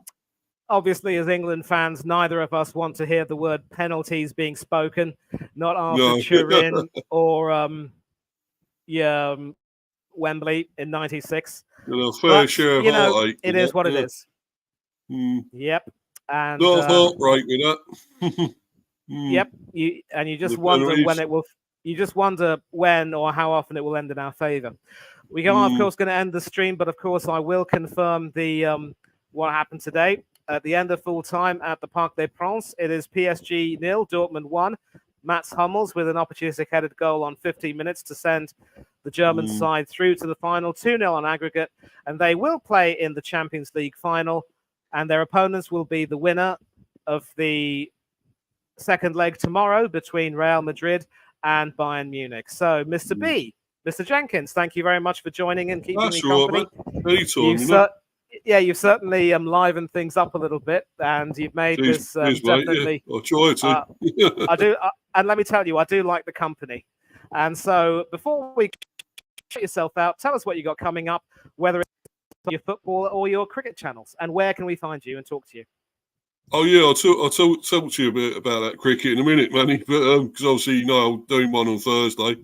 obviously, as England fans, neither of us want to hear the word penalties being spoken. Not after No, Turin or Wembley in '96. fair But share of heartache it with is that. what it Yeah. is. Mm. Yep. And Lot of heartbreak with that. yep, you The just wonder when penalties. it will. You just wonder when or how often it will end in our favour. We are, of Mm. course, going to end the stream, but of course, I will confirm the what happened today at the end of full time at the Parc des Princes. It is PSG 0, Dortmund 1. Mats Hummels with an opportunistic headed goal on 15 minutes to send the German side through to the final, 2-0 on aggregate, and they will play in the Champions League final, and their opponents will be the winner of the second leg tomorrow between Real Madrid and Bayern Munich. So, Mr. B, Mr. Jenkins, thank you very much for joining and keeping me That's all company. right, Anytime, You've certainly livened things up a little bit, and you've made this cheers, definitely. mate. Yeah, I'll try to. I do, and let me tell you, I do like the company. And so, before we check yourself out, tell us what you got coming up, whether it's your football or your cricket channels, and where can we find you and talk to you? Oh yeah, I'll talk to you a bit about that cricket in a minute, Manny. But because obviously, I'm doing one on Thursday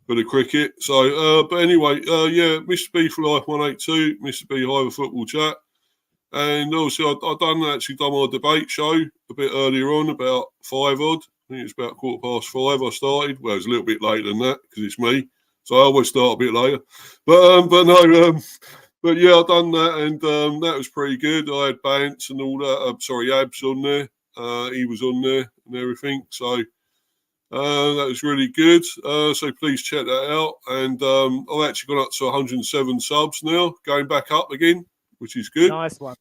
for the cricket. So, but anyway, yeah, Mr. B for Life 182, Mr. B Hive Football Chat, and obviously I done my debate show a bit earlier on, about 5 odd. I think it's about 5:15. I started. Well, it was a little bit later than that because it's me, so I always start a bit later. But no. But yeah, I've done that, and that was pretty good. I had Bance and all that. Abs on there. He was on there and everything. So that was really good. So please check that out. And I've actually gone up to 107 subs now, going back up again, which is good. Nice one.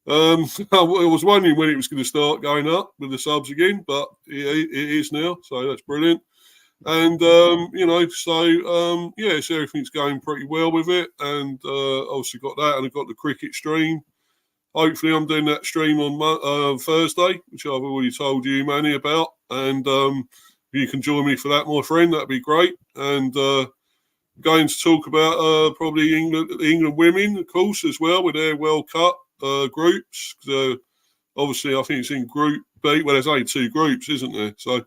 I was wondering when it was going to start going up with the subs again, but it is now. So that's brilliant. And, so everything's going pretty well with it. And obviously got that, and I've got the cricket stream. Hopefully I'm doing that stream on Thursday, which I've already told you, Manny, about. And if you can join me for that, my friend, that'd be great. And going to talk about probably England women, of course, as well, with their World Cup groups. Obviously, I think it's in Group B. Well, there's only 2 groups, isn't there? So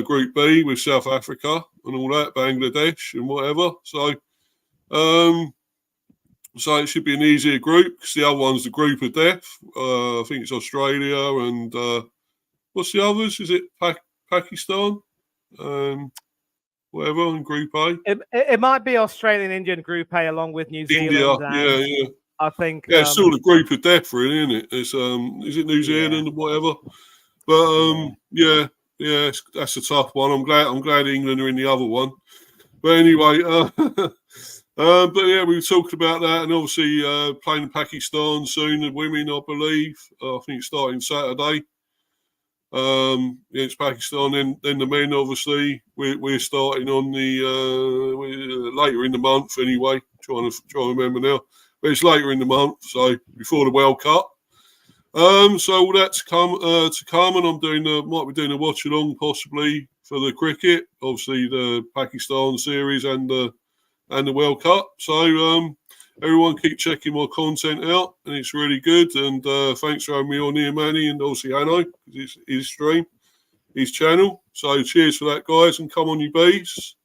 Group B with South Africa and all that, Bangladesh and whatever. So, so it should be an easier group because the other one's the group of death. I think it's Australia and what's the others? Is it Pakistan? Whatever in Group A. It might be Australian Indian Group A along with New Zealand. India, yeah. I think it's sort of group of death, really, isn't it? It's is it New Zealand or whatever? But yeah, that's a tough one. I'm glad England are in the other one. But anyway, but yeah, we were talking about that, and obviously playing Pakistan soon, the women, I believe. I think it's starting Saturday. It's Pakistan, then the men. Obviously, we're starting on the later in the month anyway. Trying to remember now, but it's later in the month, so before the World Cup. So all that to come, and I'm might be doing a watch along possibly for the cricket, obviously the Pakistan series and the World Cup. So everyone keep checking my content out, and it's really good. And thanks for having me on here, Manny, and obviously Hanno, because it's his stream, his channel. So cheers for that, guys, and come on, you bees.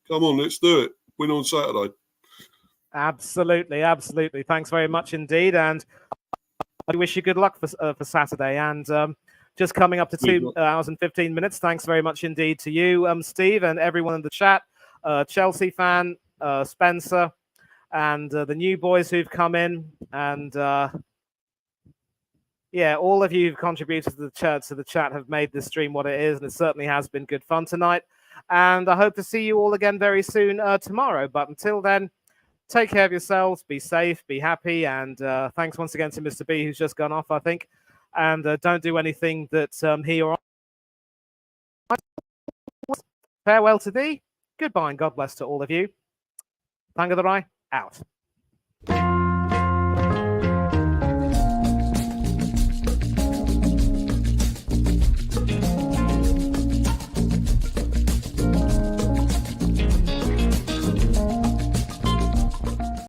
Come on, let's do it. Win on Saturday. Absolutely. Thanks very much indeed, and I wish you good luck for Saturday. And just coming up to 2 hours and 15 minutes. Thanks very much indeed to you, Steve, and everyone in the chat. Chelsea fan, Spencer, and the new boys who've come in, and all of you who've contributed to the chat have made this stream what it is, and it certainly has been good fun tonight. And I hope to see you all again very soon tomorrow. But until then, take care of yourselves, be safe, be happy, and thanks once again to Mr. B, who's just gone off, I think. And don't do anything that he or I. Farewell to thee. Goodbye and God bless to all of you. Thank you, out.